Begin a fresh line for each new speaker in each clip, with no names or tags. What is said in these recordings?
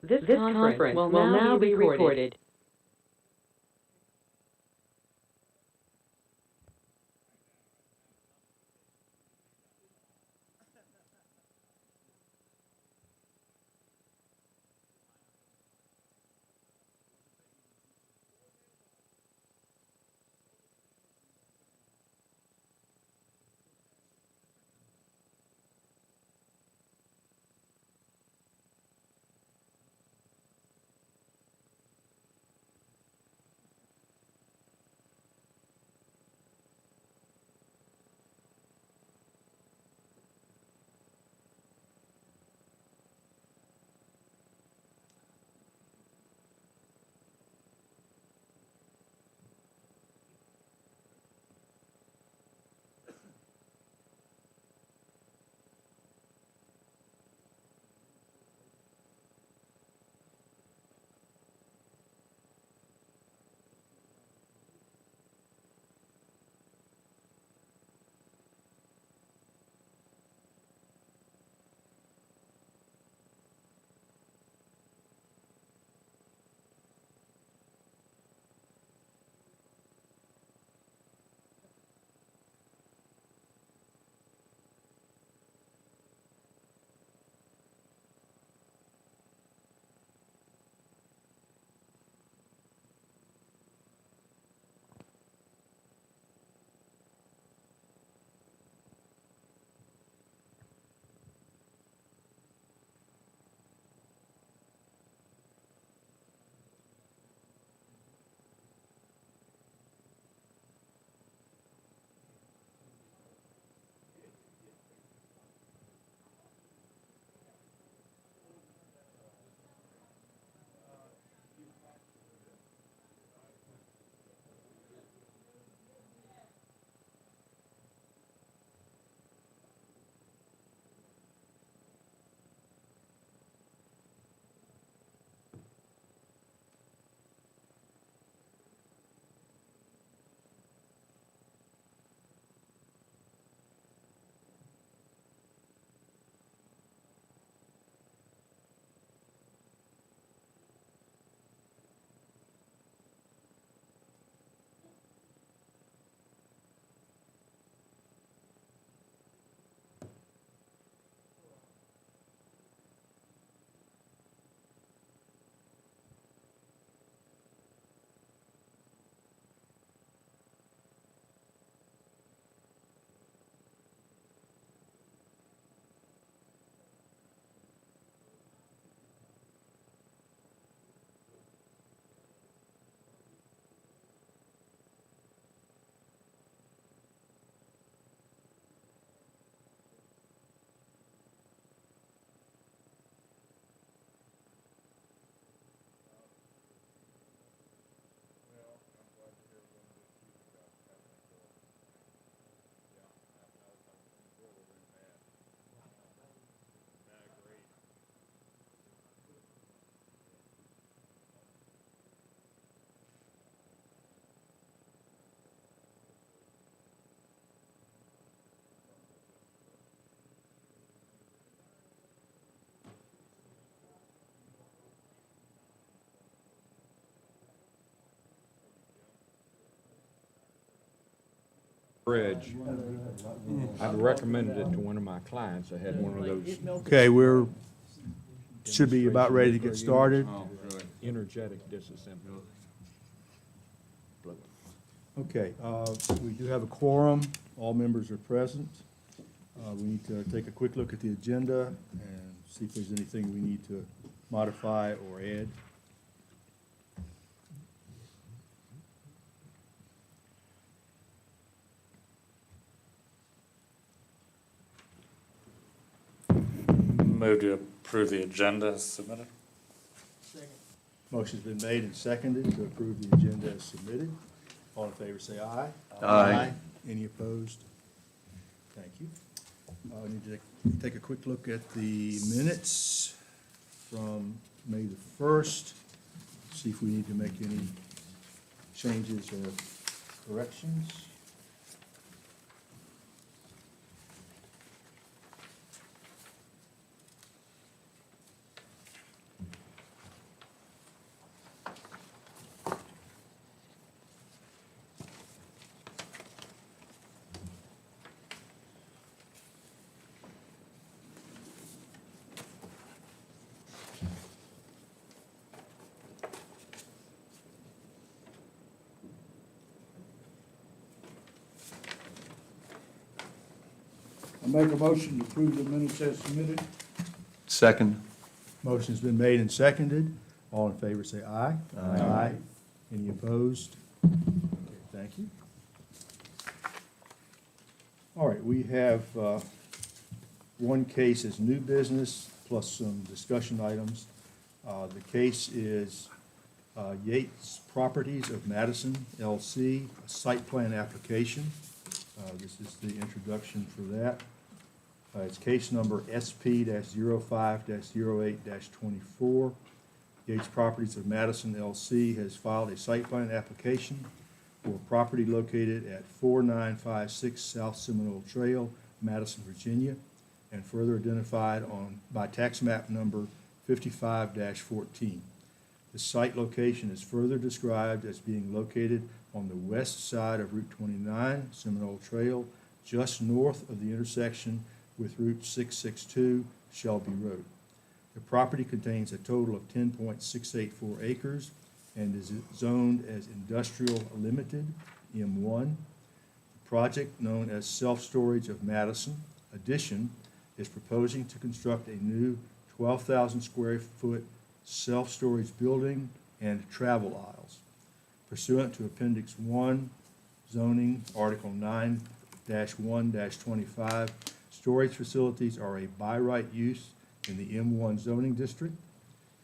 This conference will now be recorded.
Bridge. I'd recommended it to one of my clients that had one of those
Okay, should be about ready to get started.
energetic disassembly.
Okay, we do have a quorum. All members are present. We need to take a quick look at the agenda and see if there's anything we need to modify or add.
Move to approve the agenda as submitted.
Motion's been made and seconded to approve the agenda as submitted. All in favor, say aye.
Aye.
Any opposed? Thank you. We need to take a quick look at the minutes from May the 1st, see if we need to make any changes or corrections.
make a motion to approve the minutes as submitted.
Second.
Motion's been made and seconded. All in favor say aye.
Aye.
Any opposed? Okay, thank you. All right, we have one case as new business plus some discussion items. The case is Yates Properties of Madison, LC, a site plan application. This is the introduction for that. It's case number SP-05-08-24. Yates Properties of Madison, LC has filed a site plan application for property located at 4956 South Seminole Trail, Madison, Virginia, and further identified by tax map number 55-14. The site location is further described as being located on the west side of Route 29, Seminole Trail, just north of the intersection with Route 662, Shelby Road. The property contains a total of 10.684 acres and is zoned as Industrial Limited, M1. The project, known as Self-Storage of Madison Addition, is proposing to construct a new 12,000 square foot self-storage building and travel aisles. Pursuant to Appendix 1, zoning, Article 9-1-25, storage facilities are a by right use in the M1 zoning district.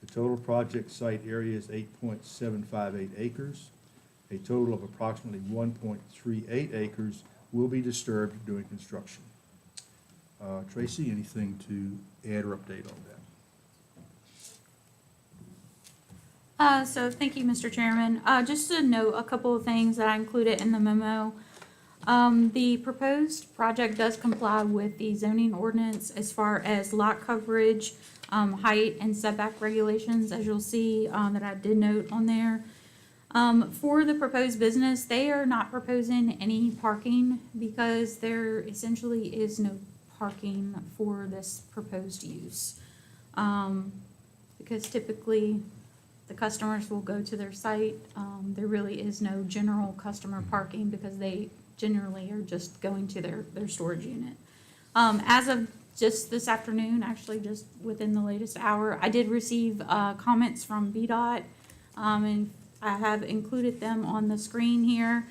The total project site area is 8.758 acres. A total of approximately 1.38 acres will be disturbed during construction. Tracy, anything to add or update on that?
So thank you, Mr. Chairman. Just to note a couple of things that I included in the memo. The proposed project does comply with the zoning ordinance as far as lot coverage, height, and setback regulations, as you'll see that I did note on there. For the proposed business, they are not proposing any parking because there essentially is no parking for this proposed use. Because typically the customers will go to their site. There really is no general customer parking because they generally are just going to their storage unit. As of just this afternoon, actually just within the latest hour, I did receive comments from VDOT, and I have included them on the screen here.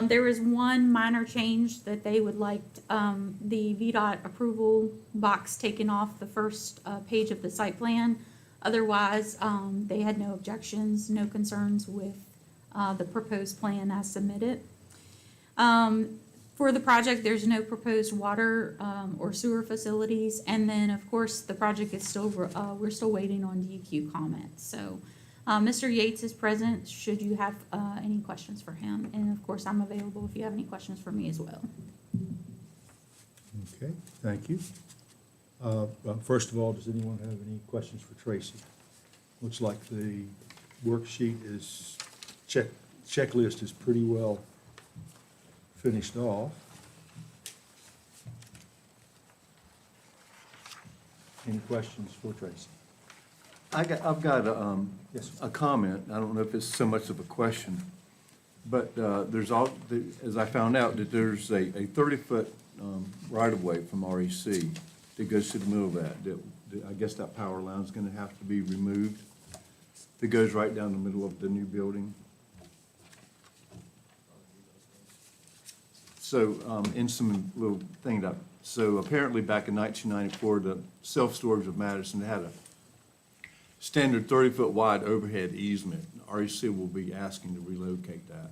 There is one minor change that they would like the VDOT approval box taken off the first page of the site plan. Otherwise, they had no objections, no concerns with the proposed plan as submitted. For the project, there's no proposed water or sewer facilities, and then, of course, the project is still, we're still waiting on DEQ comments. So, Mr. Yates is present, should you have any questions for him, and of course, I'm available if you have any questions for me as well.
Okay, thank you. First of all, does anyone have any questions for Tracy? Looks like the worksheet is, checklist is pretty well finished off. Any questions for Tracy?
I've got
Yes.
a comment. I don't know if it's so much of a question, but as I found out, that there's a 30-foot right-of-way from REC that goes to the middle of that. I guess that power line is going to have to be removed. That goes right down the middle of the new building. So, in some little thing that, so apparently back in 1994, the self-storage of Madison had a standard 30-foot wide overhead easement. REC will be asking to relocate that.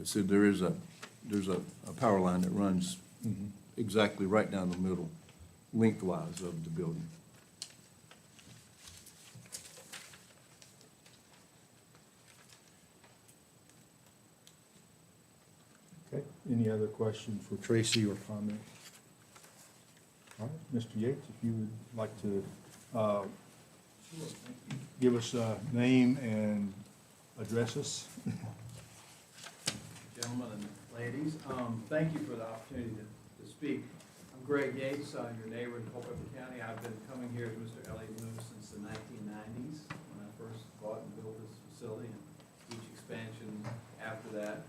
So there's a power line that runs exactly right down the middle, lengthwise of the building.
Okay, any other questions for Tracy or comment? All right, Mr. Yates, if you would like to give us a name and address us.
Gentlemen and ladies, thank you for the opportunity to speak. I'm Greg Yates, your neighbor in Culpeper County. I've been coming here to Mr. Elliott Moon since the 1990s when I first bought and built this facility, and each expansion after that.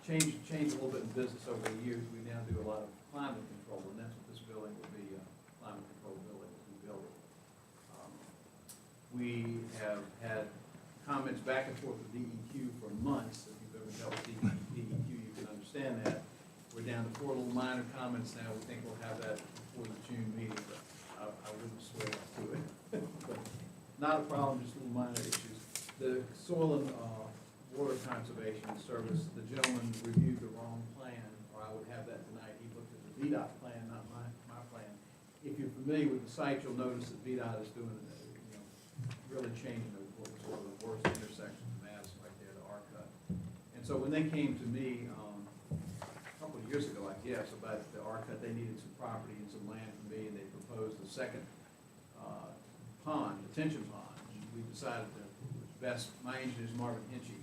Changed a little bit in business over the years. We now do a lot of climate control, and that's what this building will be a climate control building as we build it. We have had comments back and forth with DEQ for months. If you've ever dealt with DEQ, you can understand that. We're down to 4 little minor comments now. We think we'll have that before the June meeting, but I wouldn't swear to it. But not a problem, just little minor issues. The soil and water conservation service, the gentleman reviewed the wrong plan, or I would have that tonight. He looked at the VDOT plan, not my plan. If you're familiar with the site, you'll notice that VDOT is doing, really changing what was one of the worst intersections in Madison right there, the R-cut. And so when they came to me, a couple of years ago, I guess, about the R-cut, they needed some property and some land from me, and they proposed a second pond, detention pond. And we decided that it was best, my engineer is Marvin Hinchy,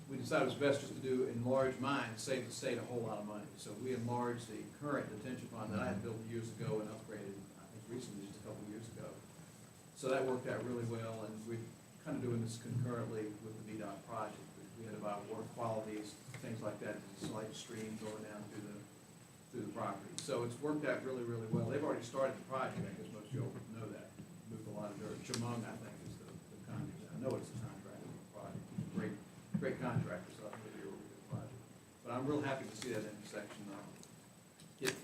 we decided it was best just to do enlarge mine, save the state a whole lot of money. So we enlarged the current detention pond that I had built years ago and upgraded, I think recently, just a couple of years ago. So that worked out really well, and we're kind of doing this concurrently with the VDOT project. We had about water qualities, things like that, there's a slight stream going down through the property. So it's worked out really, really well. They've already started the project, I guess most of you all know that. Moved a lot of dirt. Chemung, I think, is the contractor. I know it's a contractor for the project. Great contractor, so I think it'll be a really good project. But I'm real happy to see that intersection get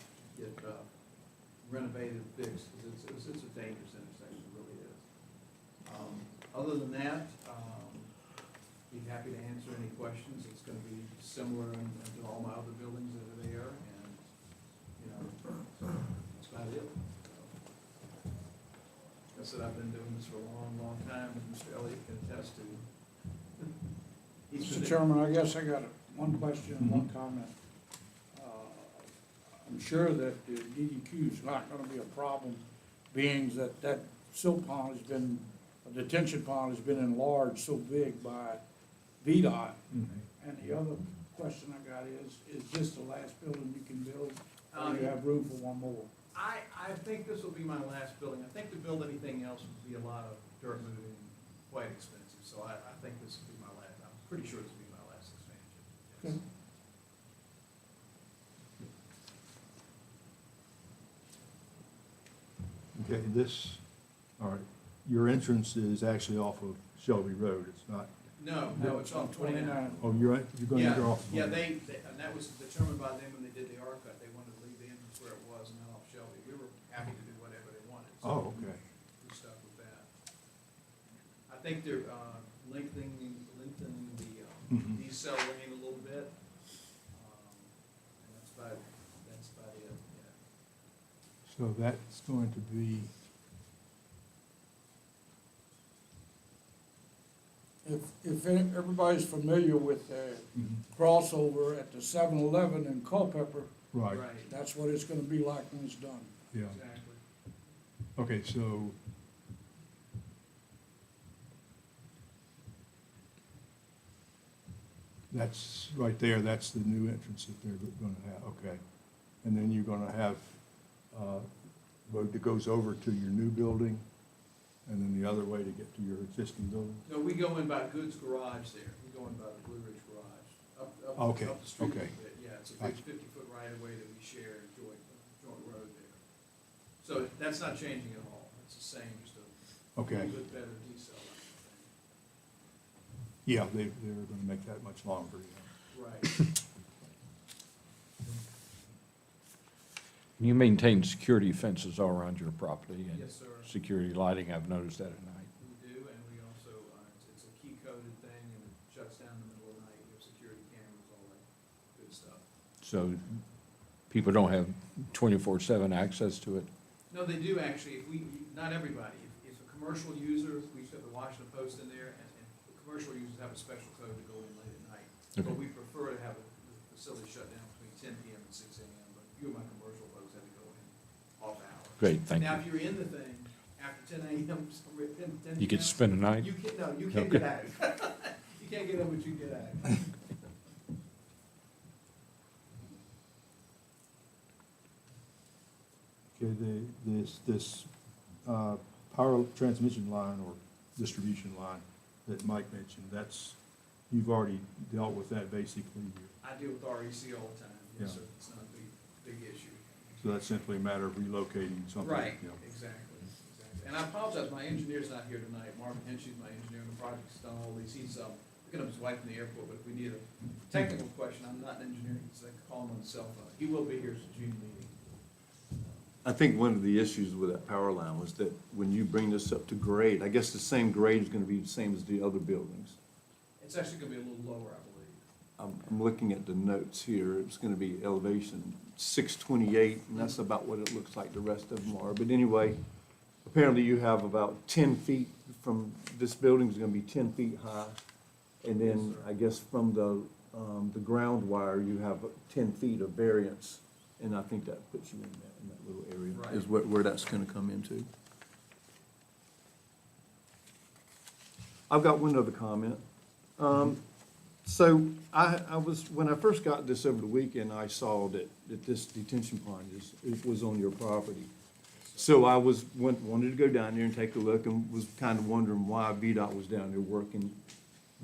renovated, fixed, because it's a dangerous intersection, it really is. Other than that, be happy to answer any questions. It's going to be similar to all my other buildings that are there, and, that's about it. Like I said, I've been doing this for a long, long time, and Mr. Elliott can attest to.
Mr. Chairman, I guess I got one question and one comment. I'm sure that the DEQ is not gonna be a problem, being that silt pond has been, a detention pond has been enlarged so big by VDOT. And the other question I got is this the last building you can build, or do you have room for one more?
I think this will be my last building. I think to build anything else would be a lot of dirt moving, quite expensive. So I think this will be my last, I'm pretty sure this will be my last expansion. Yes.
Okay.
Okay, all right, your entrance is actually off of Shelby Road, it's not,
No, it's on 29.
oh, you're going to enter off.
Yeah, they, and that was determined by them when they did the R-cut. They wanted to leave the entrance where it was and not off Shelby. We were happy to do whatever they wanted. So
Oh, okay.
we stuck with that. I think they're lengthening the
Mhm.
decel lane a little bit. And that's about it, yeah.
So that's going to be,
If everybody's familiar with the crossover at the 7-Eleven in Culpeper,
right,
that's what it's gonna be like when it's done.
yeah.
Exactly.
Okay, so that's right there, that's the new entrance that they're gonna have, okay. And then you're gonna have road that goes over to your new building, and then the other way to get to your existing building?
No, we go in by Goods Garage there. We go in by the Blue Ridge Garage,
Okay,
up the street a
okay.
little bit. Yeah, it's a
Gotcha.
50-foot right-of-way that we share, joint road there. So that's not changing at all. It's the same, just a
Okay,
little bit better decel, I
yeah, they're gonna make that much longer, yeah.
think. Right.
You maintain security fences all around your property and
Yes, sir.
security lighting, I've noticed that at night.
We do, and we also, it's a key-coded thing, and it shuts down in the middle of the night. We have security cameras, all that good stuff.
So people don't have 24/7 access to it?
No, they do actually. Not everybody. If a commercial user, we used to have the Washington Post in there, and the commercial users have a special code to go in late at night.
Okay.
But we prefer to have the facility shut down between 10 PM and 6 AM, but a few of my commercial folks had to go in off hours.
Great, thank
Now,
you.
if you're in the thing after 10 AM, 10
You get to
PM,
spend a night?
you can't, no, you can't
Okay.
get out of it. You can't get in, but you get out of it.
Okay, this power transmission line or distribution line that Mike mentioned, you've already dealt with that basically.
I deal with REC all the time. Yes,
Yeah.
sir. It's not a big issue.
So that's simply a matter of relocating something.
Right,
you know.
exactly. And I apologize, my engineer's not here tonight. Marvin Henshey's my engineer on the project, he's done all these. He's picking up his wife from the airport, but if we need a technical question, I'm not an engineer, so I can call him on the cell phone. He will be here at the June meeting.
I think one of the issues with that power line was that when you bring this up to grade, I guess the same grade is gonna be the same as the other buildings.
It's actually gonna be a little lower, I believe.
I'm looking at the notes here, it's gonna be elevation 628, and that's about what it looks like the rest of them are. But anyway, apparently you have about 10 feet from, this building's gonna be 10 feet high. And then, I guess from the ground wire, you have 10 feet of variance, and I think that puts you in that little area, is
Right.
where that's gonna come into. I've got one other comment. So I was, when I first got this over the weekend, I saw that this detention pond it was on your property. So I wanted to go down there and take a look, and was kind of wondering why VDOT was down there working.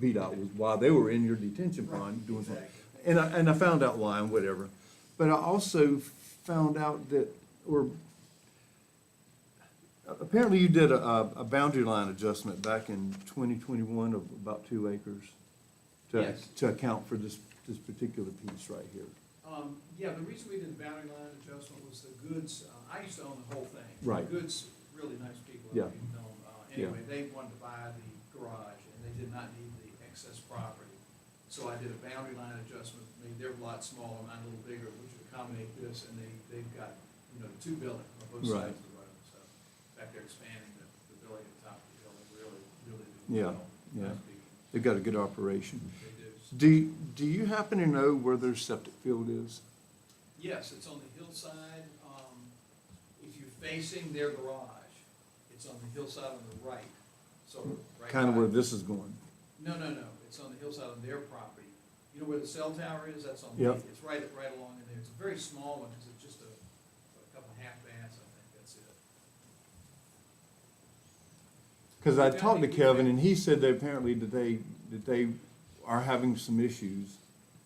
VDOT was, while they were in your detention pond doing something. And I found out why and whatever. But I also found out that, or apparently you did a boundary line adjustment back in 2021 of about 2 acres
Yes.
to account for this particular piece right here.
Yeah, the reason we did the boundary line adjustment was the Goods, I used to own the whole thing.
Right.
Goods, really nice people,
Yeah.
if you've known. Anyway, they wanted to buy the garage, and they did not need the excess property. So I did a boundary line adjustment, made their lot smaller, mine a little bigger, which would accommodate this, and they've got, the 2 buildings on both
Right.
sides of the road. So, in fact, they're expanding the building at the top of the building, really doing
Yeah,
well.
yeah.
Nice people.
They've got a good operation.
They do.
Do you happen to know where their septic field is?
Yes, it's on the hillside, if you're facing their garage, it's on the hillside on the right, so right.
Kind of
by-
where this is going?
No, it's on the hillside on their property. You know where the cell tower is? That's on,
Yep.
it's right along in there. It's a very small one, because it's just a couple half baths, I think, that's it.
Because I talked to Kevin, and he said that apparently that they are having some issues.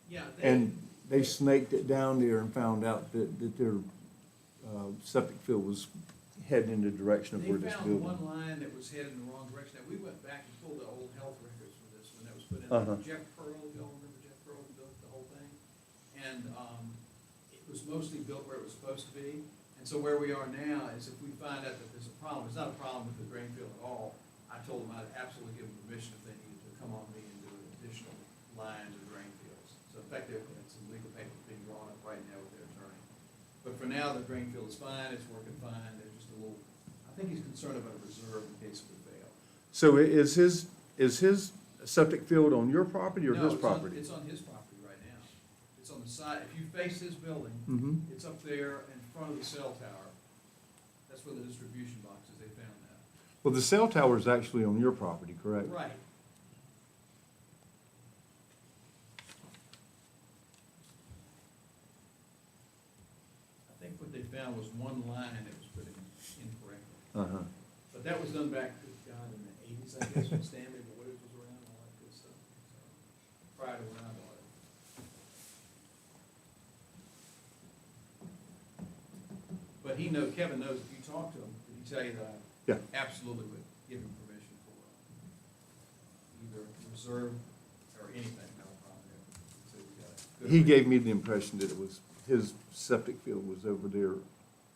Yeah,
And they snaked it down there and found out that their septic field was heading in the direction of where
They
this
found
building.
one line that was headed in the wrong direction. Now, we went back and pulled the old health records for this when that was put in. Jeff Pearl, y'all remember Jeff Pearl built the whole thing? And, it was mostly built where it was supposed to be. And so where we are now is if we find out that there's a problem, it's not a problem with the drain field at all. I told them I'd absolutely give them permission if they needed to come on me and do additional lines or drain fields. So in fact, they've got some legal paper being drawn up right now with their attorney. But for now, the drain field is fine, it's working fine, they're just a little, I think he's concerned about a reserve in case it would fail.
So is his septic field on your property or
No,
his
it's on-
property?
It's on his property right now. It's on the side, if you face his building,
Mhm.
it's up there in front of the cell tower. That's where the distribution box is, they found that.
Well, the cell tower is actually on your property, correct?
Right. I think what they found was one line that was put in incorrectly.
Uh-huh.
But that was done back, God, in the 80s, I guess, when Stanley Boyd was around, all that good stuff. So, prior to when I bought it. But Kevin knows, if you talk to him, did he tell you that I
Yeah.
absolutely would give him permission for either reserve or anything, no problem there. So we got a good
He
reason.
gave me the impression that it was, his septic field was over there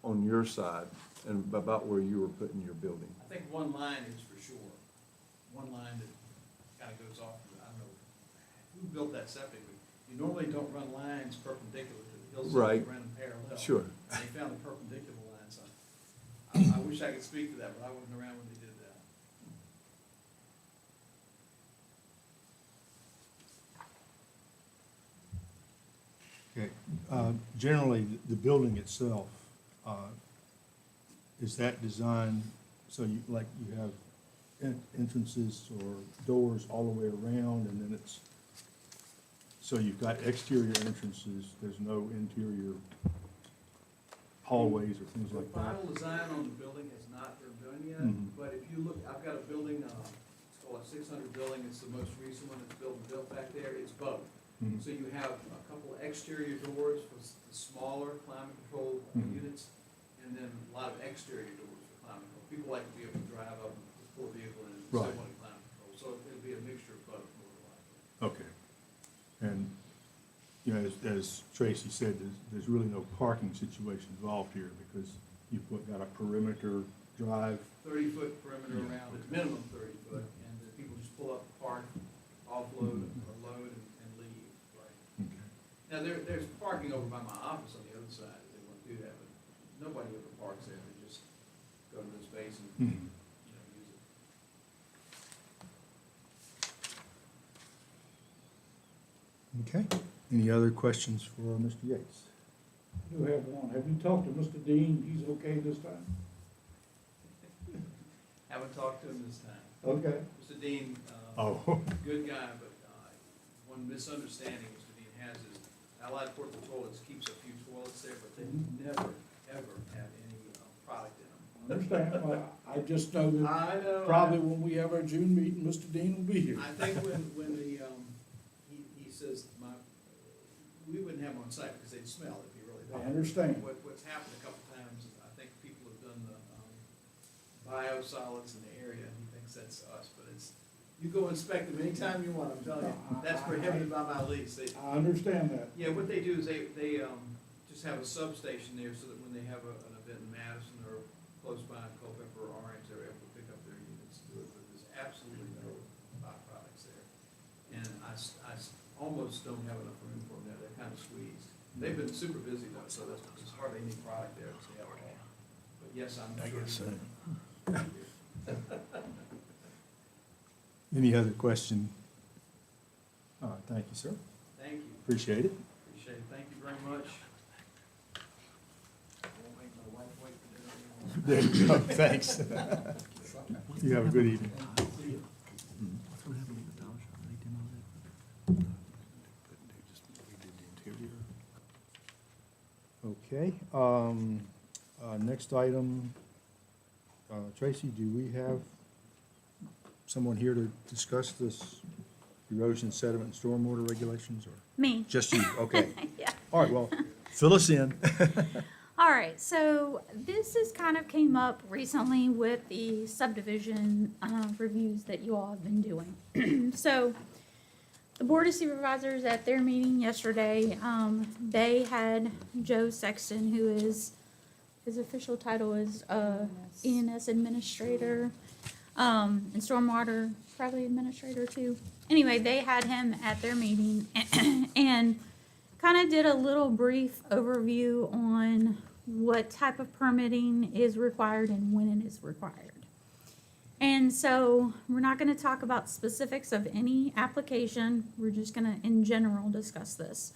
on your side and about where you were putting your building.
I think one line is for sure. One line that kind of goes off, I don't know who built that septic, but you normally don't run lines perpendicular to the hillside,
Right.
you run them parallel.
Sure.
And they found a perpendicular line, so I wish I could speak to that, but I wasn't around when they did that.
Okay, generally, the building itself, is that designed, so you, like, you have entrances or doors all the way around, and then it's, so you've got exterior entrances, there's no interior hallways or things
The
like that?
final design on the building has not been done yet,
Mhm.
but if you look, I've got a building, it's called a 600 building, it's the most recent one that's built back there, it's both.
Mhm.
So you have a couple of exterior doors for the smaller climate control
Mhm.
units, and then a lot of exterior doors for climate control. People like to be able to drive up and pull a vehicle in and still
Right.
want climate control, so it'll be a mixture of both more than likely.
Okay. And, you know, as Tracy said, there's really no parking situation involved here because you've got a perimeter drive.
30-foot perimeter
Yeah.
around, it's minimum 30 foot, and the people just pull up, park, offload, or load, and leave, right?
Okay.
Now, there's parking over by my office on the other side, if they want to do that, but nobody ever parks there, they just go to the space and,
Mhm.
use it.
Okay. Any other questions for Mr. Yates?
I do have one. Have you talked to Mr. Dean? He's okay this time?
Haven't talked to him this time.
Okay.
Mr. Dean,
Oh.
good guy, but one misunderstanding Mr. Dean has is Allied Portable Toilets keeps a few toilets there, but they never, ever have any product in them.
I understand. Well, I just know that
I know.
probably when we have our June meeting, Mr. Dean will be here.
I think when the, he says, we wouldn't have them on site because they'd smell if you really
I
did.
understand.
What's happened a couple times is I think people have done the biosolids in the area, and he thinks that's us, but it's, you go inspect them anytime you want, I'm telling you, that's prohibited by my lease. They,
I understand that.
yeah, what they do is they just have a substation there so that when they have an event in Madison or close by in Culpeper or Orange, they're able to pick up their units and do it, but there's absolutely no byproducts there. And I almost don't have enough room for them there, they're kind of squeezed. They've been super busy though, so there's hardly any product there to stay out of. But yes, I'm sure.
Any other question? All right, thank you, sir.
Thank you,
Appreciate it.
appreciate it, thank you very much. I won't make my wife wait for dinner anymore.
There you go, thanks. You have a good evening. Okay, next item, Tracy, do we have someone here to discuss this erosion, sediment, and stormwater regulations, or
Me.
just you? Okay.
Yeah.
All right, well, fill us in.
All right, so this is kind of came up recently with the subdivision reviews that you all have been doing. So the Board of Supervisors at their meeting yesterday, they had Joe Sexton, who is, his official title is ENS Administrator, and Stormwater probably Administrator too. Anyway, they had him at their meeting and kind of did a little brief overview on what type of permitting is required and when it is required. And so we're not going to talk about specifics of any application. We're just going to, in general, discuss this.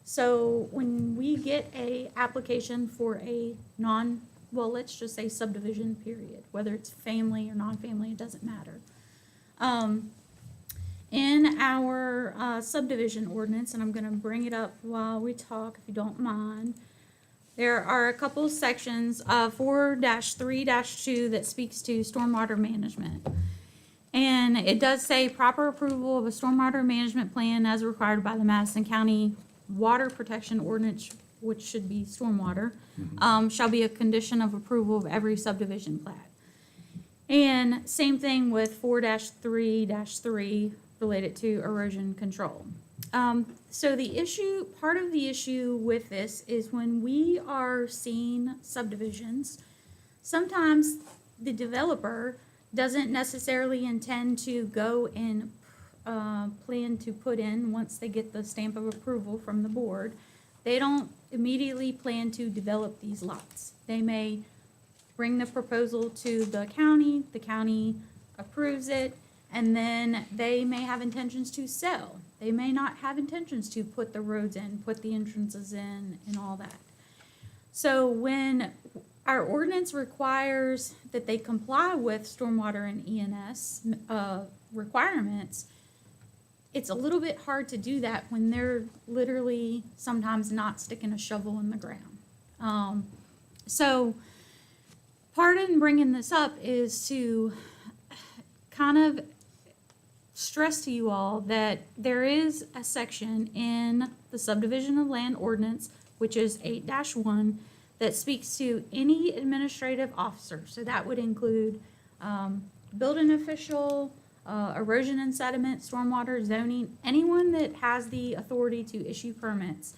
So when we get a application for a well, let's just say subdivision, period, whether it's family or non-family, it doesn't matter. In our subdivision ordinance, and I'm going to bring it up while we talk, if you don't mind, there are a couple of sections, 4-3-2, that speaks to stormwater management. And it does say proper approval of a stormwater management plan as required by the Madison County Water Protection Ordinance, which should be stormwater, shall be a condition of approval of every subdivision plat. And same thing with 4-3-3 related to erosion control. So the issue, part of the issue with this is when we are seeing subdivisions, sometimes the developer doesn't necessarily intend to go and plan to put in, once they get the stamp of approval from the board, they don't immediately plan to develop these lots. They may bring the proposal to the county approves it, and then they may have intentions to sell. They may not have intentions to put the roads in, put the entrances in, and all that. So when our ordinance requires that they comply with stormwater and ENS requirements, it's a little bit hard to do that when they're literally sometimes not sticking a shovel in the ground. So part in bringing this up is to kind of stress to you all that there is a section in the subdivision of land ordinance, which is 8-1, that speaks to any administrative officer. So that would include building official, erosion and sediment, stormwater, zoning, anyone that has the authority to issue permits.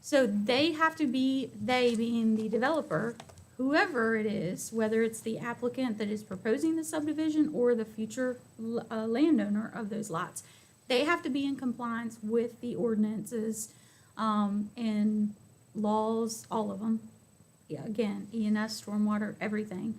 So they have to be, they being the developer, whoever it is, whether it's the applicant that is proposing the subdivision or the future landowner of those lots, they have to be in compliance with the ordinances and laws, all of them. Yeah, again, ENS, stormwater, everything,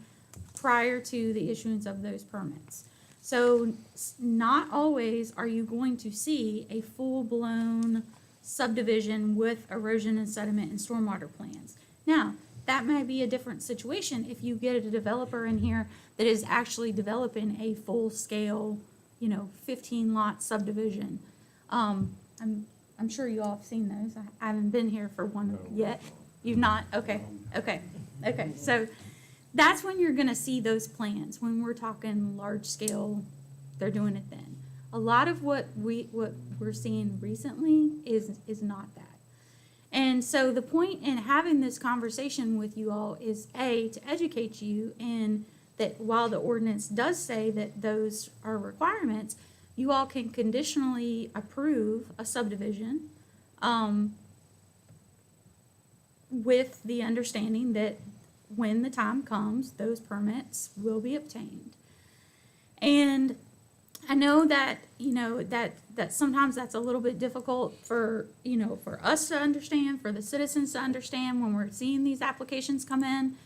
prior to the issuance of those permits. So not always are you going to see a full-blown subdivision with erosion and sediment and stormwater plans. Now, that may be a different situation if you get a developer in here that is actually developing a full-scale, 15-lot subdivision. I'm sure you all have seen those. I haven't been here for one yet. You've not? Okay. So that's when you're gonna see those plans, when we're talking large scale, they're doing it then. A lot of what we're seeing recently is not that. And so the point in having this conversation with you all is to educate you, and that while the ordinance does say that those are requirements, you all can conditionally approve a subdivision with the understanding that when the time comes, those permits will be obtained. And I know that, that sometimes that's a little bit difficult for us to understand, for the citizens to understand when we're seeing these applications come in.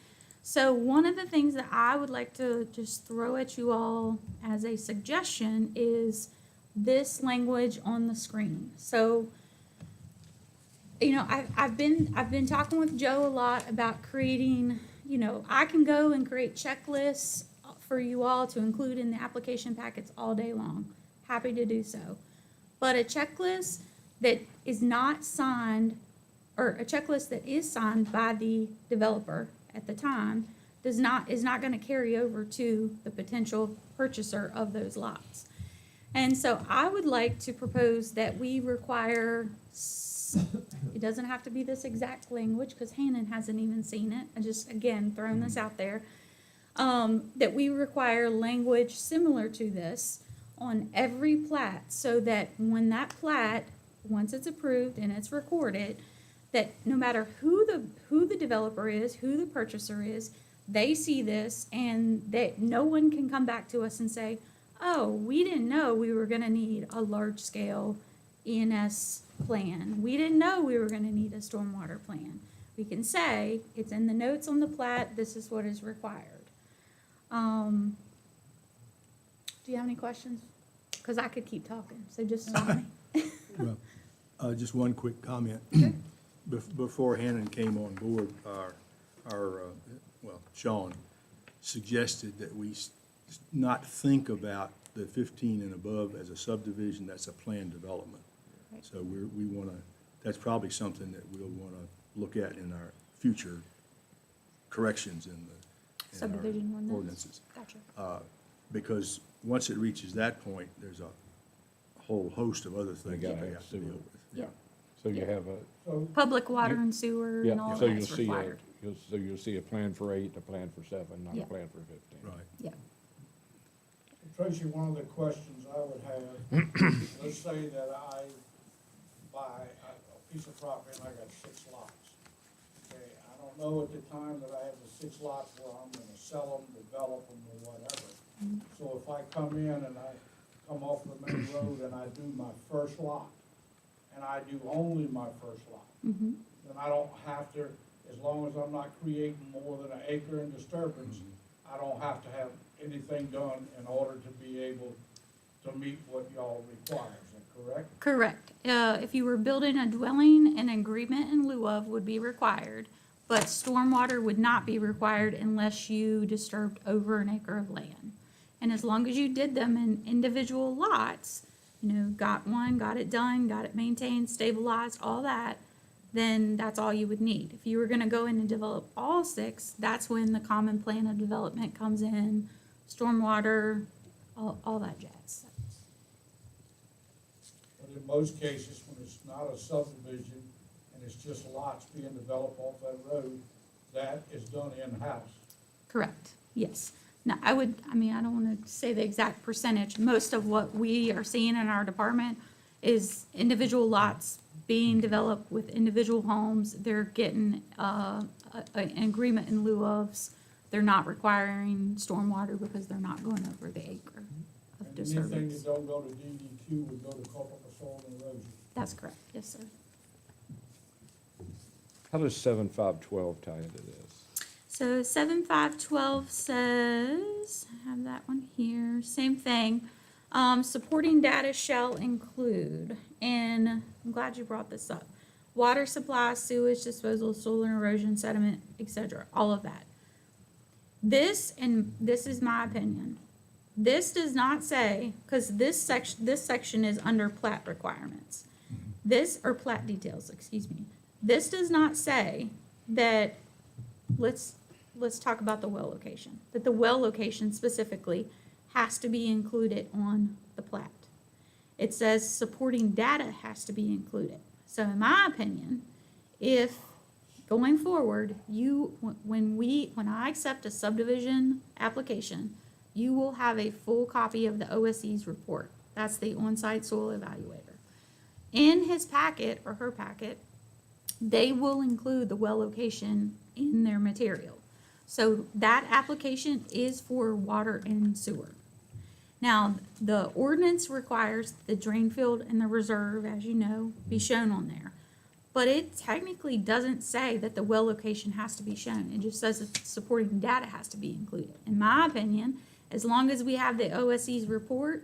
So one of the things that I would like to just throw at you all as a suggestion is this language on the screen. So, I've been talking with Joe a lot about creating, I can go and create checklists for you all to include in the application packets all day long. Happy to do so. But a checklist that is not signed, or a checklist that is signed by the developer at the time, is not going to carry over to the potential purchaser of those lots. And so I would like to propose that we require, it doesn't have to be this exact language because Hannon hasn't even seen it. I just, again, throwing this out there. That we require language similar to this on every plat, so that when that plat, once it's approved and it's recorded, that no matter who the developer is, who the purchaser is, they see this, and that no one can come back to us and say, oh, we didn't know we were gonna need a large-scale ENS plan. We didn't know we were gonna need a stormwater plan. We can say, it's in the notes on the plat, this is what is required. Do you have any questions? Because I could keep talking, so just stop me.
Well, just one quick comment. Before Hannon came on board, Sean suggested that we not think about the 15 and above as a subdivision, that's a planned development.
Right.
So we want to, that's probably something that we'll want to look at in our future corrections in our
Subdivision
ordinances.
Gotcha.
Because once it reaches that point, there's a whole host of other things
gotta
that they
have
have to deal
sewer.
with.
Yeah.
So you have a,
So,
Public water and sewer and all
so you'll
that's
see
required.
you'll see a plan for 8, a plan for 7, not
Yeah.
a plan for 15.
Right.
Yeah.
Tracy, one of the questions I would have, let's say that I buy a piece of property and I got 6 lots. Okay, I don't know at the time that I have the 6 lots where I'm gonna sell them, develop them, or whatever. So if I come in and I come off the main road and I do my first lot, and I do only my first lot,
Mm-hmm.
then I don't have to, as long as I'm not creating more than an acre in disturbance, I don't have to have anything done in order to be able to meet what y'all require, is that correct?
Correct. If you were building a dwelling, an agreement in lieu of would be required, but stormwater would not be required unless you disturbed over an acre of land. And as long as you did them in individual lots, got one, got it done, got it maintained, stabilized, all that, then that's all you would need. If you were gonna go in and develop all 6, that's when the common plan of development comes in, stormwater, all that jazz.
in most cases, when it's not a subdivision and it's just lots being developed off that road, that is done in-house.
Correct, yes. Now, I don't want to say the exact percentage. Most of what we are seeing in our department is individual lots being developed with individual homes. They're getting, an agreement in lieu of, they're not requiring stormwater because they're not going over the acre of
And anything
disturbance.
that don't go to DEQ would go to culpable soil and erosion.
That's correct, yes, sir.
How does 7512 tie into this?
So 7512 says, I have that one here, same thing. Supporting data shall include, and I'm glad you brought this up, water supply, sewage disposal, soil and erosion, sediment, etc., all of that. This, and this is my opinion, this does not say, because this section is under plat requirements. This, or plat details, excuse me. This does not say that, let's talk about the well location, that the well location specifically has to be included on the plat. It says supporting data has to be included. So in my opinion, if going forward, when I accept a subdivision application, you will have a full copy of the OSE's report. That's the on-site soil evaluator. In his packet or her packet, they will include the well location in their material. So that application is for water and sewer. Now, the ordinance requires the drain field and the reserve, as you know, be shown on there. But it technically doesn't say that the well location has to be shown. It just says that supporting data has to be included. In my opinion, as long as we have the OSE's report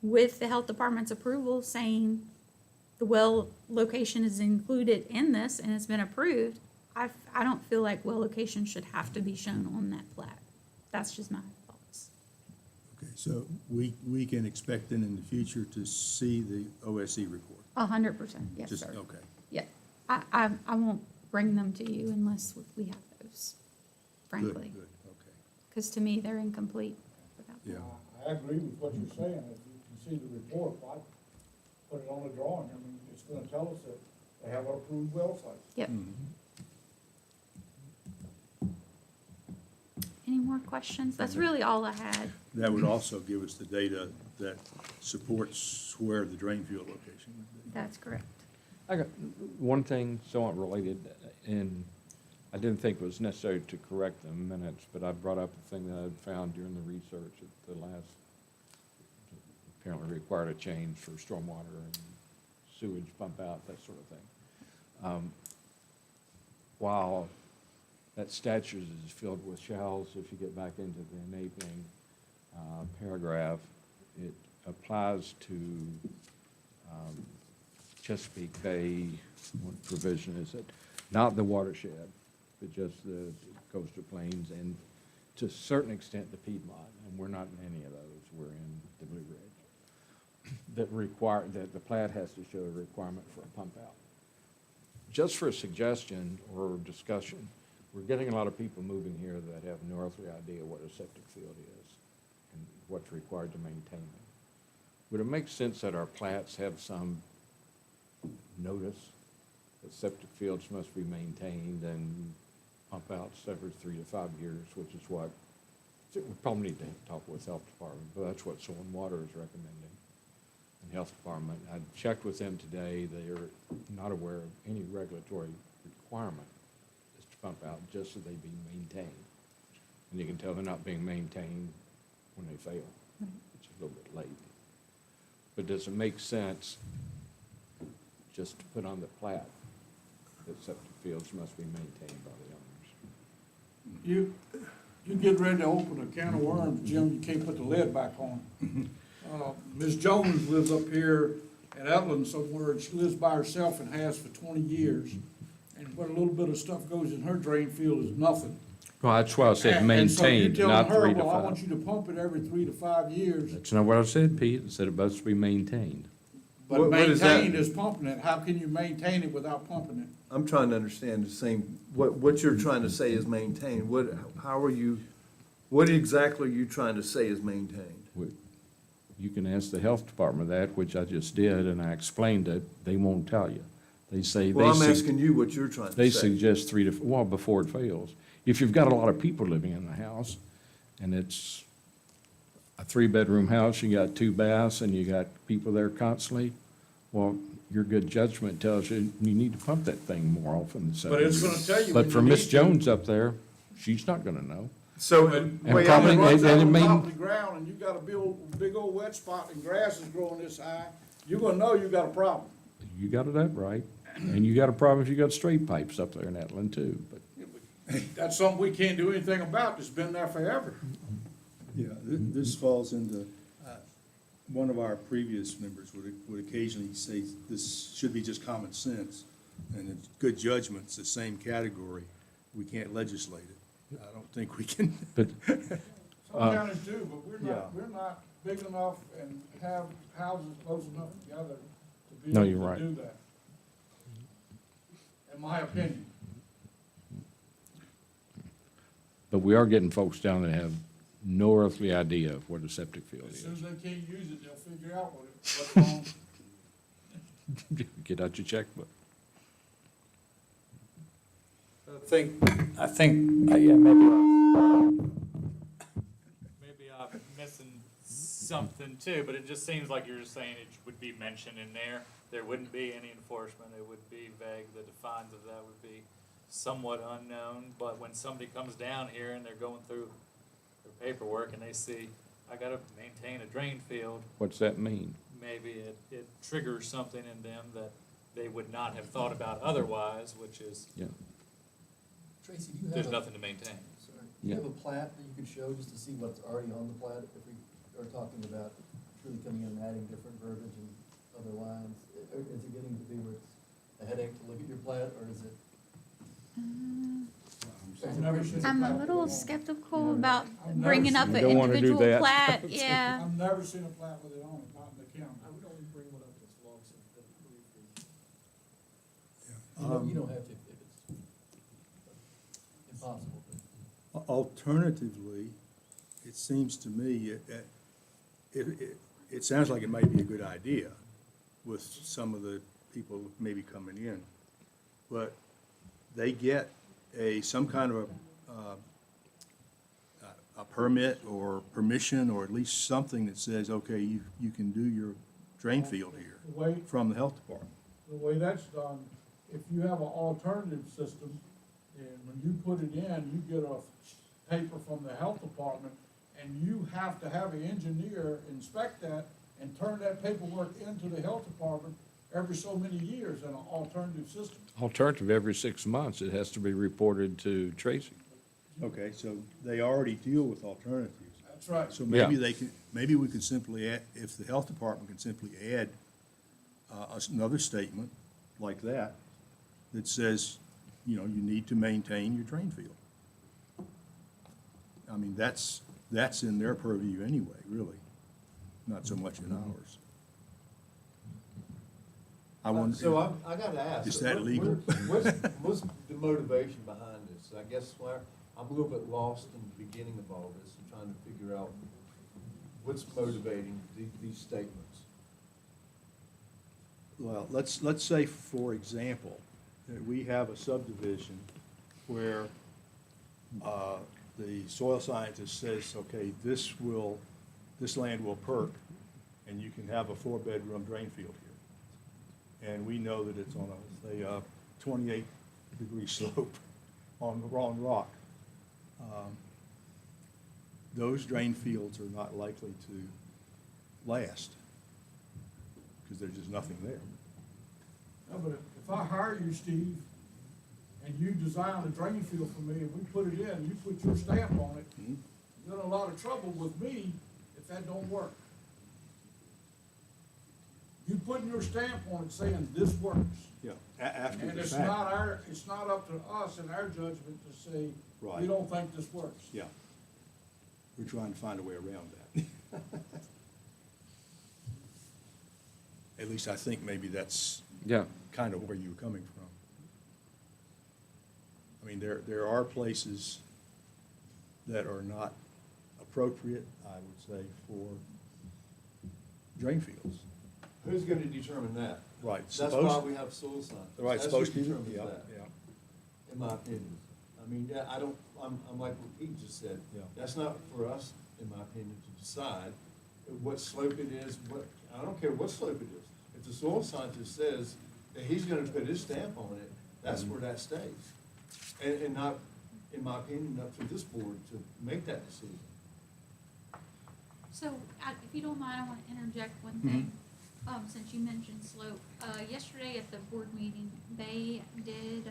with the health department's approval saying the well location is included in this and it's been approved, I don't feel like well location should have to be shown on that plat. That's just my thoughts.
Okay, so we can expect then in the future to see the OSE report?
100%, yes,
Just
sir.
okay.
Yeah, I won't bring them to you unless we have those, frankly.
Good, okay.
Because to me, they're incomplete without them.
Yeah.
I agree with what you're saying. If you can see the report, why put it on the drawing? I mean, it's gonna tell us that they have an approved well site.
Yep. Any more questions? That's really all I had.
That would also give us the data that supports where the drain field location would be.
That's correct.
I got one thing somewhat related, and I didn't think it was necessary to correct the minutes, but I brought up a thing that I'd found during the research at the last, apparently required a change for stormwater and sewage pump out, that sort of thing. While that statute is filled with shalls, if you get back into the enabling paragraph, it applies to Chesapeake Bay, what provision is it? Not the watershed, but just the coastal plains and to a certain extent the Piedmont, and we're not in any of those, we're in the Blue Ridge. That the plat has to show a requirement for a pump out. Just for a suggestion or discussion, we're getting a lot of people moving here that have no earthly idea what a septic field is and what's required to maintain them. Would it make sense that our plats have some notice that septic fields must be maintained and pump outs every 3 to 5 years, which is what, we probably need to talk with Health Department, but that's what Soil and Water is recommending. And Health Department, I checked with them today, they are not aware of any regulatory requirement is to pump out, just so they be maintained. And you can tell they're not being maintained when they fail, which is a little bit late. But does it make sense just to put on the plat that septic fields must be maintained by the owners?
You get ready to open a can of worms, Jim, you can't put the lid back on. Ms. Jones lives up here at Etland somewhere, and she lives by herself and has for 20 years. And what a little bit of stuff goes in her drain field is nothing.
Well, that's why I said
And so you're
maintained,
telling
not
her,
3 to
well, I want
5.
you to pump it every 3 to 5 years,
That's not what I said, Pete. I said it must be maintained.
but
What is that?
maintained is pumping it. How can you maintain it without pumping it?
I'm trying to understand the same, what you're trying to say is maintained. What exactly are you trying to say is maintained?
You can ask the health department that, which I just did, and I explained it. They won't tell you. They say,
Well, I'm asking you what you're trying to say.
they suggest 3 to, well, before it fails. If you've got a lot of people living in the house, and it's a 3-bedroom house, you got 2 baths, and you got people there constantly, well, your good judgment tells you you need to pump that thing more often than 7
But it's
years.
gonna tell you
But
when
for
you
Miss
need to.
Jones up there, she's not gonna know.
So,
And
wait,
probably-
I'm-
Runs out
and it
on
may-
top of the ground and you got a big old wet spot and grass is growing this high, you're gonna know you got a problem.
You got it that right. And you got a problem if you got straight pipes up there in Etland too, but.
That's something we can't do anything about, it's been there forever.
Yeah, this falls into, one of our previous members would occasionally say this should be just common sense, and it's good judgment's the same category. We can't legislate it. I don't think we can.
But
Some counties do, but
Yeah.
we're not big enough and have houses close enough together to be
No, you're
able to
right.
do that. In my opinion.
But we are getting folks down that have no earthly idea of what a septic field
As
is.
soon as they can't use it, they'll figure out what's wrong.
Get out your checkbook.
I think, yeah, maybe I'm missing something too, but it just seems like you're just saying it would be mentioned in there. There wouldn't be any enforcement, it would be vague, the defines of that would be somewhat unknown, but when somebody comes down here and they're going through their paperwork and they see, I gotta maintain a drain field,
What's that mean?
maybe it triggers something in them that they would not have thought about otherwise, which is,
Yeah.
Tracy, do you
there's
have a,
nothing to maintain.
sorry, do you
Yeah.
have a plat that you could show just to see what's already on the plat? If we are talking about truly coming in and adding different verbiage and other lines, is it getting to be where it's a headache to look at your plat, or is it?
I've never seen a
I'm a
plat
little
with it on.
skeptical about
I've never
bringing up
seen-
an
You don't wanna do
individual
that.
plat, yeah.
I've never seen a plat with it on it, not in the county.
I would only bring one up that's long since been approved.
Um,
You don't have to if it's impossible, but.
Alternatively, it seems to me, it sounds like it might be a good idea with some of the people maybe coming in, but they get some kind of a permit or permission, or at least something that says, okay, you can do your drain field here
The way,
from the health department.
the way that's done, if you have an alternative system, and when you put it in, you get a paper from the health department, and you have to have an engineer inspect that and turn that paperwork into the health department every so many years in an alternative system.
Alternative, every 6 months, it has to be reported to Tracy.
Okay, so they already deal with alternatives.
That's right.
So maybe
Yeah.
they can, maybe we could simply add, if the health department can simply add another statement like that, that says, you need to maintain your drain field. I mean, that's in their purview anyway, really, not so much in ours. I wonder,
So I gotta ask.
Is that legal?
What's the motivation behind this? I guess where I'm a little bit lost in the beginning of all this and trying to figure out what's motivating these statements.
well, let's say, for example, that we have a subdivision where the soil scientist says, okay, this land will perk, and you can have a 4-bedroom drain field here. And we know that it's on a 28-degree slope on rock. Those drain fields are not likely to last, because there's just nothing there.
No, but if I hire you, Steve, and you design a drain field for me, and we put it in, you put your stamp on it, you're in a lot of trouble with me if that don't work. You putting your stamp on it saying this works.
Yeah, after
And
the
it's
fact.
not up to us in our judgment to say, we
Right.
don't think this works.
Yeah. We're trying to find a way around that. At least I think maybe that's
Yeah.
kind of where you were coming from. I mean, there are places that are not appropriate, I would say, for drain fields.
Who's gonna determine that?
Right,
That's why
supposed,
we have soil scientists.
right,
That's who
supposed to be,
determines
yeah,
that,
yeah.
in my opinion. I mean, yeah, I don't, I'm like what Pete just said.
Yeah.
That's not for us, in my opinion, to decide what slope it is, I don't care what slope it is. If the soil scientist says that he's gonna put his stamp on it, that's where that stays. And not, in my opinion, up to this board to make that decision.
So, if you don't mind, I want to interject one thing, since you mentioned slope. Yesterday at the board meeting, they did,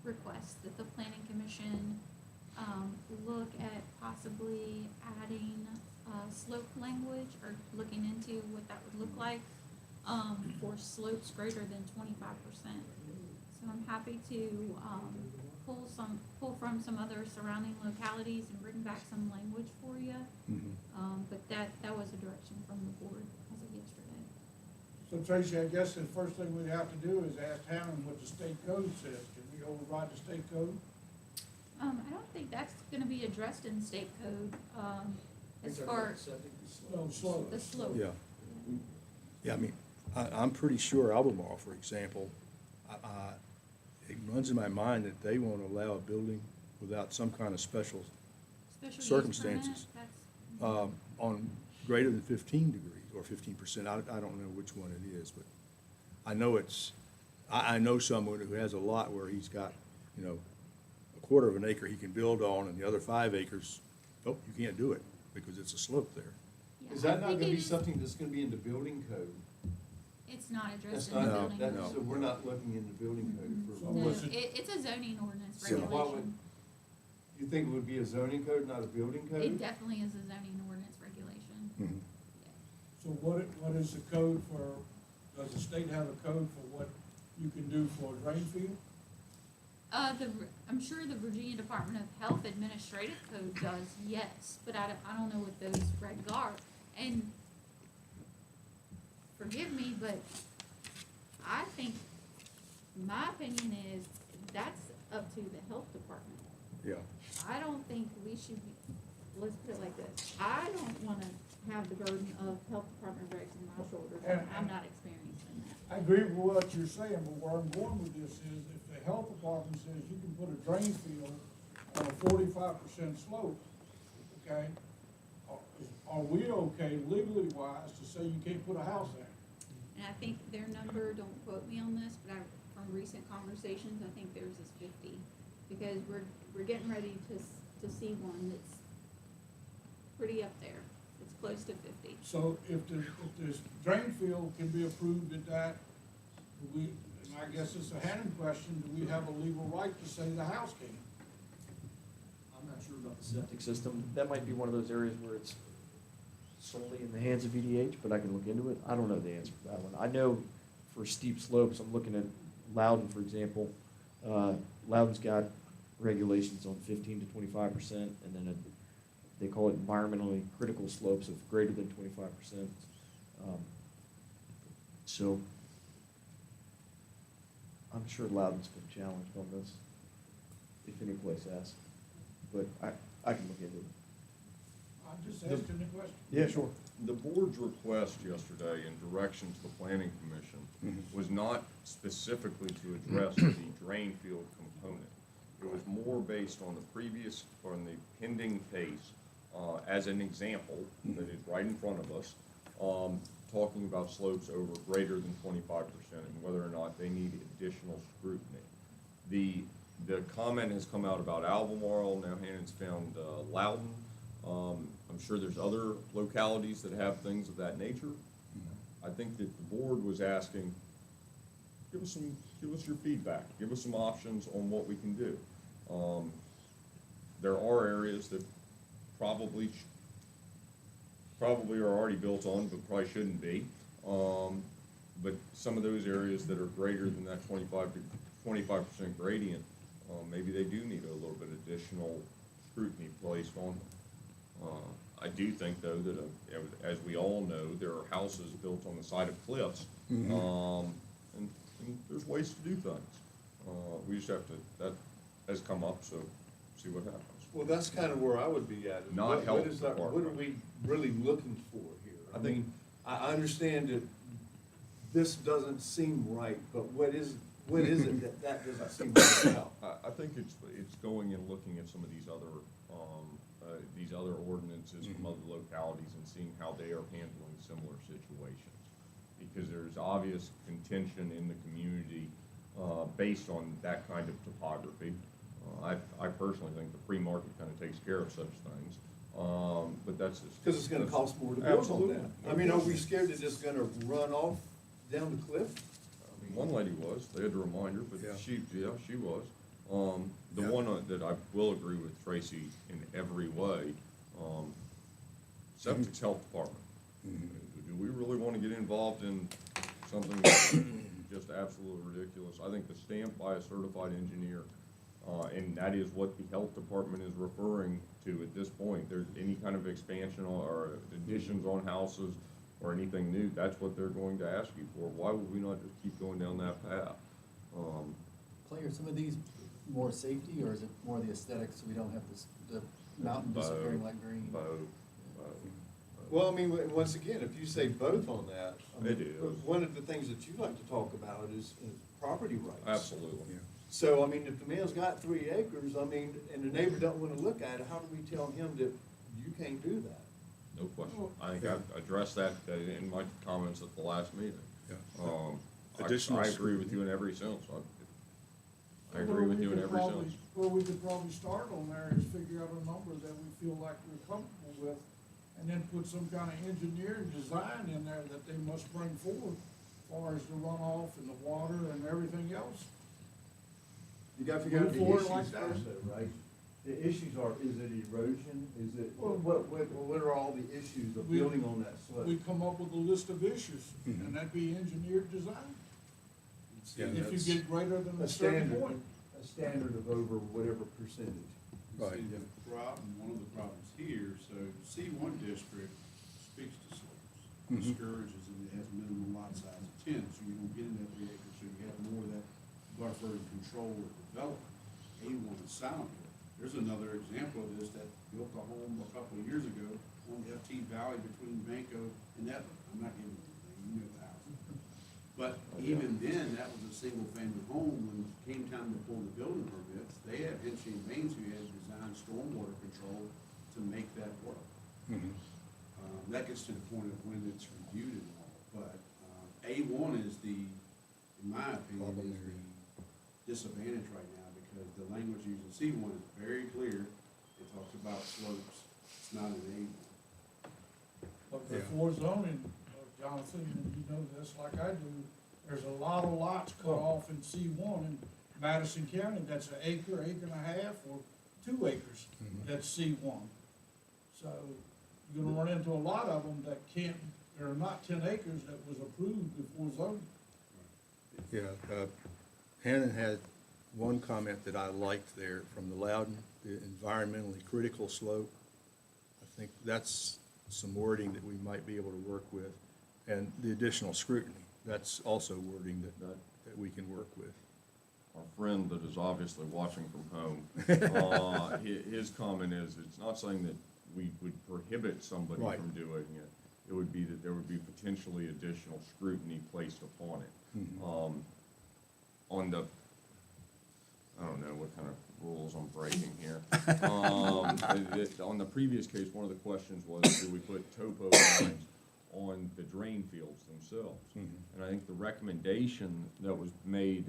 request that the planning commission, look at possibly adding, slope language, or looking into what that would look like, for slopes greater than 25%. So I'm happy to, pull from some other surrounding localities and bring back some language for you. But that was a direction from the board as of yesterday.
So Tracy, I guess the first thing we'd have to do is ask Hannah what the state code says. Can we override the state code?
I don't think that's gonna be addressed in state code, as far as
No, slow.
the slope.
Yeah. Yeah, I mean, I'm pretty sure Albemarle, for example, it runs in my mind that they won't allow a building without some kind of special,
Special use
circumstances.
permit, that's-
on greater than 15 degrees or 15%. I don't know which one it is, but I know I know someone who has a lot where he's got, you know, a quarter of an acre he can build on, and the other 5 acres, oh, you can't do it because it's a slope there.
yeah,
Is
I
that not
think
gonna
it
be
is-
something that's gonna be in the building code?
It's not
That's
addressed in the
not,
building.
that,
code.
so we're not looking in the building code for.
So
No,
what's it-
it's a zoning ordinance
So why would-
regulation.
You think it would be a zoning code, not a building code?
It definitely is a zoning ordinance regulation.
Mhm.
Yeah.
So what is the code for, does the state have a code for what you can do for a drain field?
I'm sure the Virginia Department of Health Administrative Code does, yes, but I don't know what those regs are. And forgive me, but I think, my opinion is, that's up to the health department.
Yeah.
I don't think we should be, let's put it like this, I don't wanna have the burden of health department regs on my shoulders, and I'm not experiencing that.
I agree with what you're saying, but where I'm going with this is, if the health department says you can put a drain field on a 45% slope, okay, are we okay legally wise to say you can't put a house there?
And I think their number, don't quote me on this, but from recent conversations, I think theirs is 50. Because we're getting ready to see one that's pretty up there. It's close to 50.
So if this drain field can be approved at that, do we, and I guess it's a Hannon question, do we have a legal right to say the house can?
I'm not sure about the septic system. That might be one of those areas where it's solely in the hands of EDH, but I can look into it. I don't know the answer for that one. I know for steep slopes, I'm looking at Loudon, for example. Loudon's got regulations on 15 to 25%, and then they call it environmentally critical slopes of greater than 25%. So I'm sure Loudon's been challenged on this, if any place has, but I can look into it.
I'm just asking the question.
Yeah, sure.
The board's request yesterday in direction to the planning commission was not specifically to address the drain field component. It was more based on the pending case, as an example, that is right in front of us, talking about slopes over greater than 25% and whether or not they need additional scrutiny. The comment has come out about Albemarle, now Hannon's found Loudon. I'm sure there's other localities that have things of that nature. I think that the board was asking, give us your feedback, give us some options on what we can do. There are areas that probably are already built on, but probably shouldn't be. But some of those areas that are greater than that 25% gradient, maybe they do need a little bit additional scrutiny placed on them. I do think, though, that as we all know, there are houses built on the side of cliffs, and there's ways to do things. We just have to, that has come up, so see what happens.
Well, that's kind of where I would be at. Is
Not
what
health
is our- What are
department.
we really looking for here?
I think-
I understand that this doesn't seem right, but what is it that doesn't seem right about?
I think it's going and looking at some of these other ordinances from other localities and seeing how they are handling similar situations. Because there's obvious contention in the community, based on that kind of topography. I personally think the free market kind of takes care of such things, but that's just.
Because it's gonna cost more to build on
Absolutely.
that. I mean, are we scared it's just gonna run off down the cliff?
I mean, one lady was, they had to remind her, but
Yeah.
she was. The
Yeah.
one that I will agree with Tracy in every way, septic's health department. Do we really want to get involved in something that's just absolutely ridiculous? I think the stamp by a certified engineer, and that is what the health department is referring to at this point. There's any kind of expansion or additions on houses or anything new, that's what they're going to ask you for. Why would we not just keep going down that path?
Clay, are some of these more safety, or is it more the aesthetics, so we don't have the mountain disappearing like green?
Both.
Well, I mean, once again, if you say both on that, I mean,
It is.
one of the things that you like to talk about is property rights.
Absolutely.
So, I mean, if the man's got 3 acres, I mean, and the neighbor don't wanna look at it, how do we tell him that you can't do that?
No question. I think I've addressed that in my comments at the last meeting.
Additional
I agree with you in every sense. I agree with you in every sense.
Where we could probably start on there is figure out a number that we feel like we're comfortable with, and then put some kind of engineering design in there that they must bring forward, as far as the runoff and the water and everything else.
You gotta figure out the
Move forward
issues
like that.
first though, right? The issues are, is it erosion, is it, what are all the issues of
We-
building on that slope?
We come up with a list of issues, and that'd be engineered design.
Yeah,
If you
that's-
get greater than
A
a certain
standard,
point.
a standard of over whatever percentage.
Right.
See, the problem, one of the problems here, so C1 district speaks to slopes. Discourages, and it has minimum lot size of 10, so you don't get in that 3 acres, so you have more of that buffer and control of development. A1 is silent. There's another example of this that built a home a couple of years ago on FT Valley between Banco and Etna. I'm not giving you anything, you know the house. But even then, that was a single-family home. When it came time to pull the building permits, they had Hinchy and Baines who had designed stormwater control to make that work. That gets to the point of when it's reviewed and all, but, A1 is in my opinion, is the disadvantage right now, because the language used in C1 is very clear. It talks about slopes, it's not an A1.
But before zoning, Jonathan, and you know this like I do, there's a lot of lots cut off in C1 in Madison County, that's an acre, acre and a half, or 2 acres, that's C1. So you're gonna run into a lot of them that can't, there are not 10 acres that was approved before zoning.
Yeah, Hannon had one comment that I liked there from the Loudon, the environmentally critical slope. I think that's some wording that we might be able to work with. And the additional scrutiny, that's also wording that we can work with.
Our friend that is obviously watching from home, his comment is, it's not saying that we would prohibit somebody
Right.
from doing it. It would be that there would be potentially additional scrutiny placed upon it. On the, I don't know what kind of rules I'm breaking here. On the previous case, one of the questions was, do we put topo lines on the drain fields themselves? And I think the recommendation that was made,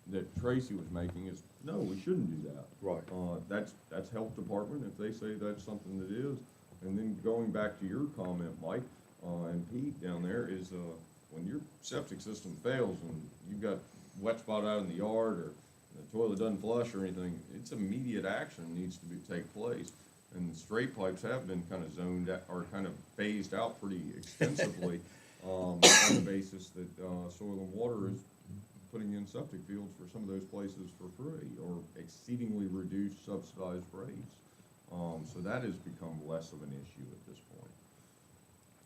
that Tracy was making is, no, we shouldn't do that.
Right.
That's health department, if they say that's something that is. And then going back to your comment, Mike, and Pete down there, is, when your septic system fails and you've got wet spot out in the yard, or the toilet doesn't flush or anything, it's immediate action needs to take place. And straight pipes have been kind of zoned out, or kind of phased out pretty extensively, on the basis that, Soil and Water is putting in septic fields for some of those places for free, or exceedingly reduced subsidized rates. So that has become less of an issue at this point.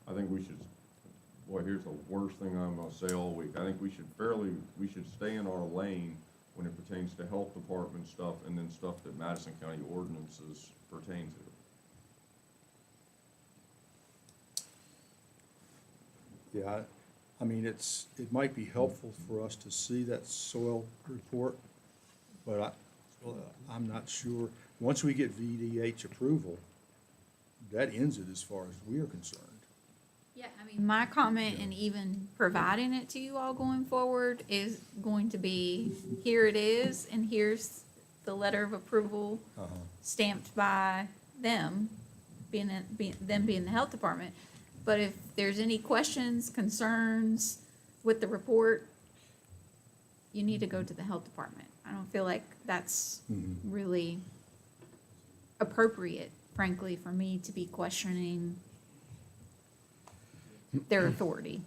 I think we should, boy, here's the worst thing I'm gonna say all week. I think we should stay in our lane when it pertains to health department stuff, and then stuff that Madison County ordinances pertain to.
Yeah, I mean, it might be helpful for us to see that soil report, but I'm not sure. Once we get VDH approval, that ends it as far as we are concerned.
Yeah, I mean, my comment in even providing it to you all going forward is going to be, here it is, and here's the letter of approval stamped by them, being the health department. But if there's any questions, concerns with the report, you need to go to the health department. I don't feel like that's really appropriate, frankly, for me to be questioning their authority.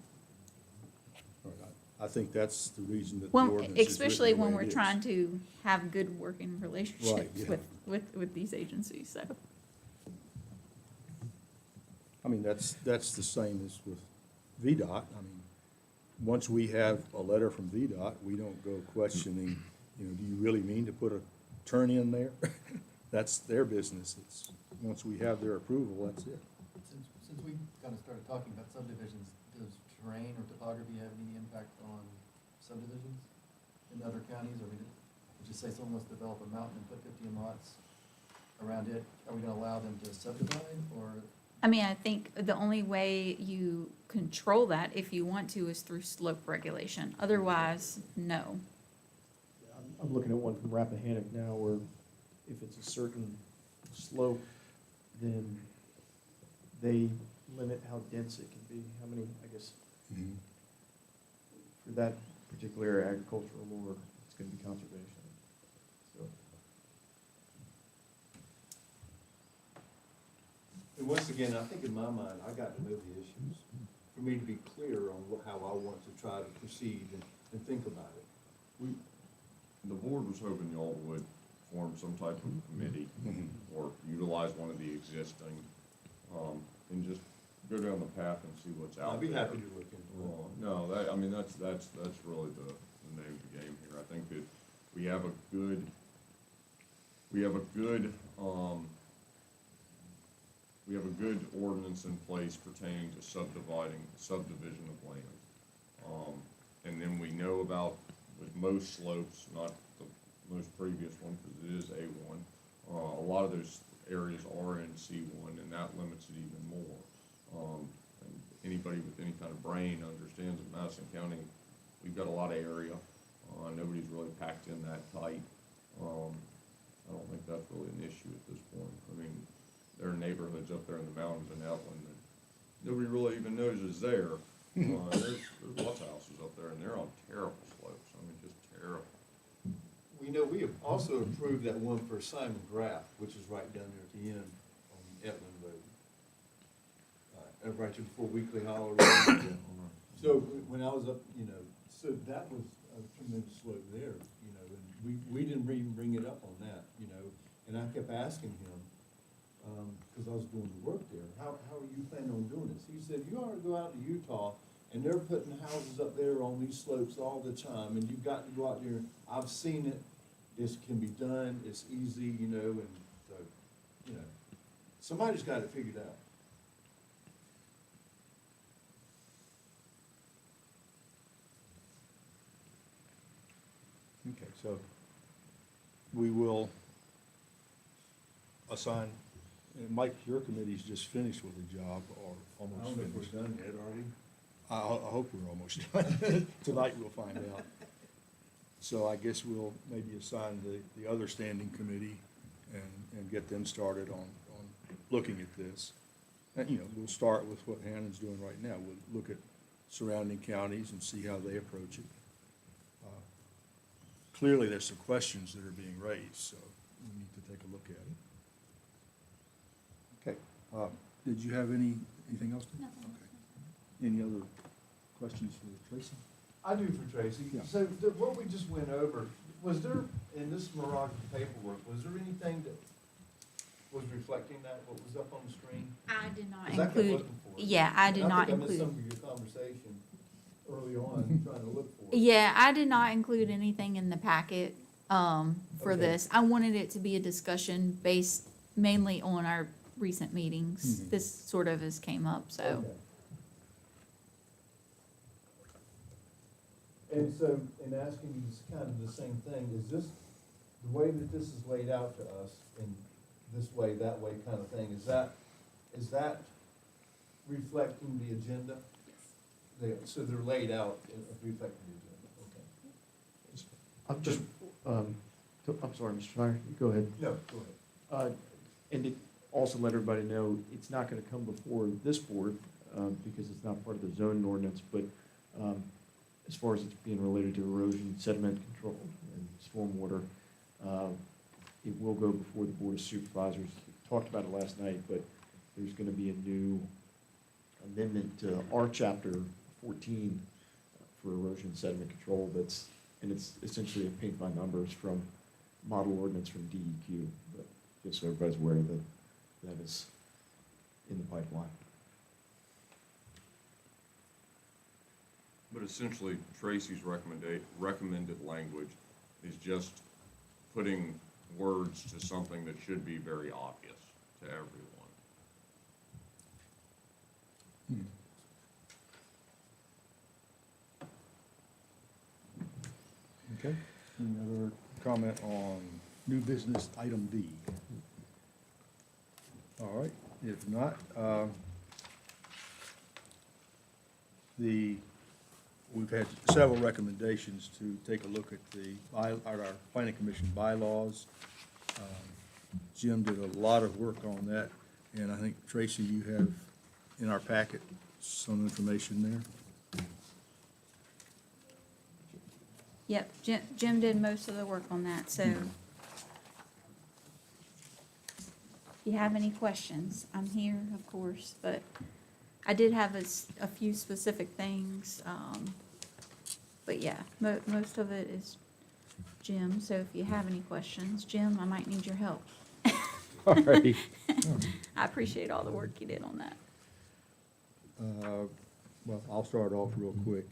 I think that's the reason that the
Well,
ordinance is written
especially
the way
when
it
we're
is.
trying to have good working relationships
Right, yeah.
with these agencies, so.
I mean, that's the same as with VDOT. I mean, once we have a letter from VDOT, we don't go questioning, do you really mean to put a turn in there? That's their business. Once we have their approval, that's it.
Since we kind of started talking about subdivisions, does terrain or topography have any impact on subdivisions in other counties? Or would you say someone wants to develop a mountain and put 15 lots around it? Are we gonna allow them to subdivide, or?
I mean, I think the only way you control that, if you want to, is through slope regulation. Otherwise, no.
I'm looking at one from Rappahannock now where if it's a certain slope, then they limit how dense it can be, how many, I guess, for that particular area, agricultural or it's gonna be conservation. So,
And once again, I think in my mind, I got to know the issues, for me to be clear on how I want to try to proceed and think about it.
The board was hoping y'all would form some type of committee or utilize one of the existing, and just go down the path and see what's out there.
I'd be happy to look into it.
No, that's really the name of the game here. I think that we have a good ordinance in place pertaining to subdivision of land. And then we know about, with most slopes, not the most previous one, because it is A1, a lot of those areas are in C1, and that limits it even more. And anybody with any kind of brain understands that Madison County, we've got a lot of area. Nobody's really packed in that tight. I don't think that's really an issue at this point. I mean, there are neighborhoods up there in the mountains in Outland that nobody really even knows is there. There's lots of houses up there, and they're on terrible slopes. I mean, just terrible.
We have also approved that one for Simon Graff, which is right down there at the end on Etland Road. Right before Weekly Hollow Road. So when I was up, so that was a tremendous slope there, and we didn't even bring it up on that, and I kept asking him, because I was doing the work there, how are you planning on doing this? He said, you ought to go out to Utah, and they're putting houses up there on these slopes all the time, and you've got to go out there. I've seen it, this can be done, it's easy, and so, somebody's got it figured out.
Okay, so we will assign, and Mike, your committee's just finished with the job, or
I
almost
don't know if
finished.
we're done yet, are we?
I hope we're almost done. Tonight we'll find out. So I guess we'll maybe assign the other standing committee and get them started on looking at this. And, we'll start with what Hannon's doing right now. We'll look at surrounding counties and see how they approach it. Clearly, there's some questions that are being raised, so we need to take a look at it. Okay. Did you have anything else?
No.
Okay. Any other questions for Tracy?
I do for Tracy.
Yeah.
So what we just went over, was there, in this Moroccan paperwork, was there anything that was reflecting that, what was up on the screen?
I did not
'Cause I kept
include,
looking for it.
yeah, I did
And
not
think I missed some
include.
of your conversation early on, trying to look for it.
Yeah, I did not include anything in the packet, for
Okay.
this. I wanted it to be a discussion based mainly on our recent meetings.
Mhm.
This sort of has came up, so.
Okay. And so, in asking you this kind of the same thing, is this, the way that this is laid out to us, in this way, that way kind of thing, is that reflecting the agenda? So they're laid out in reflecting the agenda, okay.
I'm just, I'm sorry, Mr. Schneider, go ahead.
No, go ahead.
And to also let everybody know, it's not gonna come before this board, because it's not part of the zoning ordinance, but, as far as it's being related to erosion, sediment control, and stormwater, it will go before the Board of Supervisors. We talked about it last night, but there's gonna be a new amendment to our chapter 14 for erosion and sediment control and it's essentially a paint by numbers from model ordinance from DEQ, but just so everybody's aware that that is in the pipeline.
But essentially, Tracy's recommended language is just putting words to something that should be very obvious to everyone.
Okay, any other comment on new business item D? All right, if not, we've had several recommendations to take a look at our planning commission bylaws. Jim did a lot of work on that, and I think, Tracy, you have in our packet some information there.
Yep, Jim did most of the work on that, so if you have any questions, I'm here, of course, but I did have a few specific things, but yeah, most of it is Jim, so if you have any questions, Jim, I might need your help.
All righty.
I appreciate all the work you did on that.
Well, I'll start off real quick.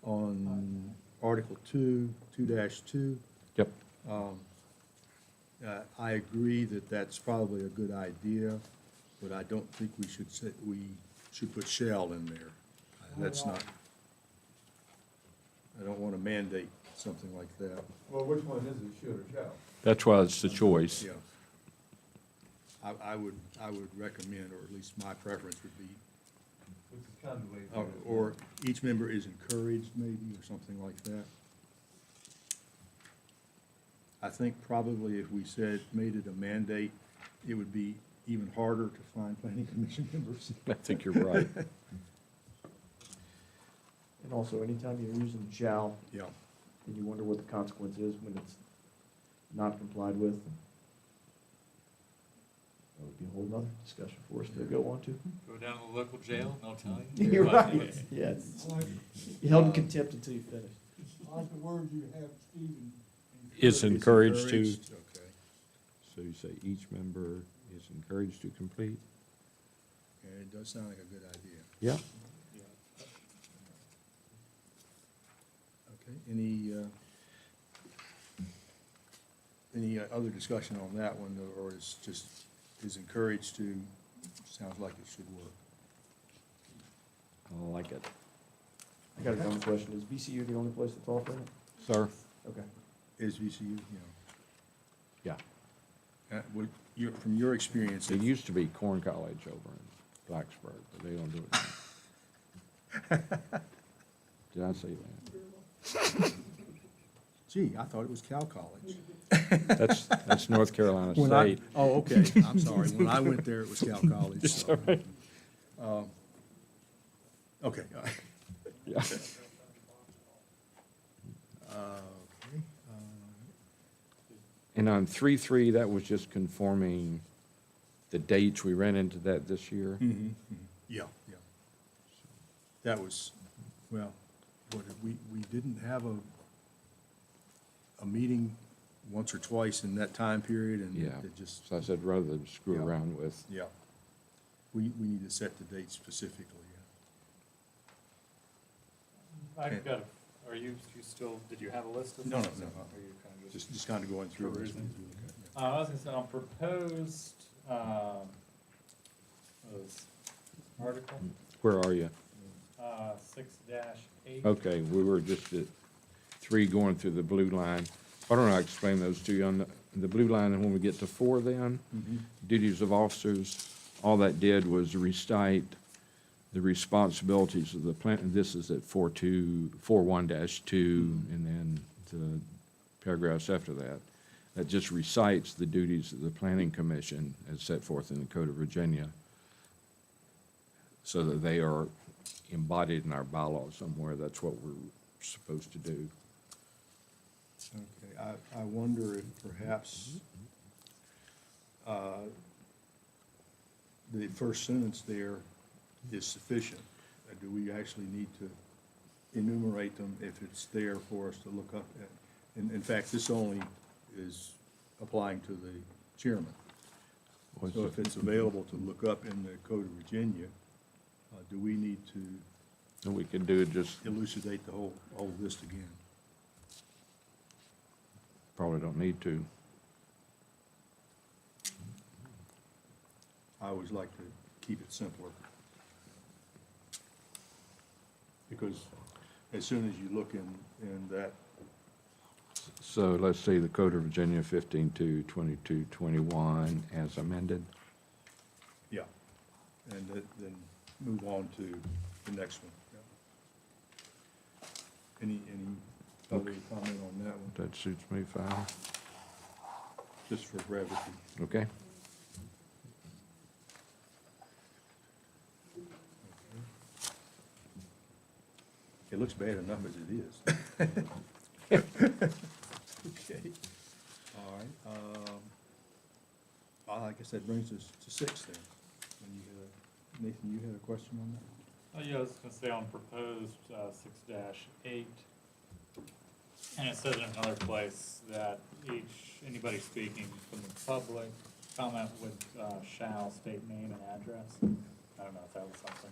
On Article 2:2.
Yep.
I agree that that's probably a good idea, but I don't think we should put shall in there. That's not, I don't want to mandate something like that.
Well, which one is it, should or shall?
That's why it's the choice.
Yeah. I would recommend, or at least my preference would be,
Which is kind of the way.
or each member is encouraged maybe, or something like that. I think probably if we made it a mandate, it would be even harder to find planning commission members.
I think you're right.
And also, anytime you're using shall,
Yeah.
and you wonder what the consequence is when it's not complied with, that would be a whole nother discussion for us to go on to.
Go down to the local jail, and they'll tell you.
You're right, yeah. You held in contempt until you finished.
I like the words you have, Stephen.
Is encouraged to,
Okay.
so you say each member is encouraged to complete?
And it does sound like a good idea.
Yeah.
Okay, any other discussion on that one, or is encouraged to, sounds like it should work.
I like it.
I got a dumb question. Is VCU the only place that's offering it?
Sir?
Okay.
Is VCU,
Yeah.
from your experience,
It used to be Corn College over in Blacksburg, but they don't do it now. Did I say that?
gee, I thought it was Cal College.
That's North Carolina
When I-
State.
Oh, okay, I'm sorry. When I went there, it was Cal College.
It's
so.
all right.
Okay.
Yeah.
Okay.
And on 3.3, that was just conforming the dates. We ran into that this year.
Yeah, yeah. That was, well, we didn't have a meeting once or twice in that time period, and
Yeah.
it just,
So I said, rather than screw
Yeah.
around with,
yeah. We need to set the date specifically,
I've got, you still, did you have a list of
No, no,
things?
no.
Or you kind of
yeah. Just kind of going through. it as we
Perusing.
look at it,
I was gonna say, on proposed, what was article,
where are you?
6-8.
Okay, we were just at 3 going through the blue line. Why don't I explain those to you on the blue line, and when we get to 4 then, duties of officers, all that did was recite the responsibilities of the plant, and this is at 4.1-2, and then the paragraphs after that. That just recites the duties of the planning commission as set forth in the Code of Virginia, so that they are embodied in our bylaws somewhere. That's what we're supposed to do.
Okay, I wonder if perhaps the first sentence there is sufficient. Do we actually need to enumerate them if it's there for us to look up at? In fact, this only is applying to the chairman. So if it's available to look up in the Code of Virginia, do we need to
And we can do it just,
elucidate the whole list again?
probably don't need to.
I always like to keep it simpler. Because as soon as you look in that,
So let's see, the Code of Virginia 15-2-22-21 as amended.
yeah, and then move on to the next one. Yeah. Any other comment on that one,
That suits me fine.
just for brevity?
Okay?
It looks bad enough as it is. Okay, all right, I guess that brings us to 6 then. And Nathan, you had a question on that?
Yeah, I was gonna say on proposed, 6-8. And it says in another place that anybody speaking from the public, comment with, shall state name and address. I don't know if that was something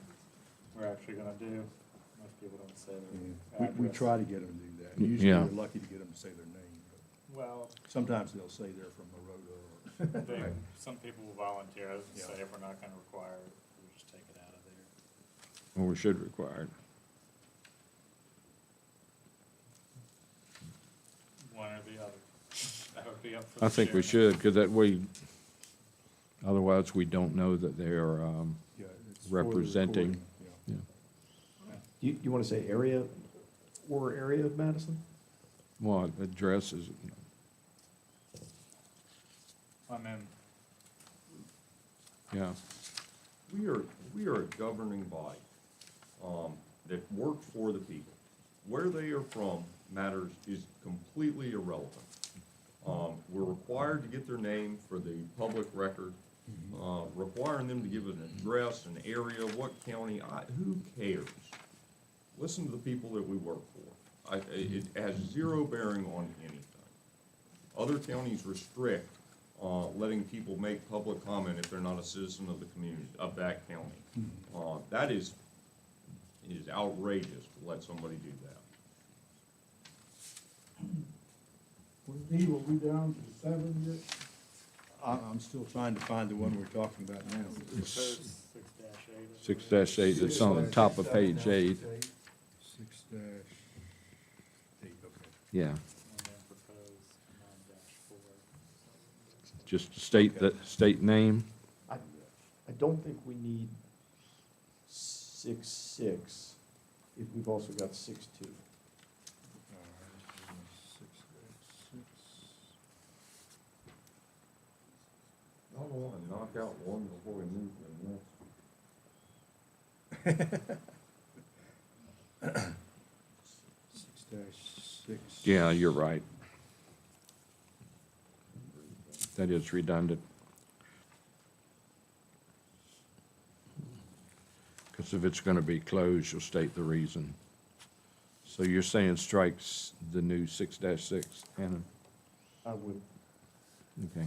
we're actually gonna do. Most people don't say their
We
address.
try to get them to do that.
Yeah.
Usually we're lucky to get them to say their name, but
Well,
sometimes they'll say they're from Maroda or.
some people will volunteer. I was
Yeah.
gonna say, if we're not gonna require it, we'll just take it out of there.
Or we should require it.
One or the other. That would be up for
I
the
think we
chairman.
should, because that way, otherwise we don't know that they are,
Yeah, it's for the
Representing.
recording, yeah.
You want to say area or area of Madison?
well, addresses,
I'm in.
yeah.
We are a governing body, that work for the people. Where they are from matters, is completely irrelevant. We're required to get their name for the public record, requiring them to give an address, an area, what county, who cares? Listen to the people that we work for. It has zero bearing on anything. Other counties restrict letting people make public comment if they're not a citizen of the community, of that county. That is outrageous to let somebody do that.
Steve, are we down to 7 yet?
I'm still trying to find the one we're talking about now.
Proposed 6-8.
6-8, it's on the top of page 8.
6-8, okay.
Yeah,
And then proposed 9-4.
just to state the state name.
I don't think we need 6-6 if we've also got 6-2.
All right, 6-6.
I don't want to knock out one before we move to the next.
6-6.
Yeah, you're right. That is redundant. Because if it's going to be closed, you'll state the reason. So you're saying strikes the new 6-6, Hannah?
I would.
Okay.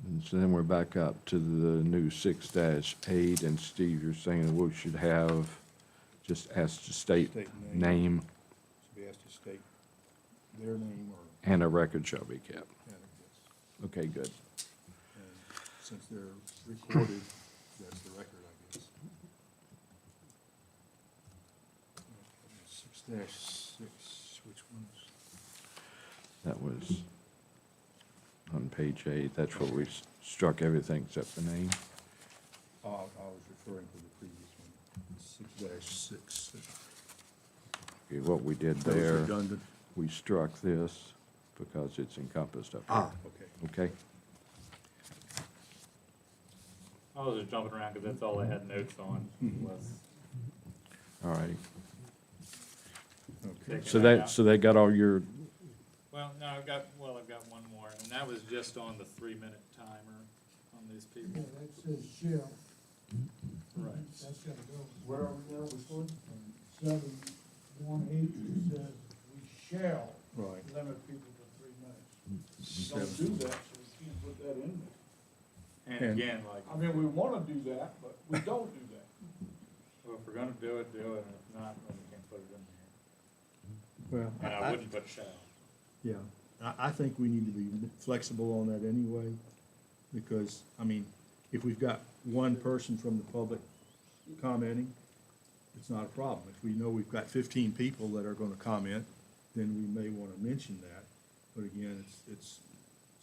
And so then we're back up to the new 6-8, and Steve, you're saying we should have, just ask to state
State
name,
Should be asked to state their name or,
and a record shall be kept.
yeah, I guess.
Okay, good.
And since they're recorded, that's the record, I guess. 6-6, which one's?
That was on page 8. That's where we struck everything except the name.
I was referring to the previous one, 6-6.
Okay, what we did
That was
there,
redundant.
we struck this because it's encompassed up
Ah,
here.
okay.
Okay?
I was just jumping around because that's all I had notes on was.
All right.
Okay.
So they got all your,
Well, no, I've got one more, and that was just on the 3-minute timer on these people.
that says shall,
Right.
that's gotta go.
Where are we now, which one?
718, it says we shall
Right.
limit people to 3 minutes. We don't do that, so we can't put that in there.
And
And-
again, like,
I mean, we wanna do that, but we don't do that.
well, if we're gonna do it, and if not, then we can't put it in there.
Well,
And I wouldn't put shall.
yeah, I think we need to be flexible on that anyway, because, I mean, if we've got one person from the public commenting, it's not a problem. If we know we've got 15 people that are gonna comment, then we may wanna mention that. But again, it's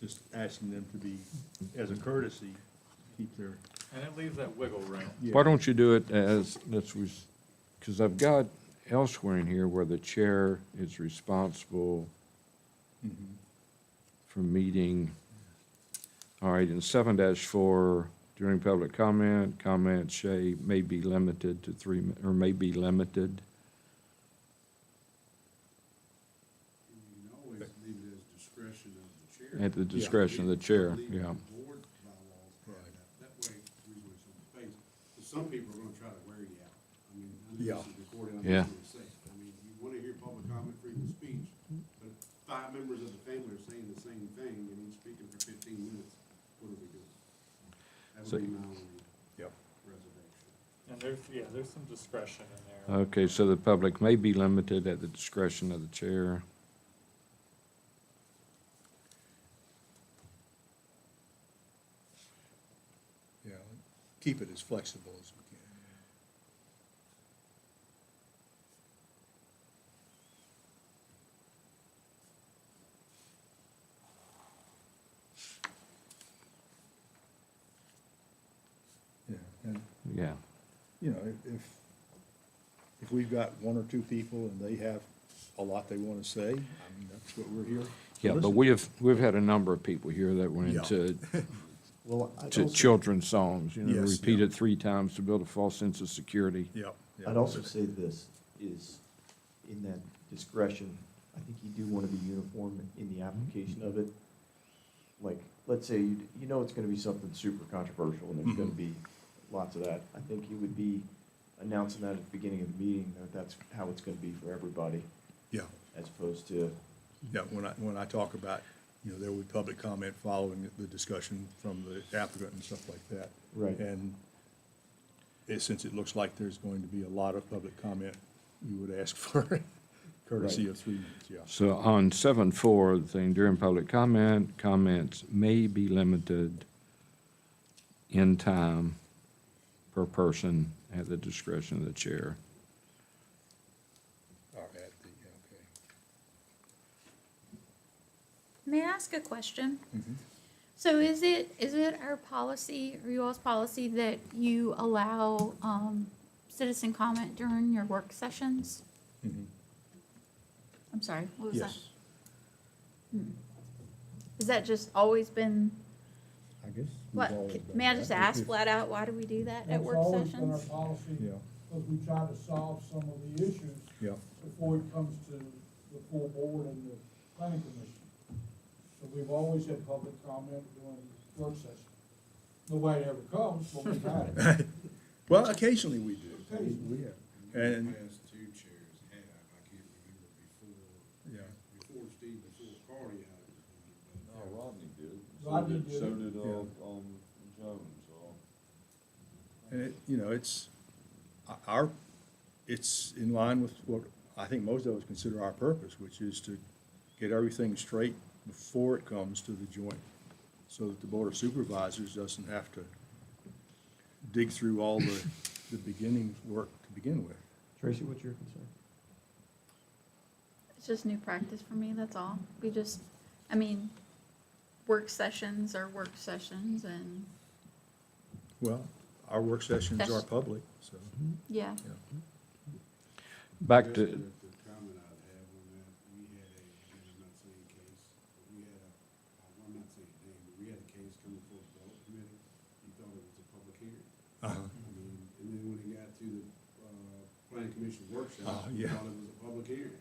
just asking them to be, as a courtesy, keep their.
And it leaves that wiggle room.
why don't you do it as, because I've got elsewhere in here where the chair is responsible
Mhm.
for meeting. All right, in 7-4, during public comment, comments may be limited to 3, or may be limited.
You can always leave it as discretion of the chair.
At the discretion of the chair,
Leave
yeah.
the board bylaws, that way, the reason it's on the face, because some people are gonna try to wear you out. I mean, I know
Yeah.
this is recorded, I'm
Yeah.
just gonna say, it. I mean, you wanna hear public comment, freedom of speech, but if 5 members of the family are saying the same thing, and he's speaking for 15 minutes, what are we doing? That
So-
would be my only
Yep.
reservation.
And there's some discretion in there.
Okay, so the public may be limited at the discretion of the chair.
Yeah, keep it as flexible as we can. Yeah, and,
Yeah.
you know, if we've got 1 or 2 people and they have a lot they want to say, I mean, that's what we're here. to
Yeah, but
listen.
we've had a number of people here that went
Yeah.
into
Well, I'd
to
also-
children's songs,
Yes,
repeat
yeah.
it 3 times to build a false sense of security.
Yeah. yeah.
I'd also say this, is in that discretion, I think you do want to be uniform in the application of it. Like, let's say, you know it's going to be something super controversial, and there's going to be lots of that. I think you would be announcing that at the beginning of the meeting, that that's how it's going to be for everybody,
Yeah,
as opposed to,
yeah, when I talk about, there will be public comment following the discussion from the applicant and stuff like that.
Right.
And since it looks like there's going to be a lot of public comment, you would ask for courtesy
Right.
of 3 minutes, yeah.
So on 7-4, the thing, during public comment, comments may be limited in time per person at the discretion of the chair.
Or at the, okay.
May I ask a question?
Mhm.
So is it our policy, or you all's policy, that you allow, citizen comment during your work sessions?
Mhm.
I'm sorry, what was that?
Yes,
Has that just always been,
I guess. we've
what,
always done
may I
that.
just ask
If-
flat out, why do we do that at
That's
work
always been our
sessions?
policy,
Yeah,
because we try to solve some of the issues
yeah,
before it comes to the full board and the planning commission. So we've always had public comment during work session. Nobody ever comes, but we've had it.
well, occasionally we do.
Occasionally.
We have.
The
And,
last 2 chairs have, I can't remember
yeah,
before Steve, before Carly had it.
No, Rodney did.
Rodney did
So
it.
did,
Yeah.
Jones,
and it's in line with what I think most of us consider our purpose, which is to get everything straight before it comes to the joint so that the Board of Supervisors doesn't have to dig through all the beginning work to begin with.
Tracy, what's your concern?
It's just new practice for me, that's all. We just, I mean, work sessions are work sessions and,
Well, our work sessions are
That's-
public, so.
yeah.
Back
Just
to,
the comment I'd have on that, we had and I'm not saying case, but we had I'm not saying name, but we had a case coming before the development committee. He thought it was a public hearing.
Uh-huh.
I mean, and then when he got to the, planning commission workshop, he
yeah.
thought it was a public hearing.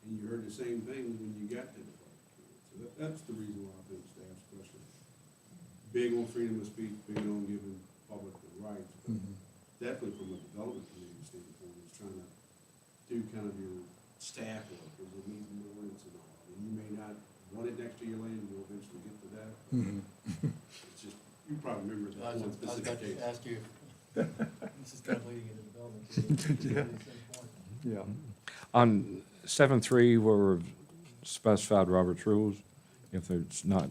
And you heard the same thing when you got to the public hearing. So that's the reason why I think staff's question. Big on freedom of speech, big on giving public the rights, but
Mhm.
definitely from a development committee standpoint, is trying to do kind of your staff work, as a meeting ordinance and all. And you may not want it next to your land, you'll eventually get to that.
Mhm.
It's just, you probably remember
I
that
was
one
about
specific
to
case.
ask you, this is kind of leading into development. Too.
Yeah.
At the same point.
Yeah.
on 7.3, where we've specified Robert's rules, if it's not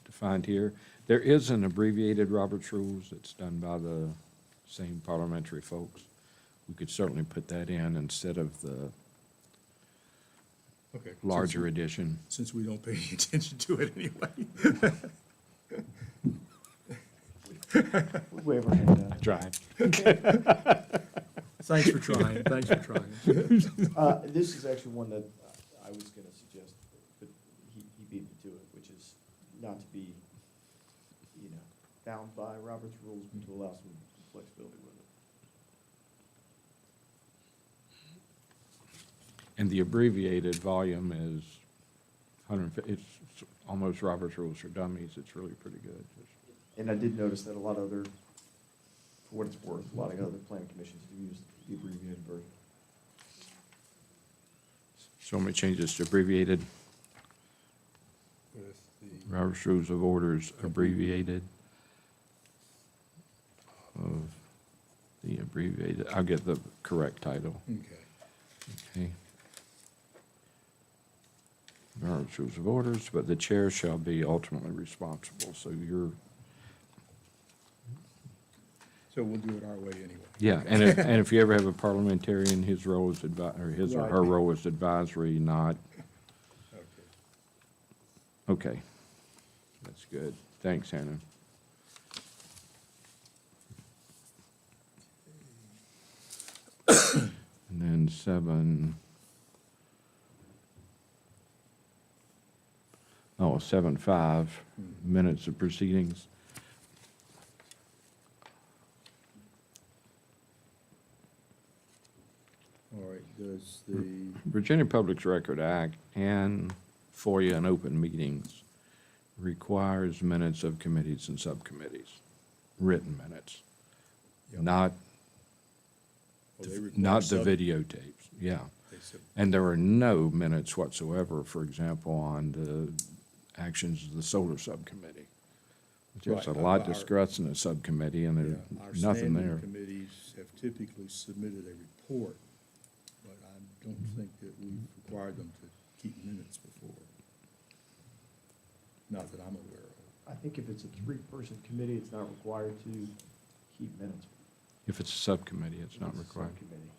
defined here, there is an abbreviated Robert's rules that's done by the same parliamentary folks. We could certainly put that in instead of the
Okay.
larger edition.
Since we don't pay any attention to it anyway.
Wave our hand
I tried.
Thanks for trying, thanks for trying.
This is actually one that I was gonna suggest, but he beat me to it, which is not to be, bound by Robert's rules, but to allow some flexibility with it.
And the abbreviated volume is 150, it's almost Robert's Rules for Dummies. It's really pretty good.
And I did notice that a lot of other, for what it's worth, a lot of other planning commissions do use the abbreviated version.
So many changes to abbreviated,
With the,
Robert's Rules of Orders abbreviated. Of the abbreviated, I'll get the correct title.
okay.
Okay. Robert's Rules of Orders, but the chair shall be ultimately responsible, so you're,
So we'll do it our way anyway.
yeah, and if you ever have a parliamentarian, his role is or his or her
Right.
role is advisory, not,
Okay.
okay. That's good. Thanks, Hannah. And then 7. Oh, 7.5, minutes of proceedings.
All right, does the,
Virginia Public Record Act and FOIA and open meetings requires minutes of committees and subcommittees, written minutes,
Yep.
not,
well, they require
not the
sub-
videotapes, yeah.
they said-
And there are no minutes whatsoever, for example, on the actions of the solar subcommittee. There's a
Right,
lot
our-
discussed in the subcommittee, and
Yeah,
there's
our
nothing
standing
there.
committees have typically submitted a report, but I don't think that we've required them to keep minutes before. Not that I'm aware of.
I think if it's a three-person committee, it's not required to keep minutes.
If it's a subcommittee, it's not
If it's a
required.
subcommittee,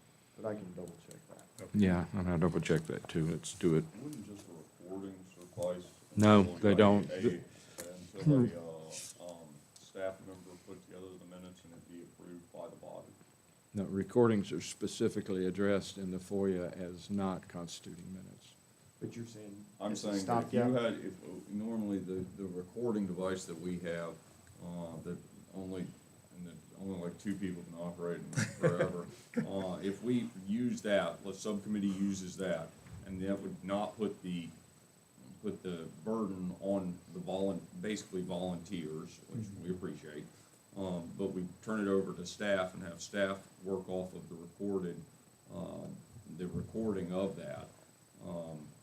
but I can double check that.
Okay.
Yeah, and I'll double check that too. Let's do it.
Wouldn't just the recordings suffice?
No,
Until
they don't.
Until staff member put together the minutes and it be approved by the body.
No, recordings are specifically addressed in the FOIA as not constituting minutes.
But you're saying.
I'm
it's a
saying that if you
stopgap?
had, normally the recording device that we have, that only, and that only like 2 people can operate and forever. If we use that, the subcommittee uses that, and that would not put the burden on the basically volunteers, which we appreciate. But we turn it over to staff and have staff work off of the recording of that.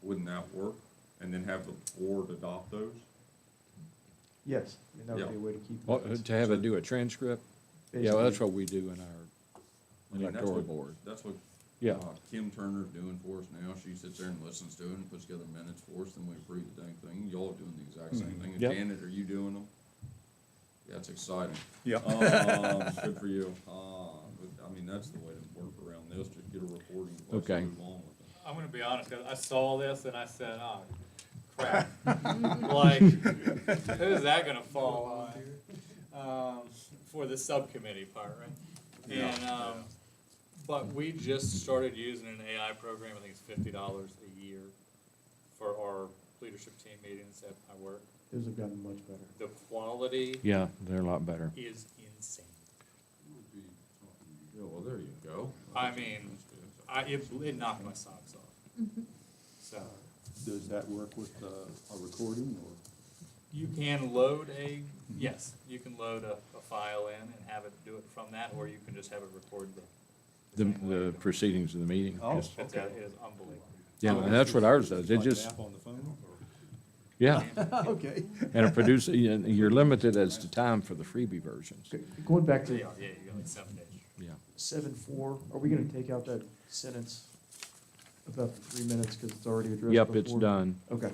Wouldn't that work? And then have the board adopt those?
Yes, I mean, that would
Yeah.
be a way to keep.
Well,
minutes.
to have it do a transcript? Yeah, well, that's
Basically.
what we do in our
I mean, that's
electoral
what-
board.
That's what
Yeah.
Kim Turner's doing for us now. She sits there and listens to it and puts together minutes for us, then we approve the dang thing. Y'all are doing the exact same thing. And
Yep.
Janet, are you doing them? That's exciting.
Yeah.
Good for you. But, I mean, that's the way to work around this, just get a reporting, let's
Okay.
move on with it.
I'm gonna be honest, 'cause I saw this and I said, oh, crap. Like, who's that gonna fall on? For the subcommittee part, right? And, but we just started using an AI program, I think it's $50 a year for our leadership team meetings at my work.
Those have gotten much better.
The quality
Yeah, they're a lot better.
is insane.
Yeah, well, there you go.
I mean, it knocked my socks off. So,
Does that work with a recording or?
you can load yes, you can load a file in and have it do it from that, or you can just have it record
The proceedings of the meeting.
Oh.
Just-
It is unbelievable.
Yeah, and that's what ours does. It
Like an
just,
app on the phone?
yeah.
Okay.
And it produces, you're limited as to time for the freebie versions.
Going back to
Yeah, you got like 7 days.
Yeah.
7.4, are we gonna take out that sentence about the 3 minutes, because it's already addressed
Yep, it's
before?
done.
Okay.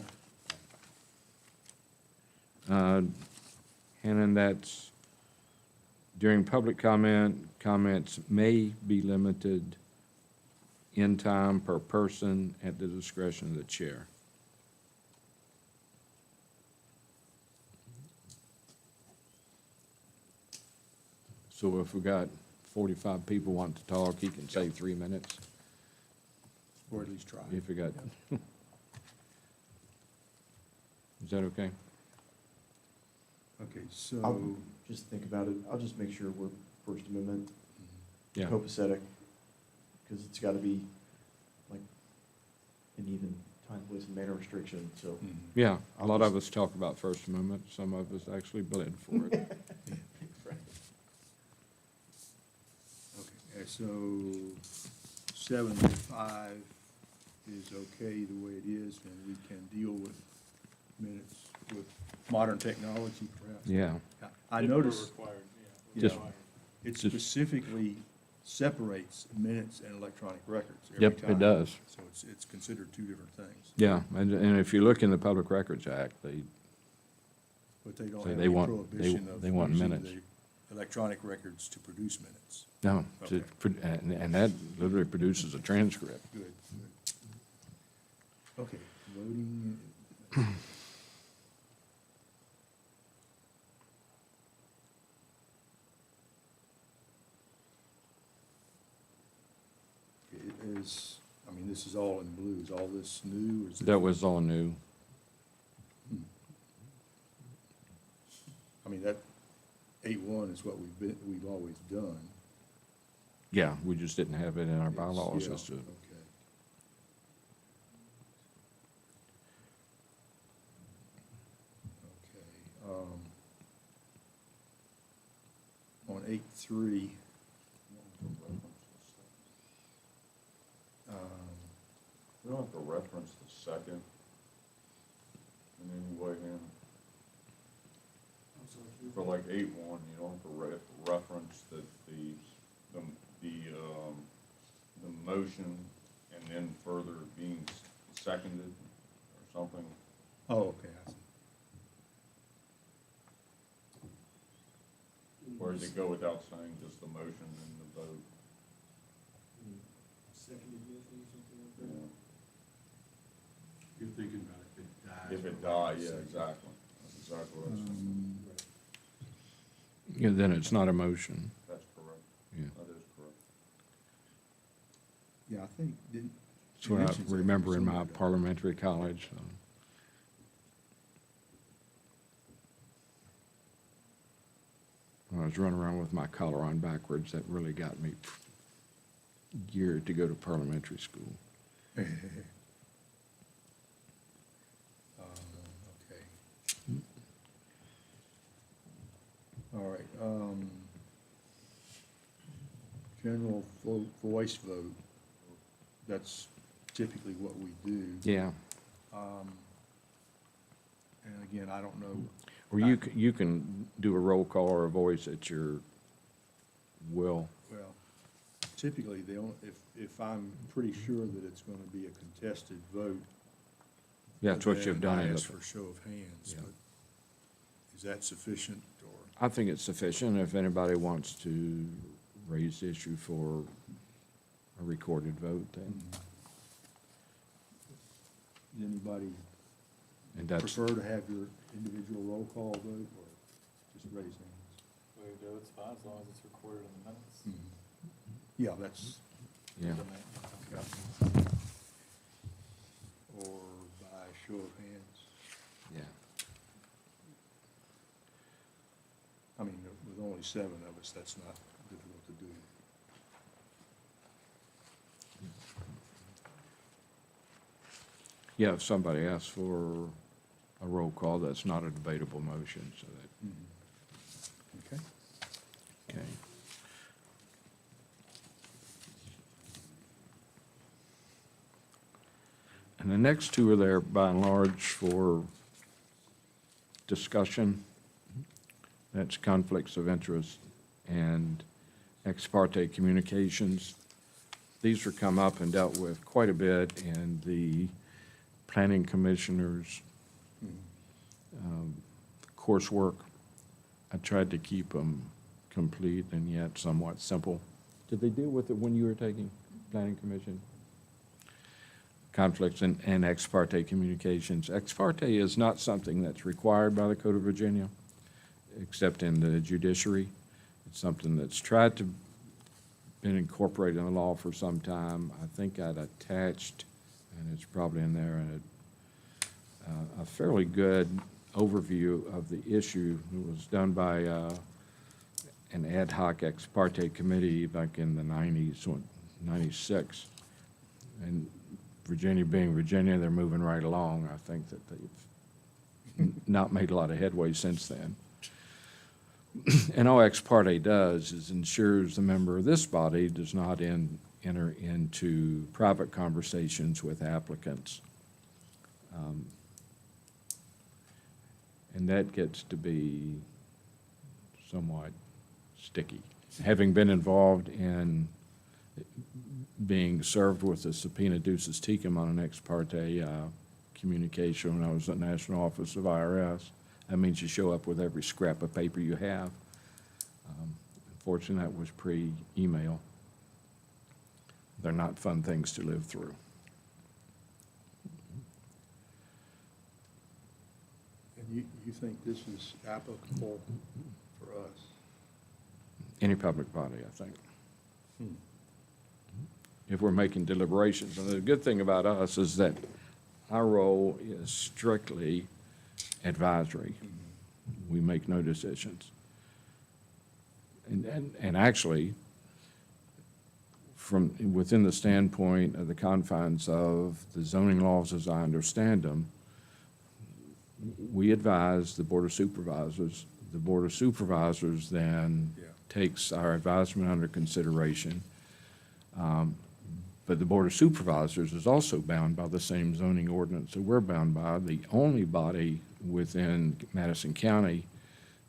And then that's, during public comment, comments may be limited in time per person at the discretion of the chair. So if we got 45 people wanting to talk, he can say 3 minutes,
Or at least try.
if we got. Is that okay?
Okay, so.
I'll just think about it, I'll just make sure we're First Amendment
Yeah.
copacetic, because it's gotta be like an even time, place, and manner restriction, so.
Mhm.
Yeah, a lot of us talk about First Amendment, some of us actually bled for it.
Okay, so 7.5 is okay the way it is, and we can deal with minutes with modern technology perhaps.
Yeah.
I
We're
noticed
required,
Yeah.
Just-
required.
it
Just-
specifically separates minutes and electronic records every
Yep,
time.
it does.
So it's considered two different things,
Yeah, and if you look in the Public Records Act, they,
but they don't
Say
have
they
any
want-
prohibition of
they want
using
minutes.
the electronic records to produce minutes.
no,
Okay.
and that literally produces a transcript.
Good, good. Okay, voting. It is, I mean, this is all in blue. Is all this new or is it?
That was all new.
I mean, that 8.1 is what we've always done.
Yeah, we just didn't have it in our
It's-
bylaws
yeah,
as to,
Okay. Okay, on 8.3,
We don't have to reference the second in any way, Hannah. For like 8.1, you don't have to reference that the motion and then further being seconded or something.
oh, okay, I see.
Or does it go without saying just the motion and the vote?
Seconded motion or something like
Yeah.
that? You're thinking about if it dies.
If it dies, yeah, exactly. That's exactly what I was thinking.
yeah, then it's not a motion.
That's correct.
Yeah.
That is correct.
Yeah, I think, didn't.
That's what I
mentions that
remember in my
somewhere, though.
parliamentary college. When I was running around with my collar on backwards, that really got me geared to go to parliamentary school.
Okay. All right, general voice vote, that's typically what we do.
Yeah.
And again, I don't know,
Or you can do a roll call or a voice at your will.
well, typically, they don't, if I'm pretty sure that it's gonna be a contested vote.
Yeah, that's what you've
then
done
I
in
ask
the,
for show of hands,
Yeah.
but is that sufficient, or?
I think it's sufficient. If anybody wants to raise the issue for a recorded vote, then,
Anybody
and that's,
prefer to have your individual roll call vote or just raise hands?
Way to go, it's fine, as long as it's recorded in the minutes.
Yeah, that's,
yeah.
or by show of hands.
Yeah.
I mean, with only 7 of us, that's not difficult to do.
Yeah, if somebody asks for a roll call, that's not a debatable motion, so that,
Okay.
okay. And the next two are there by and large for discussion. That's conflicts of interest and ex parte communications. These were come up and dealt with quite a bit in the planning commissioners' coursework. I tried to keep them complete and yet somewhat simple. Did they deal with it when you were taking planning commission? Conflicts and ex parte communications. Ex parte is not something that's required by the Code of Virginia, except in the judiciary. It's something that's tried to been incorporated in the law for some time. I think I'd attached, and it's probably in there, a fairly good overview of the issue. It was done by an ad hoc ex parte committee back in the 90s, 96. And Virginia being Virginia, they're moving right along. I think that they've not made a lot of headway since then. And all ex parte does is ensures the member of this body does not enter into private conversations with applicants. And that gets to be somewhat sticky. Having been involved in being served with a subpoena ducis tecum on an ex parte communication when I was at National Office of IRS, that means you show up with every scrap of paper you have. Unfortunately, that was pre-email. They're not fun things to live through.
And you think this is applicable for us?
Any public body, I think. If we're making deliberations. And the good thing about us is that our role is strictly advisory. We make no decisions. And actually, from within the standpoint of the confines of the zoning laws as I understand them, we advise the Board of Supervisors. The Board of Supervisors then takes our advisement under consideration. But the Board of Supervisors is also bound by the same zoning ordinance that we're bound by. The only body within Madison County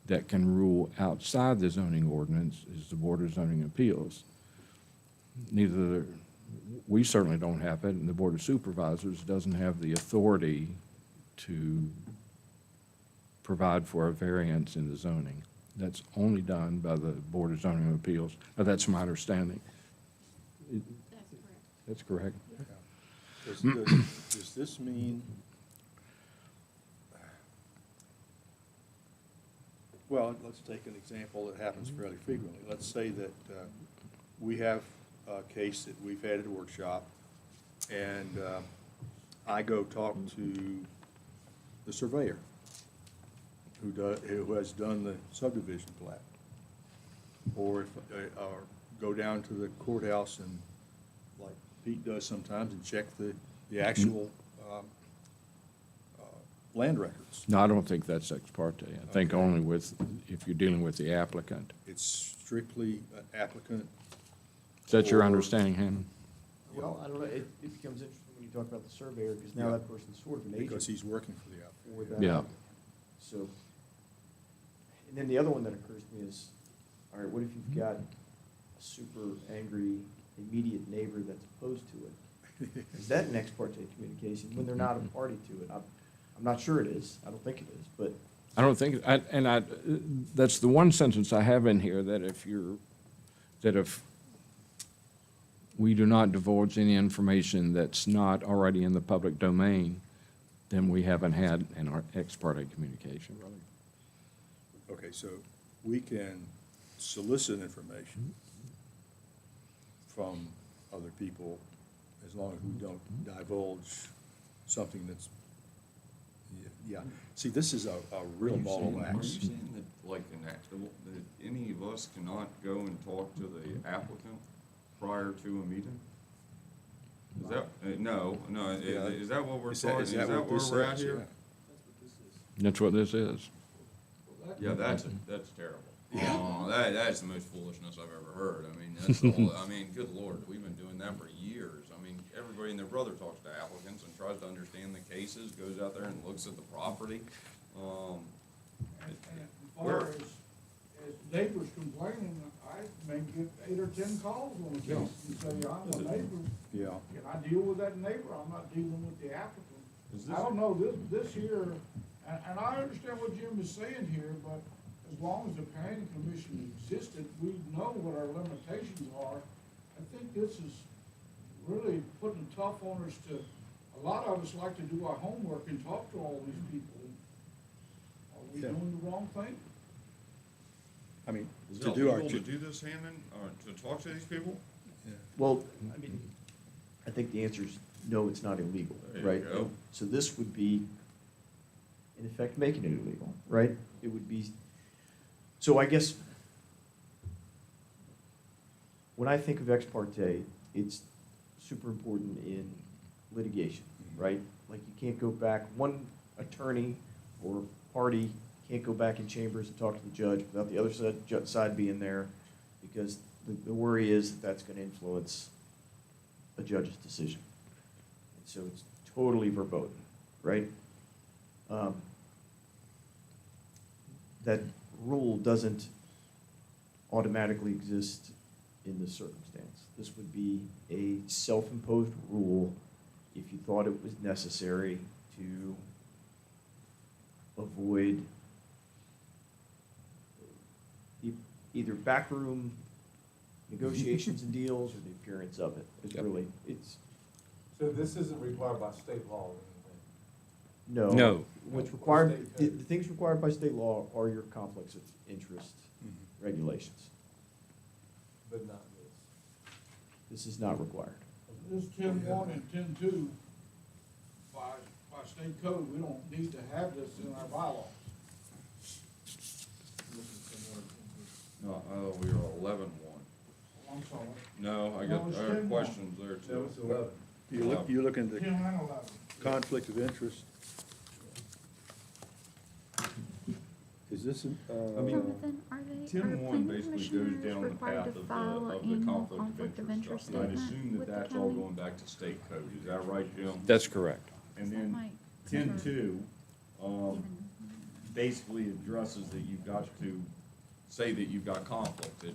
that can rule outside the zoning ordinance is the Board of Zoning Appeals. We certainly don't have it, and the Board of Supervisors doesn't have the authority to provide for a variance in the zoning. That's only done by the Board of Zoning Appeals. That's my understanding. That's correct.
Does this mean, well, let's take an example that happens fairly frequently. Let's say that we have a case that we've had at a workshop, and I go talk to the surveyor who has done the subdivision plat. Or go down to the courthouse and, like Pete does sometimes, and check the actual land records.
No, I don't think that's ex parte. I think only if you're dealing with the applicant.
It's strictly an applicant.
Is that your
or-
understanding, Hannon?
Well, I don't know, it becomes interesting when you talk about the surveyor, because now that person's sort of an agent.
Because he's working for the applicant.
for that.
Yeah.
So, and then the other one that occurs to me is, all right, what if you've got a super angry immediate neighbor that's opposed to it? Is that an ex parte communication when they're not a party to it? I'm not sure it is, I don't think it is, but
I don't think, that's the one sentence I have in here, that if we do not divulge any information that's not already in the public domain, then we haven't had an ex parte communication, really.
Okay, so we can solicit information from other people as long as we don't divulge something that's, yeah. See, this is a real ball of
Are you
wax.
saying that, like, that any of us cannot go and talk to the applicant prior to a meeting? Is that, no,
Yeah.
is that what we're
Is that-
talking,
is
is
that
that
what
where
this
we're at
says?
here?
That's what this is.
Yeah, that's terrible. Oh, that's the most foolishness I've ever heard. I mean, that's the whole, I mean, good Lord, we've been doing that for years. I mean, everybody and their brother talks to applicants and tries to understand the cases, goes out there and looks at the property.
And as far as neighbors complaining, I may get 8 or 10 calls on the case and say, I'm a neighbor.
Yeah.
Can I deal with that neighbor? I'm not dealing with the applicant.
Is
I don't know, this here, and I understand what Jim is saying here, but as long as the planning commission existed, we know what our limitations are. I think this is really putting tough on us to, a lot of us like to do our homework and talk to all these people. Are we
Yeah.
doing the wrong thing?
I mean,
Is
to
it
do our,
illegal to do this, Hammond, or to talk to these people?
Well, I mean, I think the answer is no, it's not illegal,
There you
right?
go.
So this would be, in effect, making it illegal, right? It would be, so I guess, when I think of ex parte, it's super important in litigation, right? Like, you can't go back, one attorney or party can't go back in chambers and talk to the judge without the other side being there, because the worry is that that's gonna influence a judge's decision. And so it's totally verboten, right? That rule doesn't automatically exist in this circumstance. This would be a self-imposed rule if you thought it was necessary to avoid either backroom negotiations and deals or the appearance of it. It's
Yep.
really, it's,
So this isn't required by state law or anything?
no.
No.
What's
Or
required,
state
the
code.
things required by state law are your conflicts of interest regulations.
But not this.
This is not required.
This 10-1 and 10-2, by state code, we don't need to have this in our bylaws.
No, we are 11-1.
I'm sorry.
No, I
No, it's
got
10-1.
questions there too.
No, it's 11.
you're looking at
10
the
and 11.
conflict of interest. Is this,
I mean,
Jonathan, are they, are
10-1
planning
basically goes
commissioners
down the
required
path
to
of
file
the
an annual
conflict of interest stuff. And I'd
statement
assume that
with the
that's all
county?
going back to state code. Is that right, Jim?
That's correct.
And
That
then
might
10-2,
even-
basically addresses that you've got to say that you've got conflict.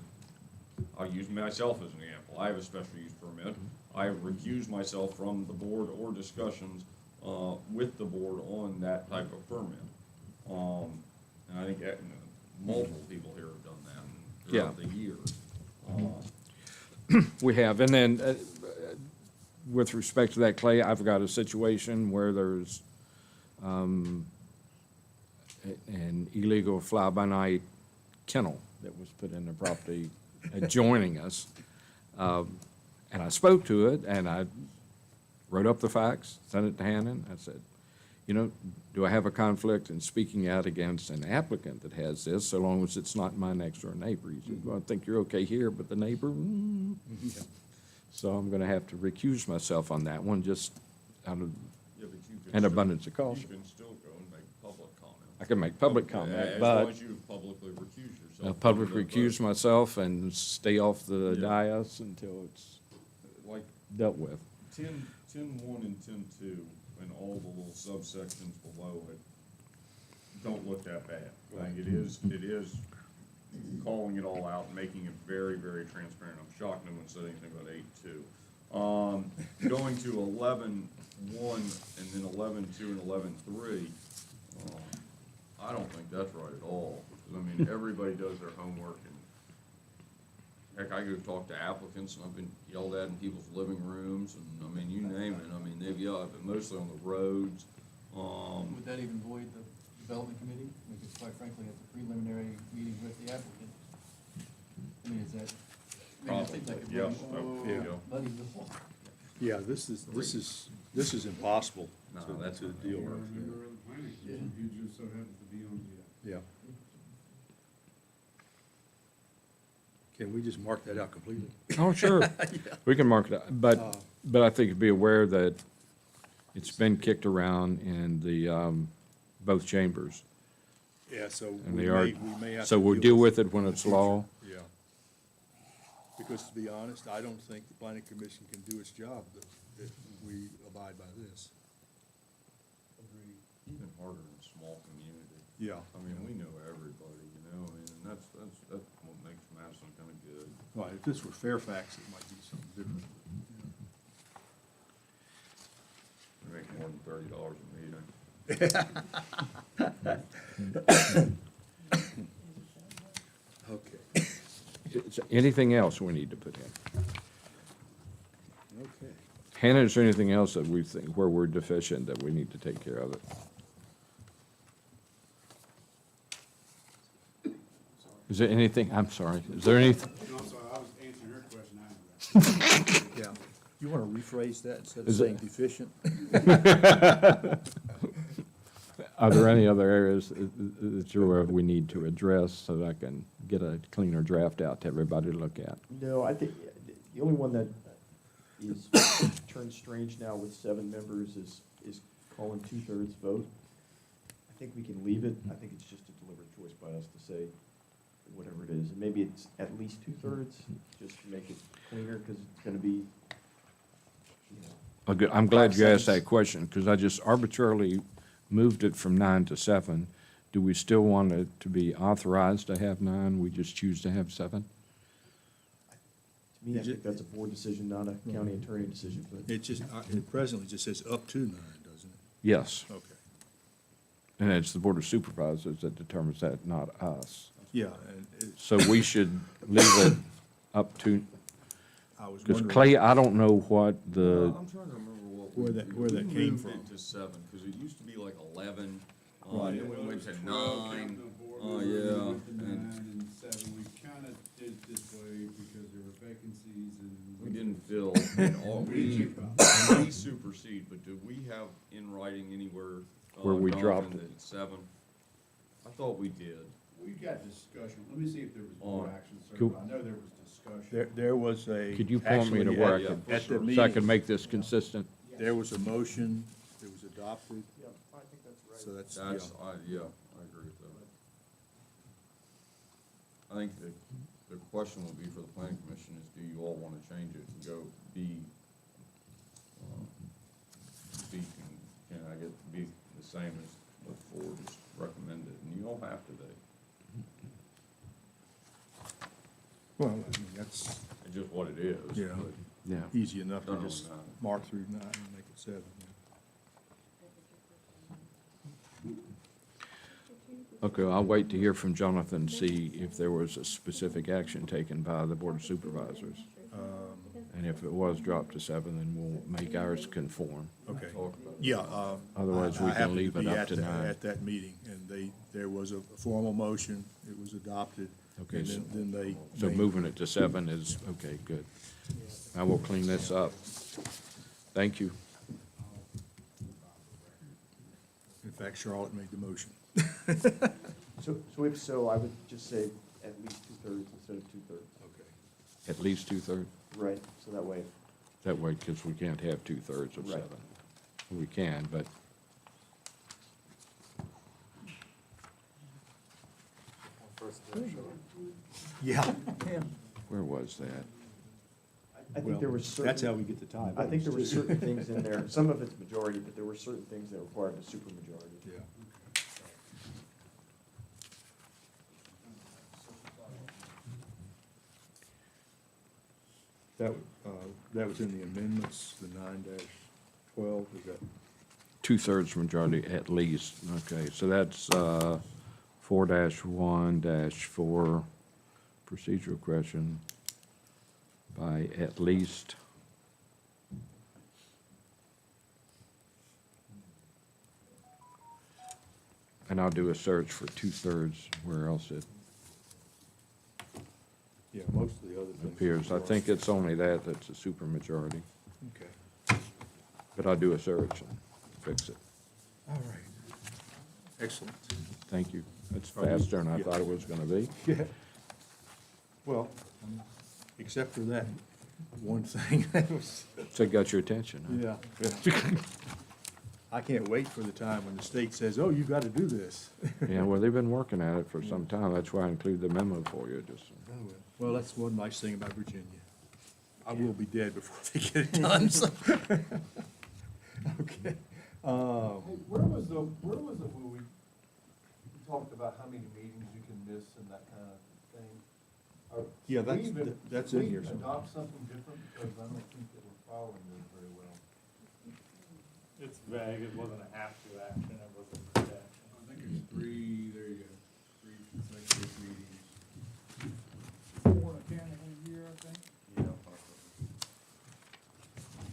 I'll use myself as an example. I have a special use permit. I have recused myself from the board or discussions with the board on that type of permit. And I think multiple people here have done that throughout the years.
We have, and then with respect to that, Clay, I've got a situation where there's an illegal fly-by-night kennel that was put in the property adjoining us. And I spoke to it, and I wrote up the facts, sent it to Hannon. I said, you know, do I have a conflict in speaking out against an applicant that has this, so long as it's not my next-door neighbor? He said, well, I think you're okay here, but the neighbor, So I'm gonna have to recuse myself on that one, just out of
Yeah, but you can
an
still-
abundance of caution.
You can still go and make public comment.
I can make public
As
comment,
long
but
as you publicly recuse yourself.
I'll public
from the vote.
recuse myself and stay off the
Yeah.
dais until it's
Like
dealt with.
10-1 and 10-2 and all the little subsections below it don't look that bad. I think it is calling it all out and making it very, very transparent. I'm shocked no one said anything about 8-2. Going to 11-1 and then 11-2 and 11-3, I don't think that's right at all. 'Cause I mean, everybody does their homework and heck, I go talk to applicants and I've been yelled at in people's living rooms and, I mean, you name it. I mean, they've yelled, but mostly on the roads.
Would that even void the development committee? Because quite frankly, at the preliminary meeting with the applicant, I mean, is that, I mean, I think that could
Yeah,
really
yeah.
muddy the water.
Yeah, this is impossible
No,
to
that's
to
not-
deal
You're a
with.
member of the planning commission, you just so happen to be on the,
Yeah. Can we just mark that out completely?
Oh, sure. We can mark it out, but I think be aware that it's been kicked around in the, both chambers.
Yeah, so
And
we
they are,
may have to.
so we'll deal with it when
in the
it's law.
future. Yeah. Because to be honest, I don't think the planning commission can do its job if we abide by this.
Even harder in a small community.
Yeah.
I mean, we know everybody, you know, I mean, and that's what makes Madison kind of good.
Right, if this were Fairfax, it might be something different.
We make more than $30 a meeting.
Okay,
Is there anything else we need to put in?
okay.
Hannah, is there anything else that we think, where we're deficient, that we need to take care of it? Is there anything, I'm sorry, is there anything,
no, I'm sorry, I was answering her question, I interrupted.
Yeah. You want to rephrase that instead of
Is it-
saying deficient?
are there any other areas that you're aware of we need to address so that I can get a cleaner draft out to everybody to look at?
No, I think the only one that is turned strange now with 7 members is calling 2/3 vote. I think we can leave it. I think it's just a deliberate choice by us to say whatever it is. And maybe it's at least 2/3, just to make it cleaner, because it's going to be, you know.
Oh, good. I'm glad you asked
5
that question, because I just arbitrarily moved it from 9 to 7. Do we still want it to be authorized to have 9? We just choose to have 7?
To me, I think that's a board decision, not a county attorney decision, but.
It just, it presently just says up to 9, doesn't it?
Yes.
Okay.
And it's the Board of Supervisors that determines that, not us.
Yeah, and
So we should leave it up to,
I was
because
wondering.
Clay, I don't know what the,
I'm trying to remember what.
Where that came
We
from.
moved it to 7, because it used to be like 11,
Right.
then we went to
12
9.
counting the board
Oh,
members, we
yeah,
went to
and-
9 and 7, we kind of did it this way because there were vacancies and.
We didn't fill, and all, we supersede, but do we have in writing anywhere?
Where we
Jonathan,
dropped it.
that it's 7? I thought we did.
We got discussion, let me see if there was board action, sir,
Cool.
but I know there was discussion.
There was a.
could you point me to
actually,
where I
at-
could,
At the
so I
meeting,
can make this consistent?
there was a motion, it was adopted,
Yeah, I think that's right.
so that's,
That's,
yeah.
I agree with that. I think the question will be for the planning commission is, do you all want to change it and go be, can I get, be the same as before, just recommend it, and you don't have to, Dave.
Well, I mean, that's,
It's just what it is.
Yeah.
but-
Yeah.
easy enough to
Done on
just
9.
mark through 9 and make it 7.
Okay, I'll wait to hear from Jonathan, see if there was a specific action taken by the Board of Supervisors. And if it was dropped to 7, then we'll make ours conform.
Okay,
Talk about it.
yeah.
Otherwise, we
I
can
happened
leave it
be
up
at
to
the-
9.
At that meeting, and there was a formal motion, it was adopted.
Okay,
And
so-
then they.
So
they-
moving it to 7 is, okay, good. I will clean this up. Thank you.
In fact, Charlotte made the motion.
So if so, I would just say at least 2/3 instead of 2/3.
Okay.
At least 2/3?
Right, so that way,
That way, because we can't have 2/3 of
Right.
7. We can, but
Yeah.
where was that?
I think there was certain.
That's how we get the tie.
I think there were certain things in there, some of it's majority, but there were certain things that required a supermajority.
Yeah. That was in the amendments, the 9-12, is that?
2/3 majority at least. Okay, so that's 4-1-4 procedural question by at least. And I'll do a search for 2/3 where else it
Yeah, most of the other things.
appears. I think it's only that that's a supermajority,
Okay,
but I'll do a search and fix it.
all right. Excellent.
Thank you. That's
Are you-
faster than I
yeah.
thought it was gonna be.
Yeah. Well, except for that one thing, that was,
So it got your attention, huh?
yeah. I can't wait for the time when the state says, oh, you've got to do this.
Yeah, well, they've been working at it for some time. That's why I included the memo for you, just.
Well, that's one nice thing about Virginia. I will be dead before they get it done, so. Okay.
Where was it where we talked about how many meetings you can miss and that kind of thing?
Yeah, that's in here
Should we
somewhere.
adopt something different, because I don't think that we're following this very well.
It's vague, it wasn't a have to action, it was a could action.
I think it's three, there you go, 3 consecutive meetings.
4 to 10 in a year, I think.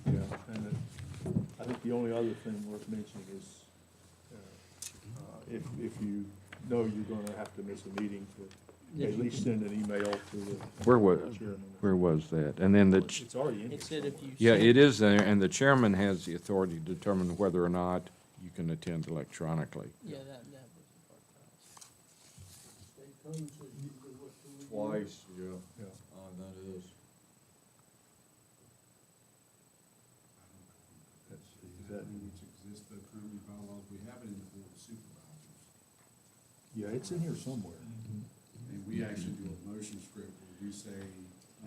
Yeah, and I think the only other thing worth mentioning is, if you know you're gonna have to miss a meeting, to at least send an email to the chairman.
Where was that? And then the,
It's already in here.
It said if you.
yeah,
send-
it is there, and the chairman has the authority to determine whether or not you can attend electronically.
Yeah, that was the part.
Twice, yeah.
Yeah.
That is.
Is that,
Which exists, the currently bylaws, we have it in the board of supervisors.
yeah, it's in here somewhere.
And we actually do a motion script where we say,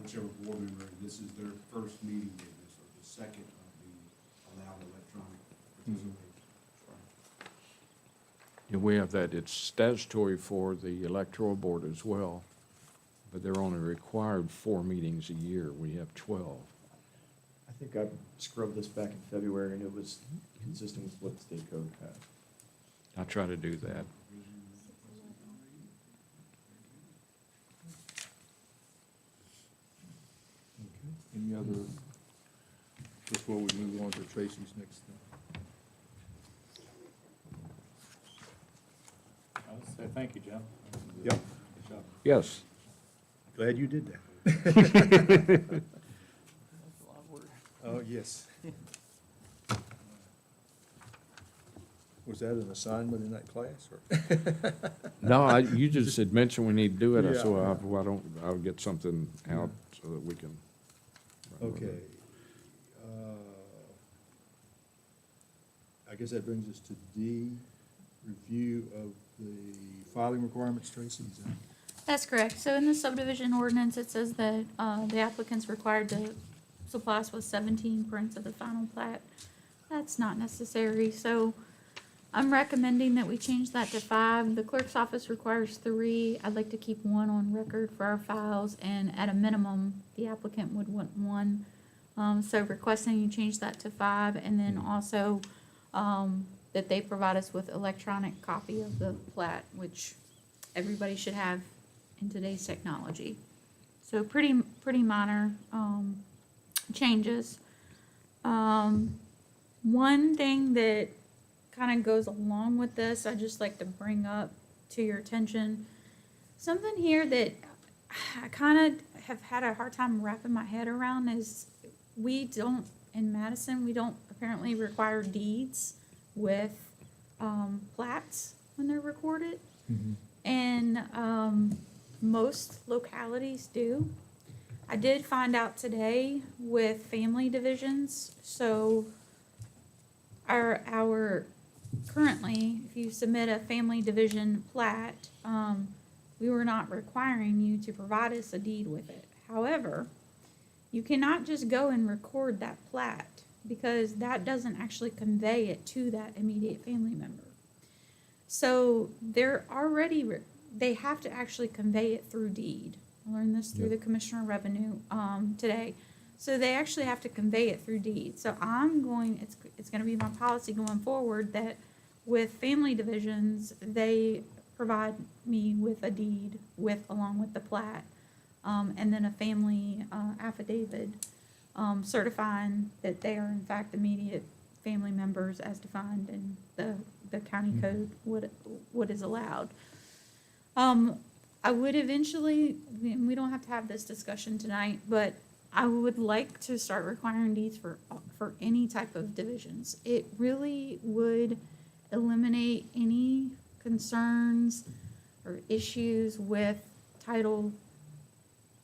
whichever board member, this is their first meeting business, or the second of the allowed electronic participation.
Yeah, we have that. It's statutory for the electoral board as well, but they're only required 4 meetings a year. We have 12.
I think I scrubbed this back in February, and it was consistent with what the state code had.
I try to do that.
Okay. Any other, before we move on to Tracy's next thing?
I would say thank you, Jim.
Yep.
Good job.
Yes.
Glad you did that.
That's a lot of work.
Oh, yes. Was that an assignment in that class, or?
No, you just had mentioned we need to do it. I said,
Yeah.
well, why don't, I'll get something out so that we can. run with
Okay.
it.
I guess that brings us to D, review of the filing requirements, Tracy, is that?
That's correct. So in the subdivision ordinance, it says that the applicant's required to supply us with 17 prints of the final plat. That's not necessary, so I'm recommending that we change that to 5. The clerk's office requires 3. I'd like to keep 1 on record for our files, and at a minimum, the applicant would want 1. So requesting you change that to 5, and then also that they provide us with electronic copy of the plat, which everybody should have in today's technology. So pretty minor changes. One thing that kind of goes along with this, I just like to bring up to your attention, something here that I kind of have had a hard time wrapping my head around is we don't, in Madison, we don't apparently require deeds with plats when they're recorded. And most localities do. I did find out today with family divisions, so our currently, if you submit a family division plat, we were not requiring you to provide us a deed with it. However, you cannot just go and record that plat because that doesn't actually convey it to that immediate family member. So they're already, they have to actually convey it through deed. I learned this through the Commissioner of Revenue today. So they actually have to convey it through deed. So it's gonna be my policy going forward that with family divisions, they provide me with a deed along with the plat, and then a family affidavit certifying that they are in fact immediate family members as defined in the county code, what is allowed. I would eventually, we don't have to have this discussion tonight, but I would like to start requiring deeds for any type of divisions. It really would eliminate any concerns or issues with title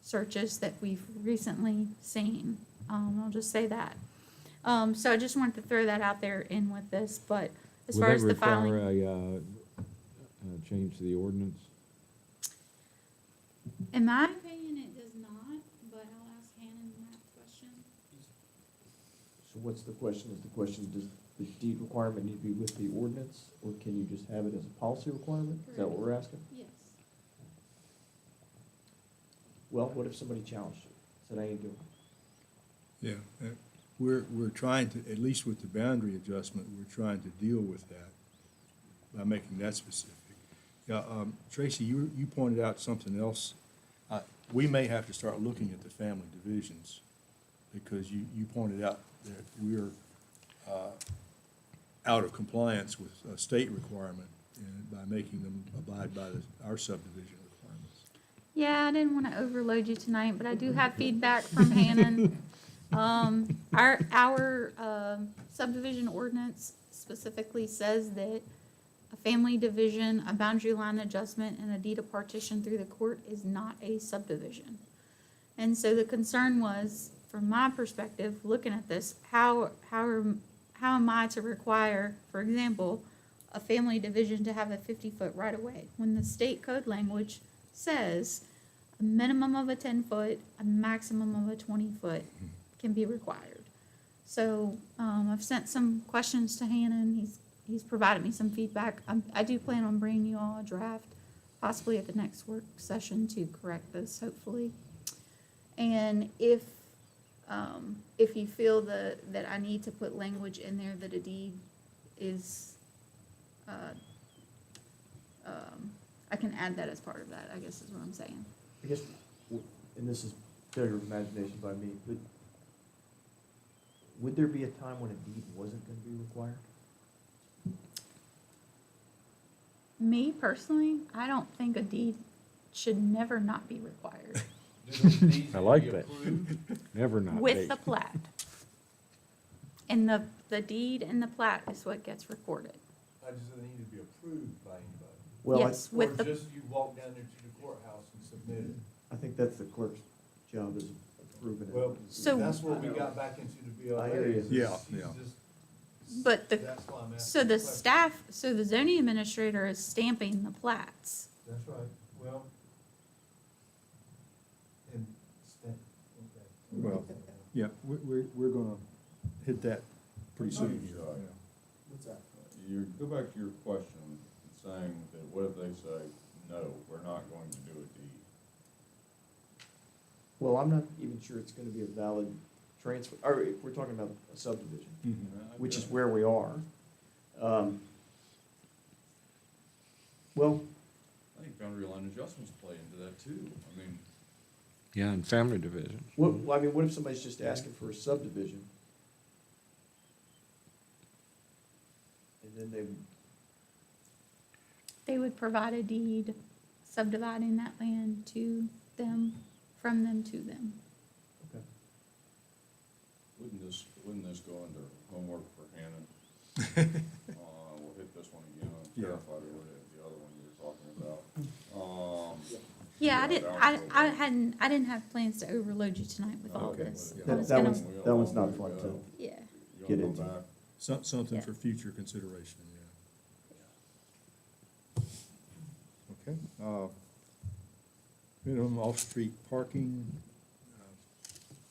searches that we've recently seen. I'll just say that. So I just wanted to throw that out there in with this, but as far as the filing.
Would that require a change to the ordinance?
In my opinion, it does not, but I'll ask Hannon that question.
So what's the question? Is the question, does the deed requirement need to be with the ordinance, or can you just have it as a policy requirement? Is that what we're asking?
Yes.
Well, what if somebody challenged you, said I ain't doing it?
Yeah, we're trying to, at least with the boundary adjustment, we're trying to deal with that by making that specific. Yeah, Tracy, you pointed out something else. We may have to start looking at the family divisions, because you pointed out that we're out of compliance with a state requirement by making them abide by our subdivision requirements.
Yeah, I didn't want to overload you tonight, but I do have feedback from Hannon. Our subdivision ordinance specifically says that a family division, a boundary line adjustment, and a deed of partition through the court is not a subdivision. And so the concern was, from my perspective, looking at this, how am I to require, for example, a family division to have a 50-foot right-of-way, when the state code language says a minimum of a 10-foot, a maximum of a 20-foot can be required. So I've sent some questions to Hannon. He's provided me some feedback. I do plan on bringing you all a draft, possibly at the next work session, to correct this, hopefully. And if you feel that I need to put language in there that a deed is, I can add that as part of that, I guess is what I'm saying.
I guess, and this is failure of imagination by me, but would there be a time when a deed wasn't going to be required?
Me personally, I don't think a deed should never not be required.
I like that. Never not.
With the plat. And the deed and the plat is what gets recorded.
I just need to be approved by anybody.
Well,
Yes, with the,
you walk down there to the courthouse and submit it?
I think that's the clerk's job, is approving it.
Well,
So-
that's what we got back into the BLA.
I hear you.
Yeah.
but the,
That's why I'm asking
so the
question.
staff, so the zoning administrator is stamping the plats.
That's right, well, and, okay.
Well, yeah, we're gonna hit that pretty soon.
Maybe,
Yeah.
What's that?
You go back to your question, saying that what if they say, no, we're not going to do a deed?
Well, I'm not even sure it's going to be a valid transfer, or if we're talking about a subdivision, which is where we are. Well,
I think boundary line adjustments play into that too. I mean,
Yeah, and family divisions.
I mean, what if somebody's just asking for a subdivision? And then
They would provide a deed subdividing that land to them, from them to them.
okay.
wouldn't this go under homework for Hannon? We'll hit this one again, I'm
Yeah.
terrified of the other one you were talking about.
Yeah,
Yeah,
I didn't have plans to overload you tonight with all
Okay.
this. I
That-
was
that
gonna-
one's- that one's not fun to-
Yeah.
You
Get
wanna go
into.
back?
Something
Yeah.
for future consideration, yeah. Okay. Minimum off-street parking.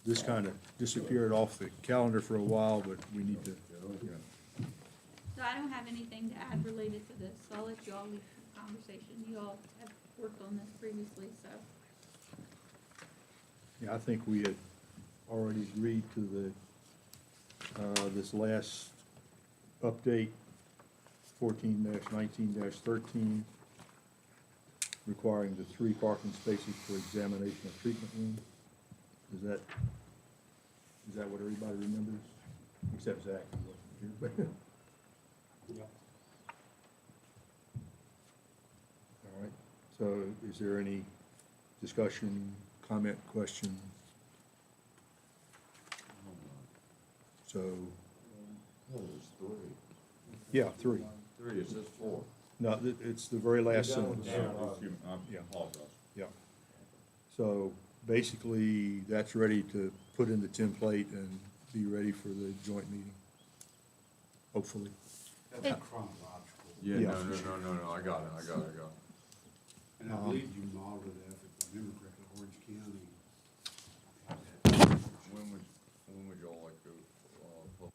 This kind of disappeared off the calendar for a while, but we need to,
So I don't have anything to add related to this, so I'll let you all leave the conversation. You all have worked on this previously, so.
yeah, I think we had already agreed to this last update, 14-19-13. requiring the 3 parking spaces for examination of treatment room. Is that what everybody remembers? Except Zach, who wasn't here. All right, so is there any discussion, comment, question? So,
No, there's 3.
yeah, 3.
3, it says 4.
No, it's the very last sentence.
I
Yeah.
apologize.
Yeah. So basically, that's ready to put in the template and be ready for the joint meeting, hopefully.
That's chronological.
Yeah,
Yeah.
no, I got it.
And I believe you modeled it after, if I remember correctly, Orange County. had that.
When would y'all like to, publish?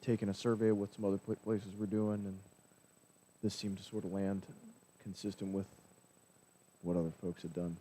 taken a survey of what some other places were doing, and this seemed to sort of land consistent with what other folks had done.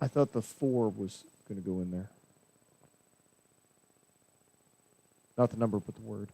I thought the 4 was going to go in there. Not the number, but the word.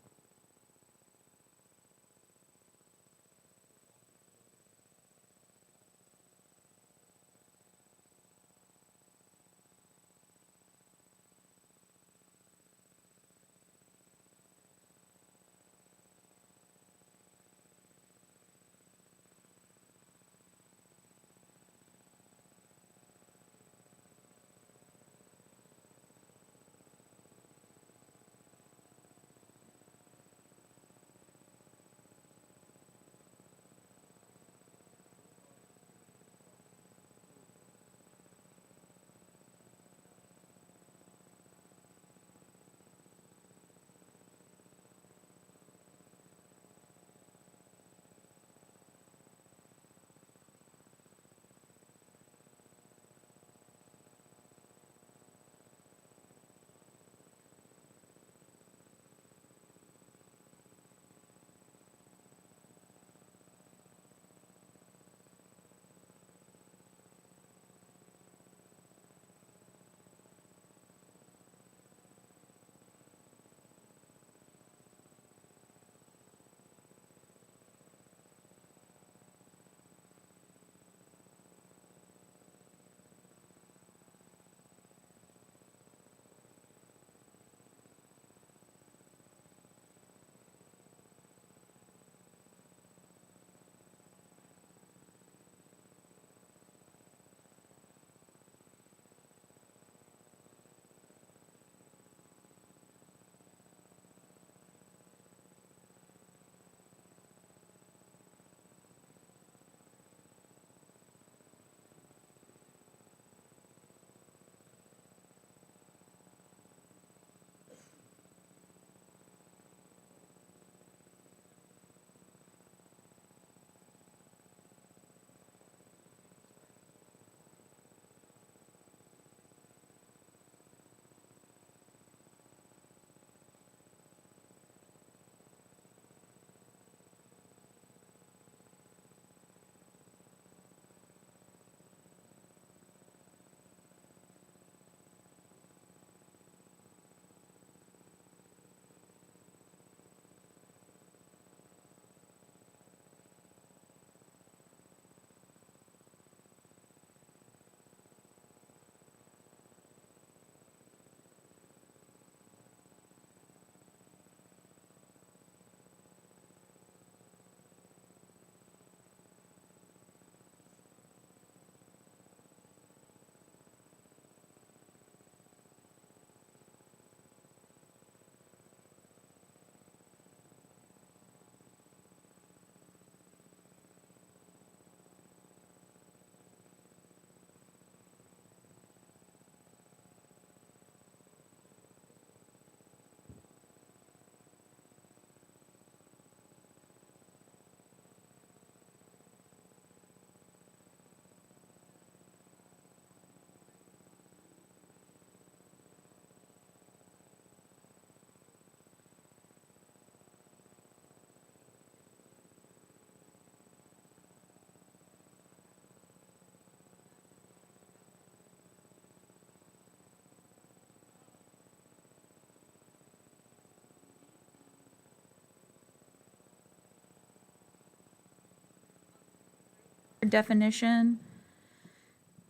definition,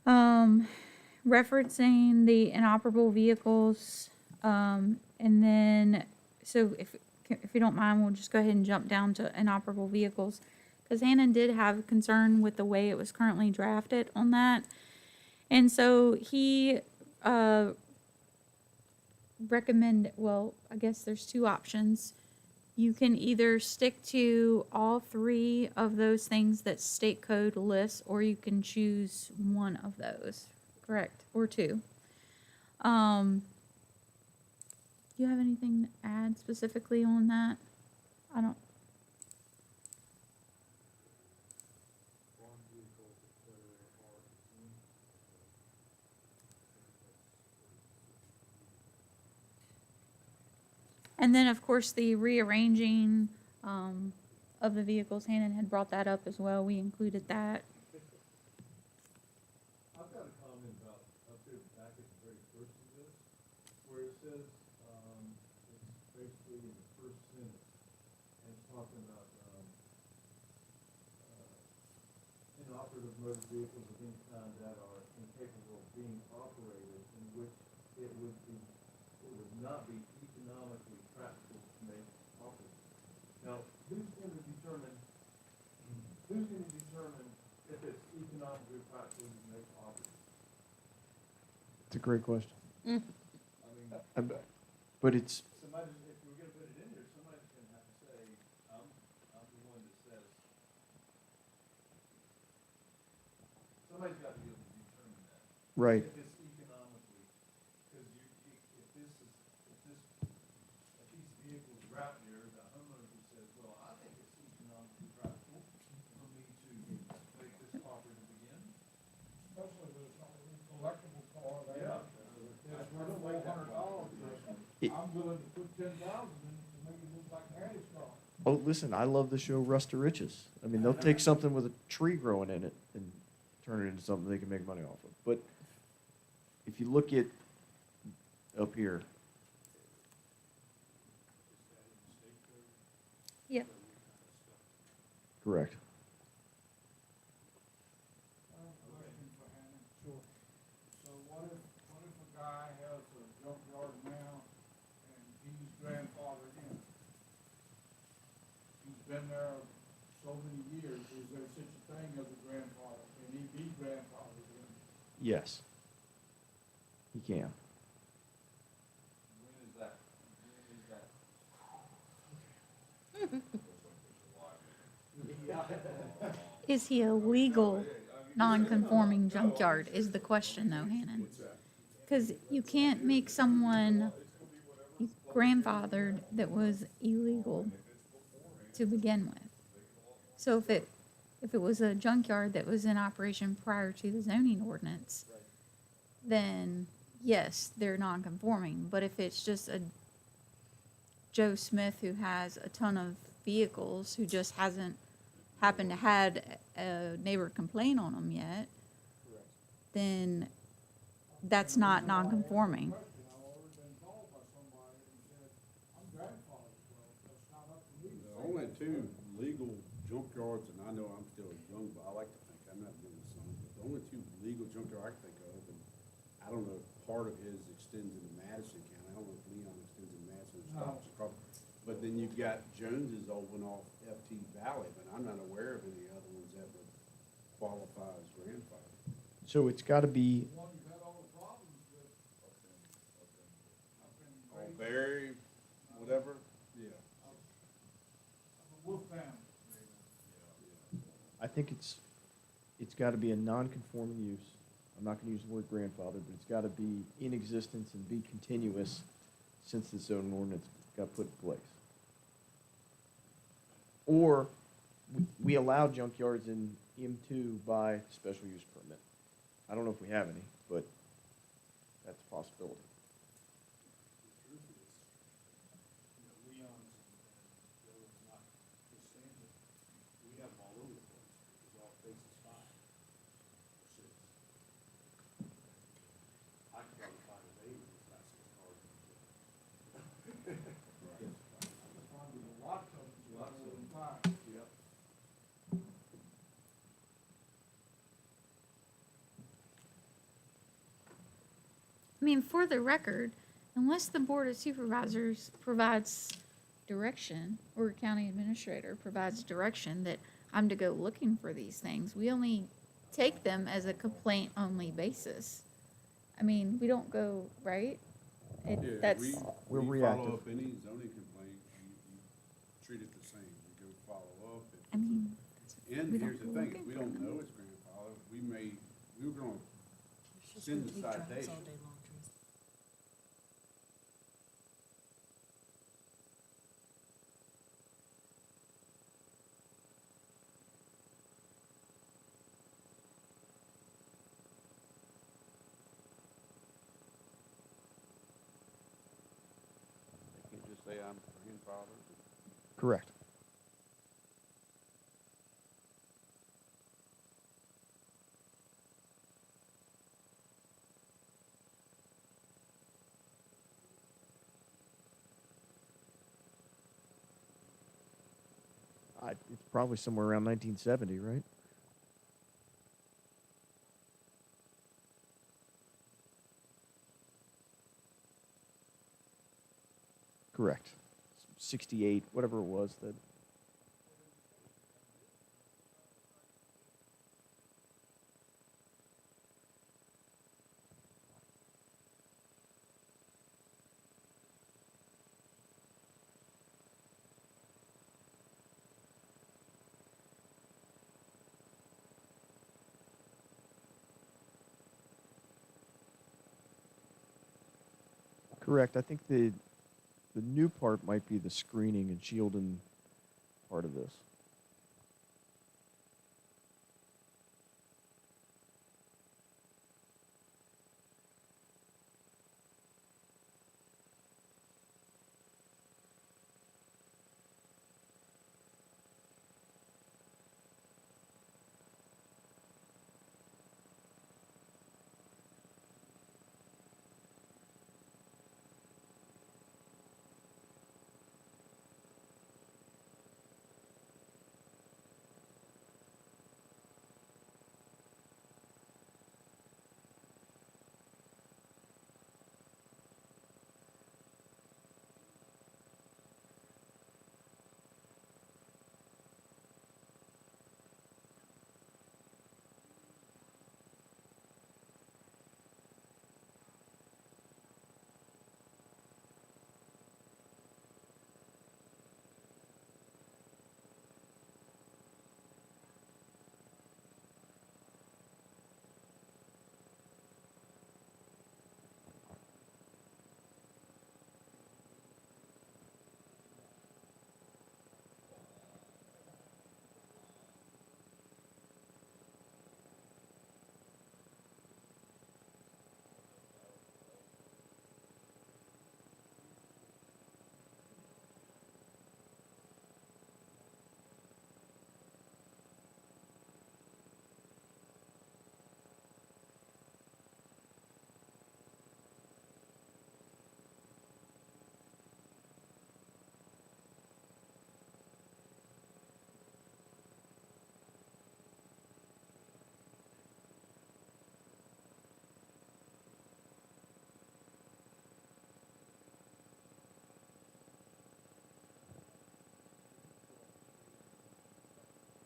referencing the inoperable vehicles, and then, so if you don't mind, we'll just go ahead and jump down to inoperable vehicles. Because Hannon did have concern with the way it was currently drafted on that. And so he, well, I guess there's two options. You can either stick to all three of those things that state code lists, or you can choose one of those, correct, or two. Do you have anything to add specifically on that? I don't. And then, of course, the rearranging of the vehicles, Hannon had brought that up as well. We included that.
I've got a comment about, up there back at the very first of this, where it says, it's basically in the first sentence, and it's talking about, inoperative motor vehicles of any kind that are incapable of being operated, in which it would not be economically practical to make operable. Now, who's gonna determine if it's economically practical to make operable?
It's a great question.
I mean,
But it's,
somebody, if we're gonna put it in there, somebody's gonna have to say, I'm the one that says, somebody's got to be able to determine that.
right.
If it's economically, because if these vehicles are out there, the homeowner who says, well, I think it's economically practical for me to make this operative again.
Especially if it's not a collectible car, they
Yeah.
it's worth $400. I'm willing to put 10,000 in to make it look like Harry's car.
Oh, listen, I love the show Rust to Riches. I mean, they'll take something with a tree growing in it and turn it into something they can make money off of. But if you look at up here,
Yep.
correct.
Question for Hannah. Sure. So what if a guy has a junkyard now and he's grandfathered in? He's been there so many years, is there such a thing as a grandfather? Can he be grandfathered in?
Yes. You can.
When is that?
Is he a legal non-conforming junkyard is the question though, Hannon. Because you can't make someone grandfathered that was illegal to begin with. So if it was a junkyard that was in operation prior to the zoning ordinance, then yes, they're non-conforming. But if it's just a Joe Smith who has a ton of vehicles, who just hasn't happened to had a neighbor complain on them yet, then that's not non-conforming.
I've already been called by somebody and said, I'm grandfathered, well, that's not up to me.
The only two legal junkyards, and I know I'm still young, but I like to think I'm not young son, but the only two legal junkyards I can think of, and I don't know if part of his extends into Madison County, I don't know if Leon extends into Madison or stops across. But then you've got Jones's old one off FT Valley, but I'm not aware of any other ones that would qualify as grandfather.
So it's got to be,
The one you've had all the problems with. I've been
Oh,
raised,
Barry, whatever? Yeah.
I'm a wolf family.
I think it's got to be a non-conforming use. I'm not going to use the word grandfather, but it's got to be in existence and be continuous since the zoning ordinance got put in place. Or we allow junkyards in M2 by special use permit. I don't know if we have any, but that's a possibility.
The truth is, Leon's and Bill's not just saying that, we have them all over the place, because all faces 5 or 6. I can probably find a baby that's got 6 cars in it. I can find a lot of them, a lot more than 5.
Yep.
I mean, for the record, unless the Board of Supervisors provides direction, or county administrator provides direction that I'm to go looking for these things, we only take them as a complaint-only basis. I mean, we don't go, right?
Yeah,
That's,
We're
we
reactive.
follow up any zoning complaint, you treat it the same, you go follow up.
I mean,
And
we don't
here's the
go
thing,
looking
we
for
don't
them.
know it's grandfathered, we were gonna send the citation.
They can't just say I'm grandfathered.
Correct. It's probably somewhere around 1970, right? Correct. 68, whatever it was that. Correct. I think the new part might be the screening and shielding part of this.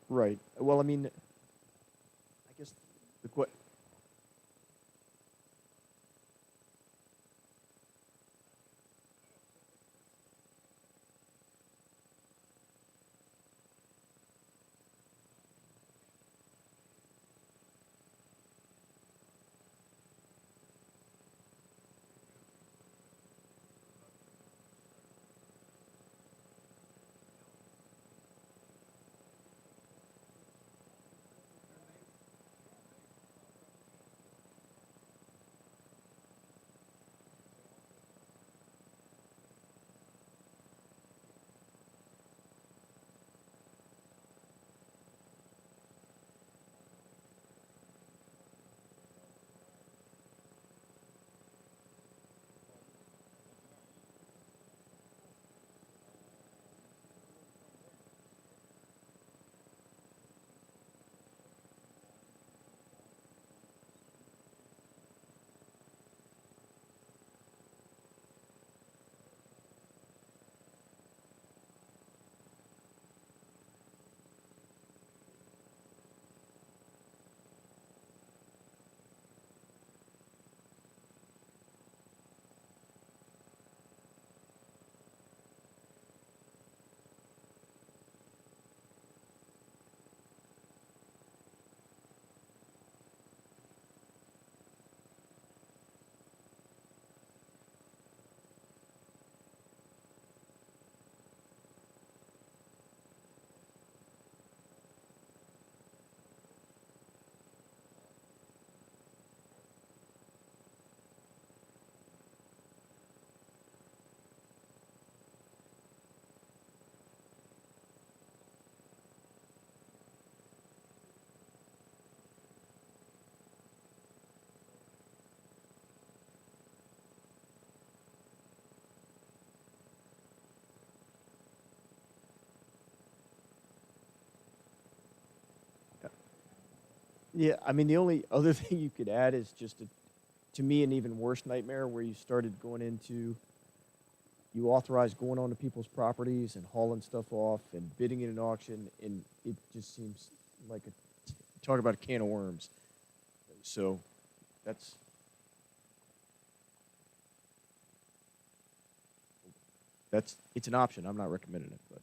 Right. Well, I mean, I guess the Yeah, I mean, the only other thing you could add is just, to me, an even worse nightmare where you started going into, you authorized going onto people's properties and hauling stuff off and bidding in an auction, and it just seems like talk about a can of worms. So it's an option. I'm not recommending it, but.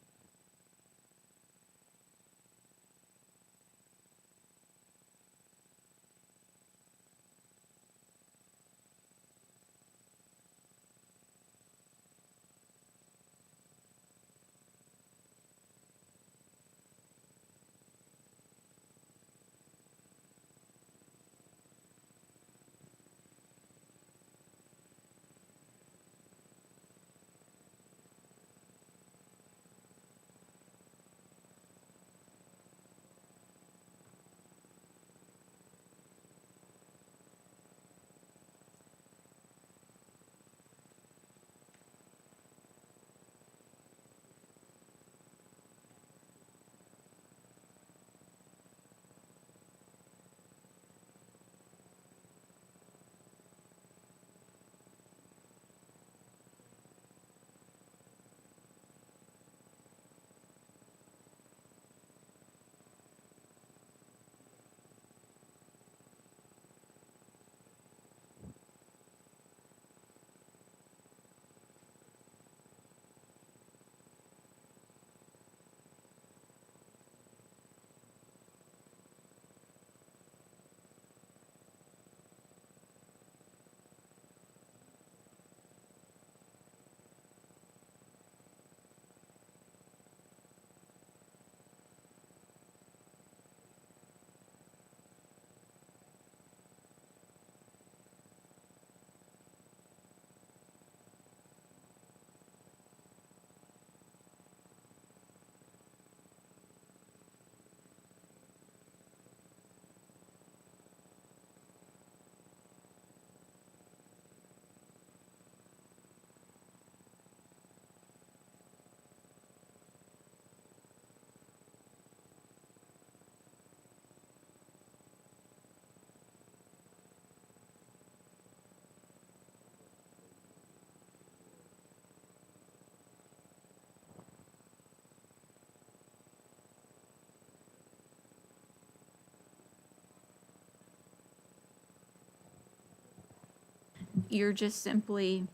You're just simply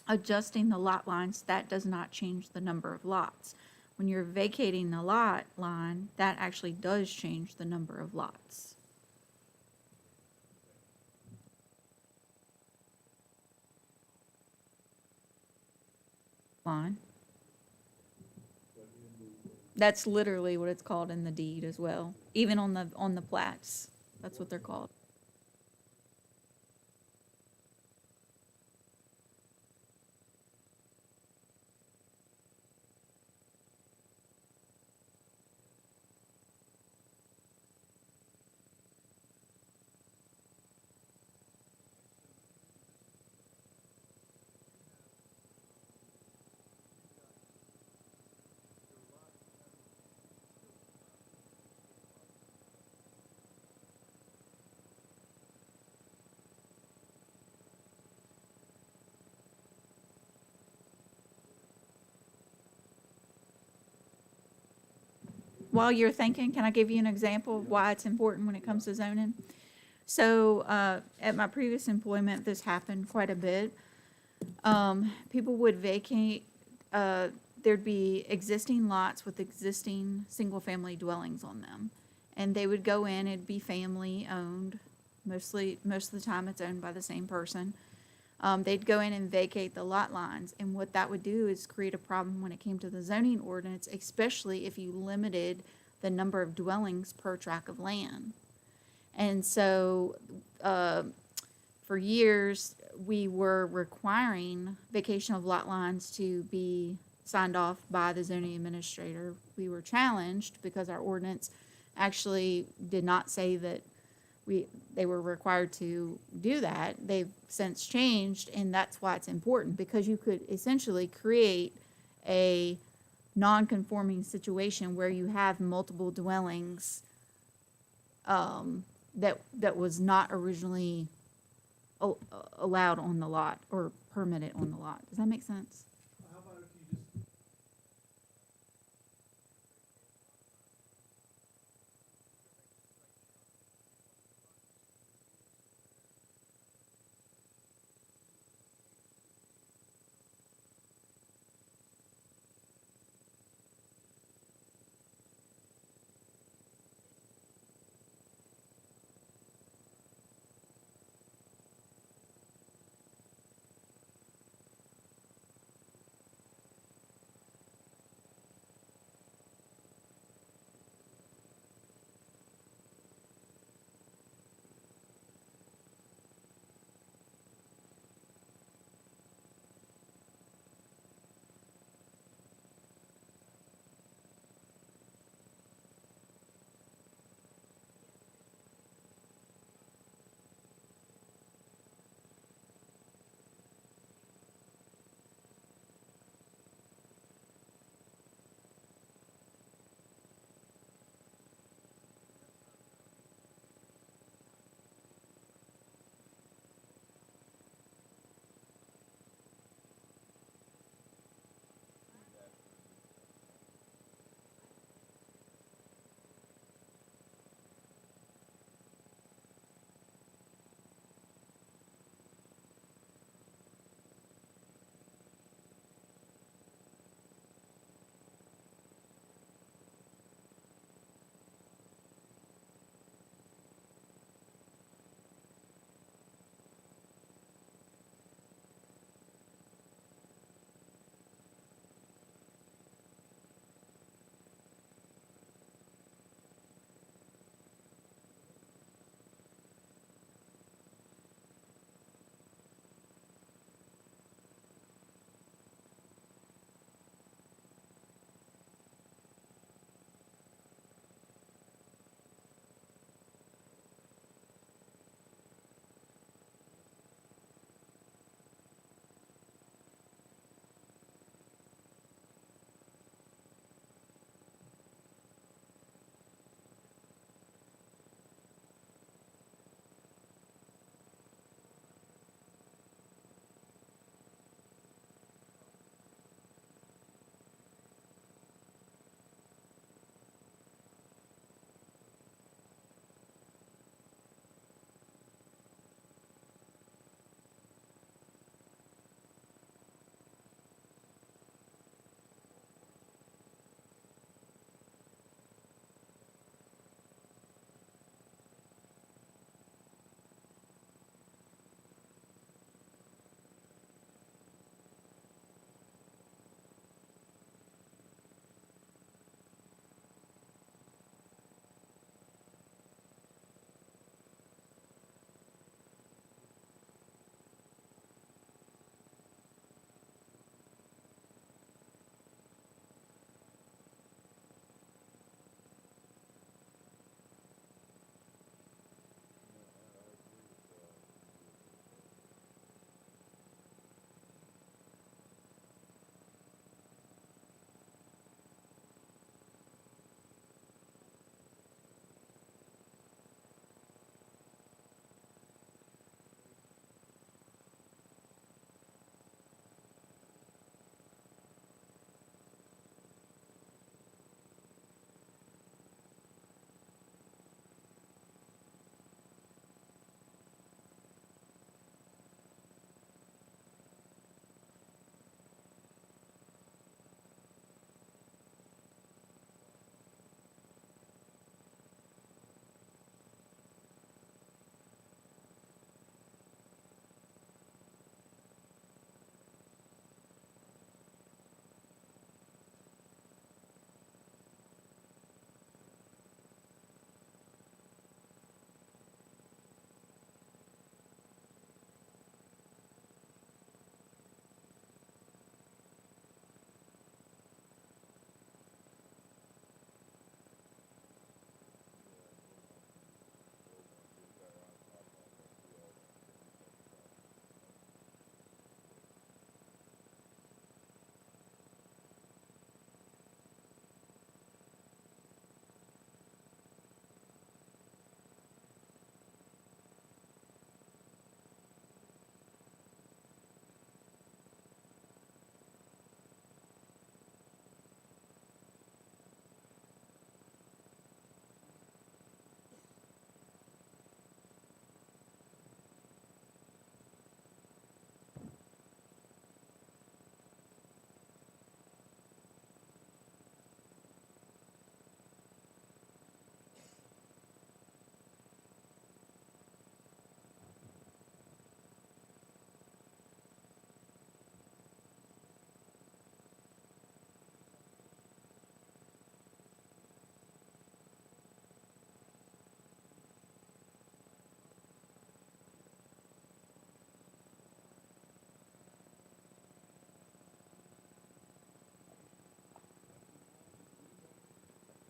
adjusting the lot lines. That does not change the number of lots. When you're vacating the lot line, that actually does change the number of lots. Line. That's literally what it's called in the deed as well. Even on the plats, that's what they're called. While you're thinking, can I give you an example of why it's important when it comes to zoning? So at my previous employment, this happened quite a bit. People would vacate, there'd be existing lots with existing single-family dwellings on them. And they would go in, it'd be family-owned, most of the time it's owned by the same person. They'd go in and vacate the lot lines, and what that would do is create a problem when it came to the zoning ordinance, especially if you limited the number of dwellings per tract of land. And so, for years, we were requiring vacation of lot lines to be signed off by the zoning administrator. We were challenged because our ordinance actually did not say that they were required to do that. They've since changed, and that's why it's important, because you could essentially create a non-conforming situation where you have multiple dwellings
that was not originally allowed on the lot or permitted on the lot. Does that make sense?
How about if you just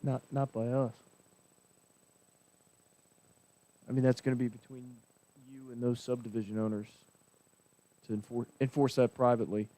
Not by us. I mean, that's gonna be between you and those subdivision owners to enforce that privately.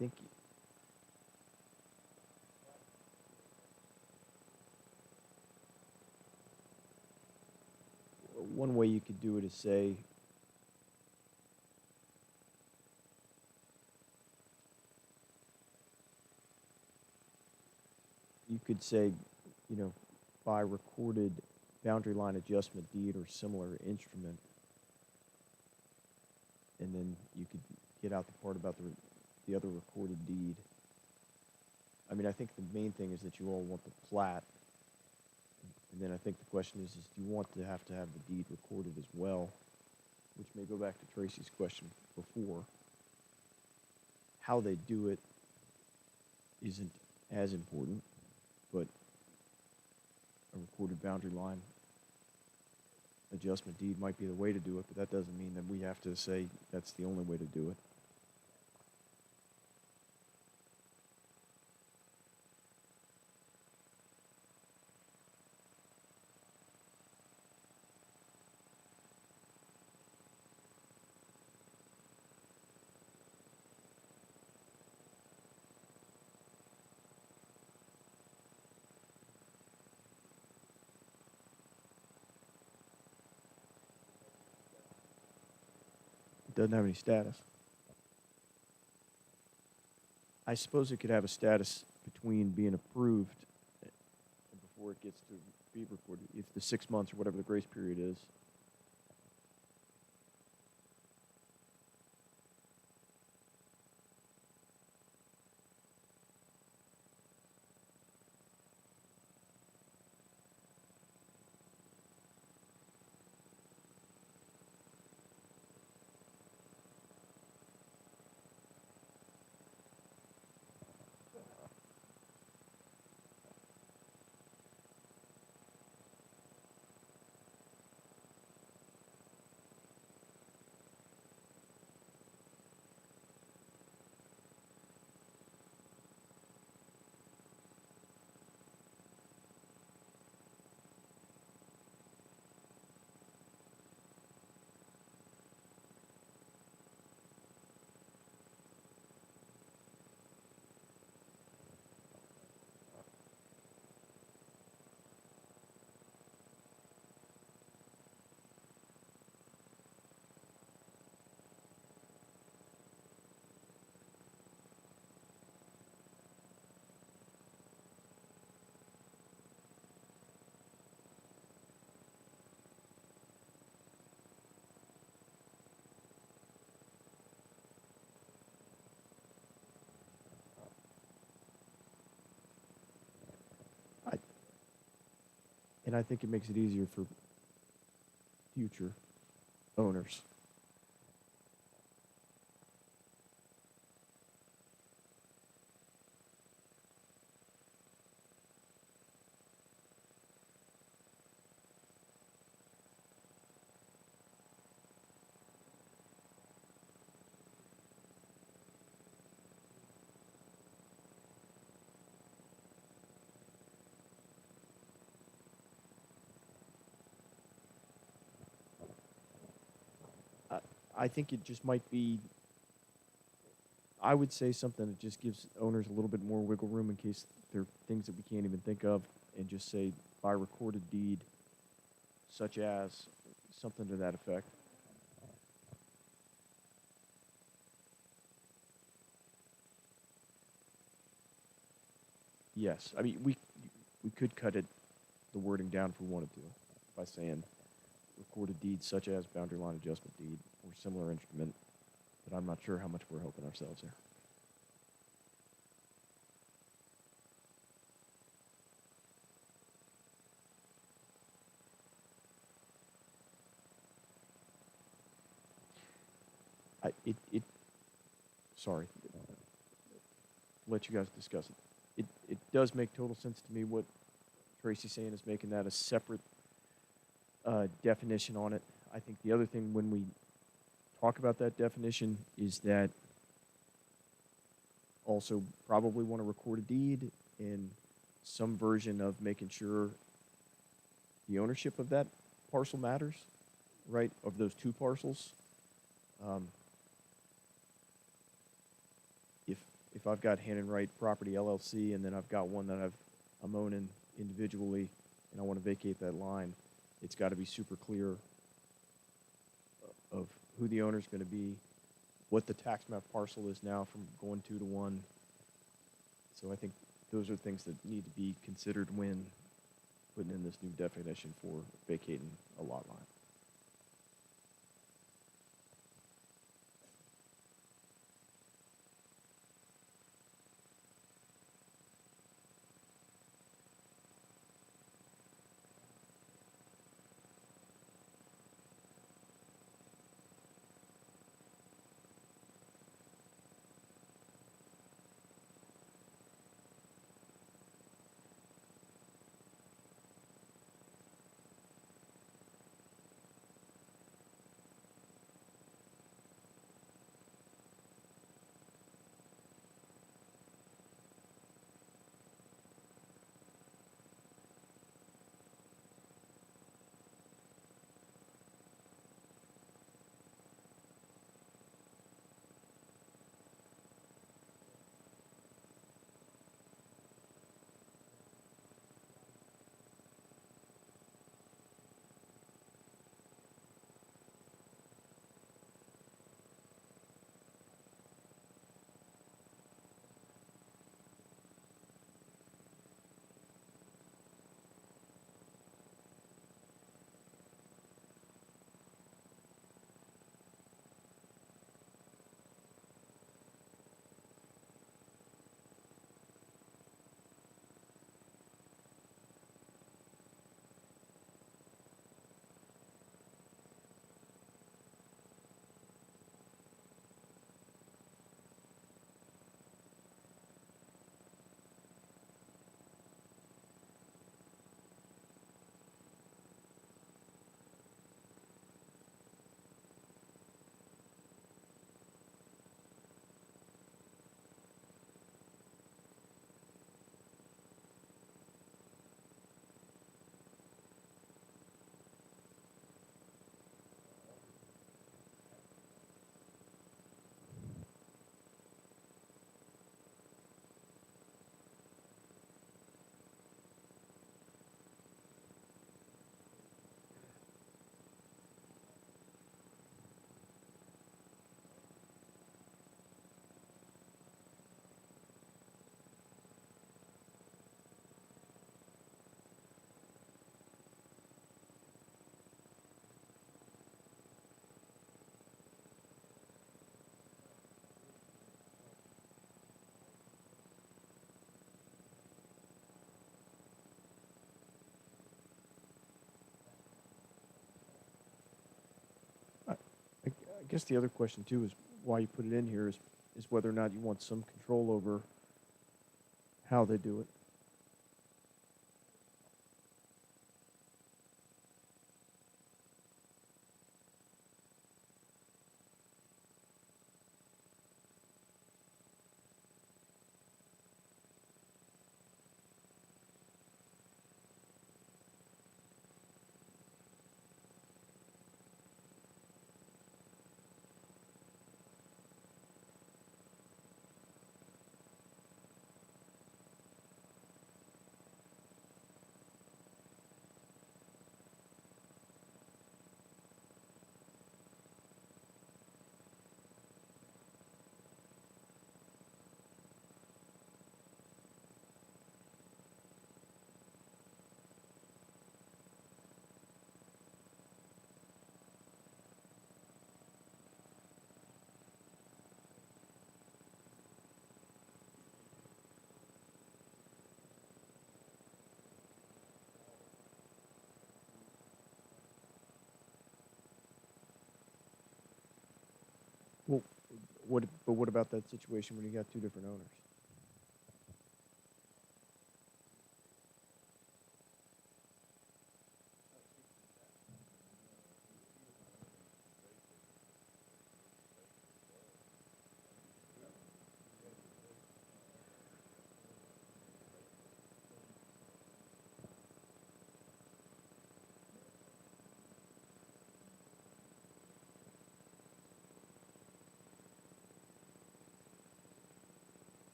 I think one way you could do it is say, you could say, you know, by recorded boundary line adjustment deed or similar instrument. And then you could get out the part about the other recorded deed. I mean, I think the main thing is that you all want the plat. And then I think the question is do you want to have the deed recorded as well? Which may go back to Tracy's question before. How they do it isn't as important, but a recorded boundary line adjustment deed might be the way to do it, but that doesn't mean that we have to say that's the only way to do it. Doesn't have any status. I suppose it could have a status between being approved and before it gets to be recorded, if the 6 months or whatever the grace period is. And I think it makes it easier for future owners. I think it just might be, I would say something that just gives owners a little bit more wiggle room in case there are things that we can't even think of, and just say by recorded deed, such as, something to that effect. Yes, I mean, we could cut it, the wording down if we wanted to, by saying recorded deed such as boundary line adjustment deed or similar instrument, but I'm not sure how much we're helping ourselves there. Sorry, let you guys discuss it. It does make total sense to me what Tracy's saying, is making that a separate definition on it. I think the other thing when we talk about that definition is that also probably want to record a deed and some version of making sure the ownership of that parcel matters, right, of those two parcels. If I've got Hannon Wright Property LLC and then I've got one that I'm owning individually and I want to vacate that line, it's got to be super clear of who the owner's going to be, what the tax map parcel is now from going 2 to 1. So I think those are things that need to be considered when putting in this new definition for vacating a lot line. guess the other question too is why you put it in here is whether or not you want some control over how they do it. Well, what about that situation when you got two different owners?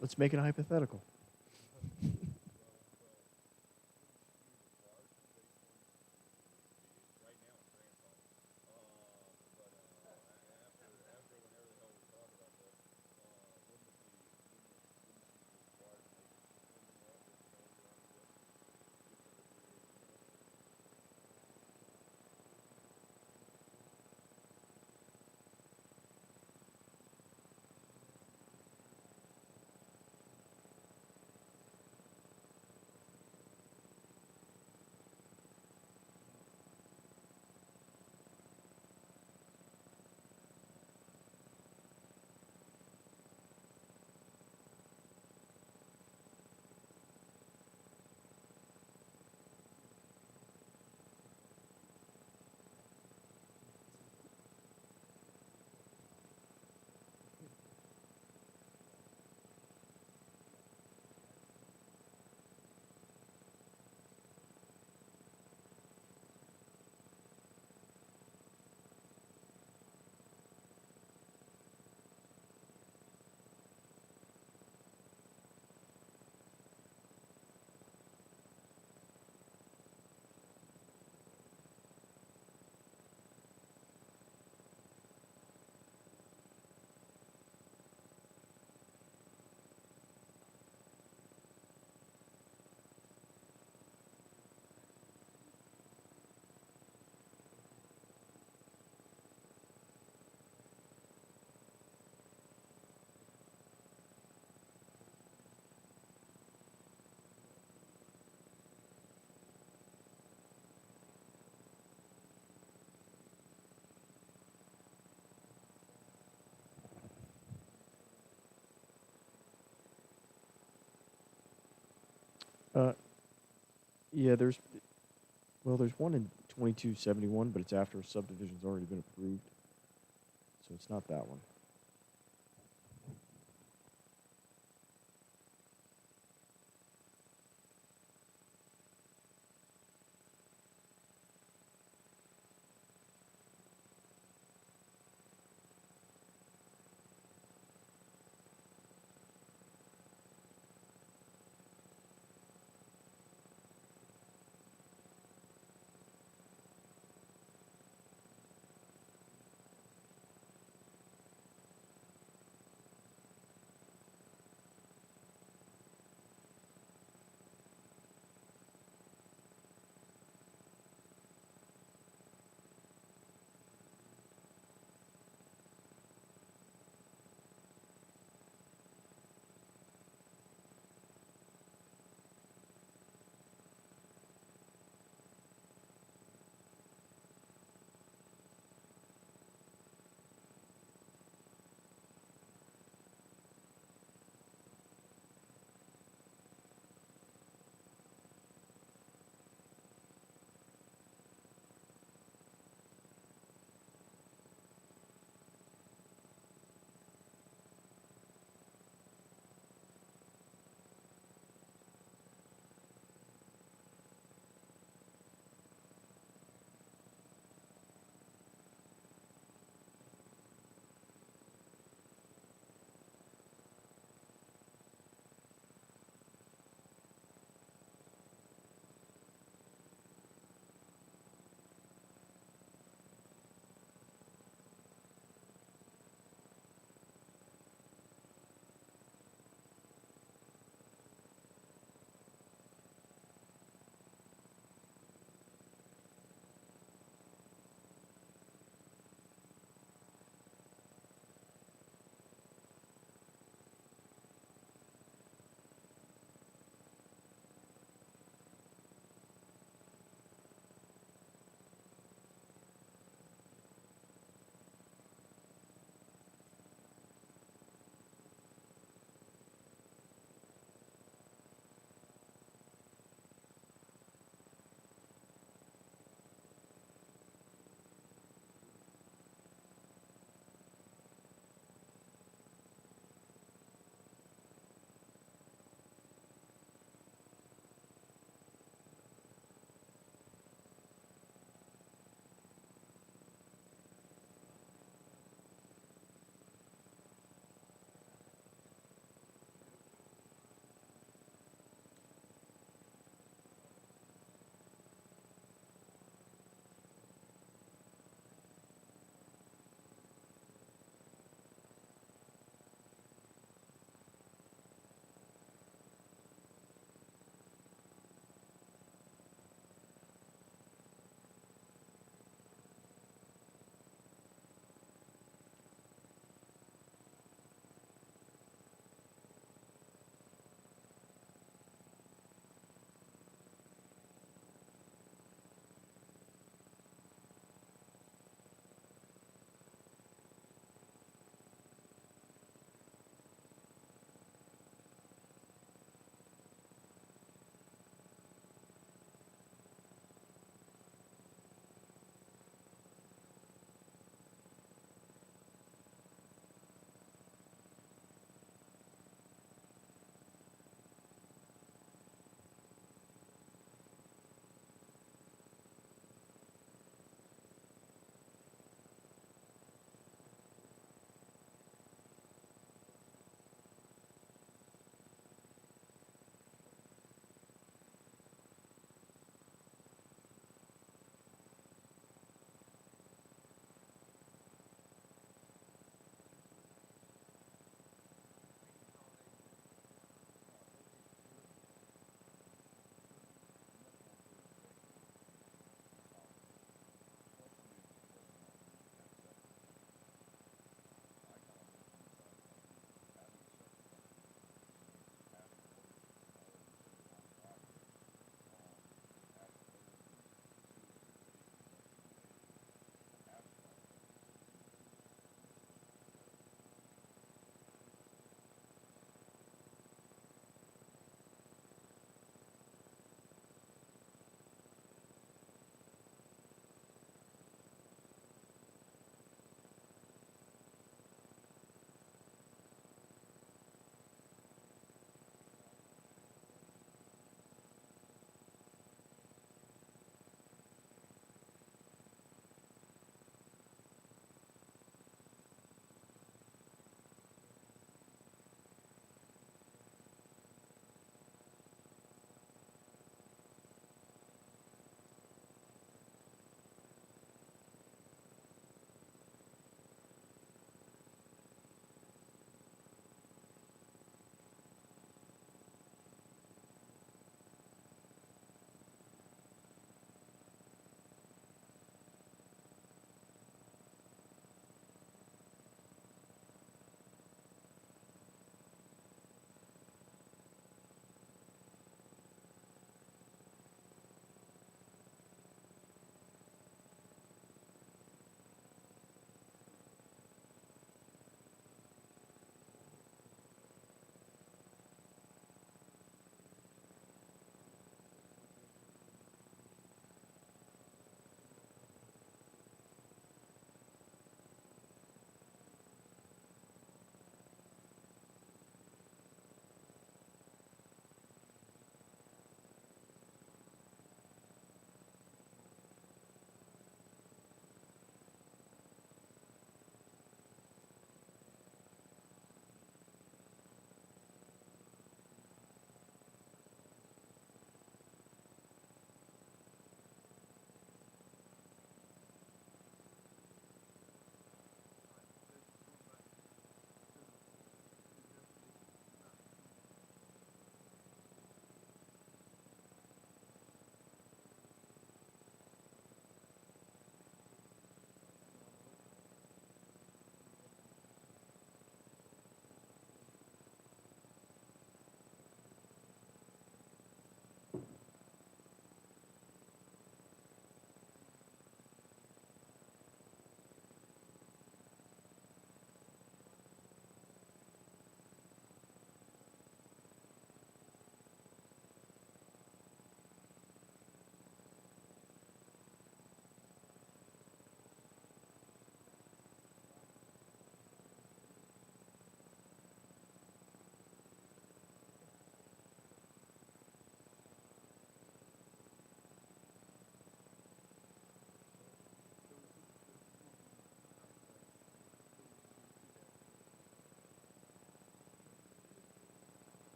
Let's make it hypothetical. Yeah, there's one in 2271, but it's after a subdivision's already been approved. So it's not that one.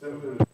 So moved.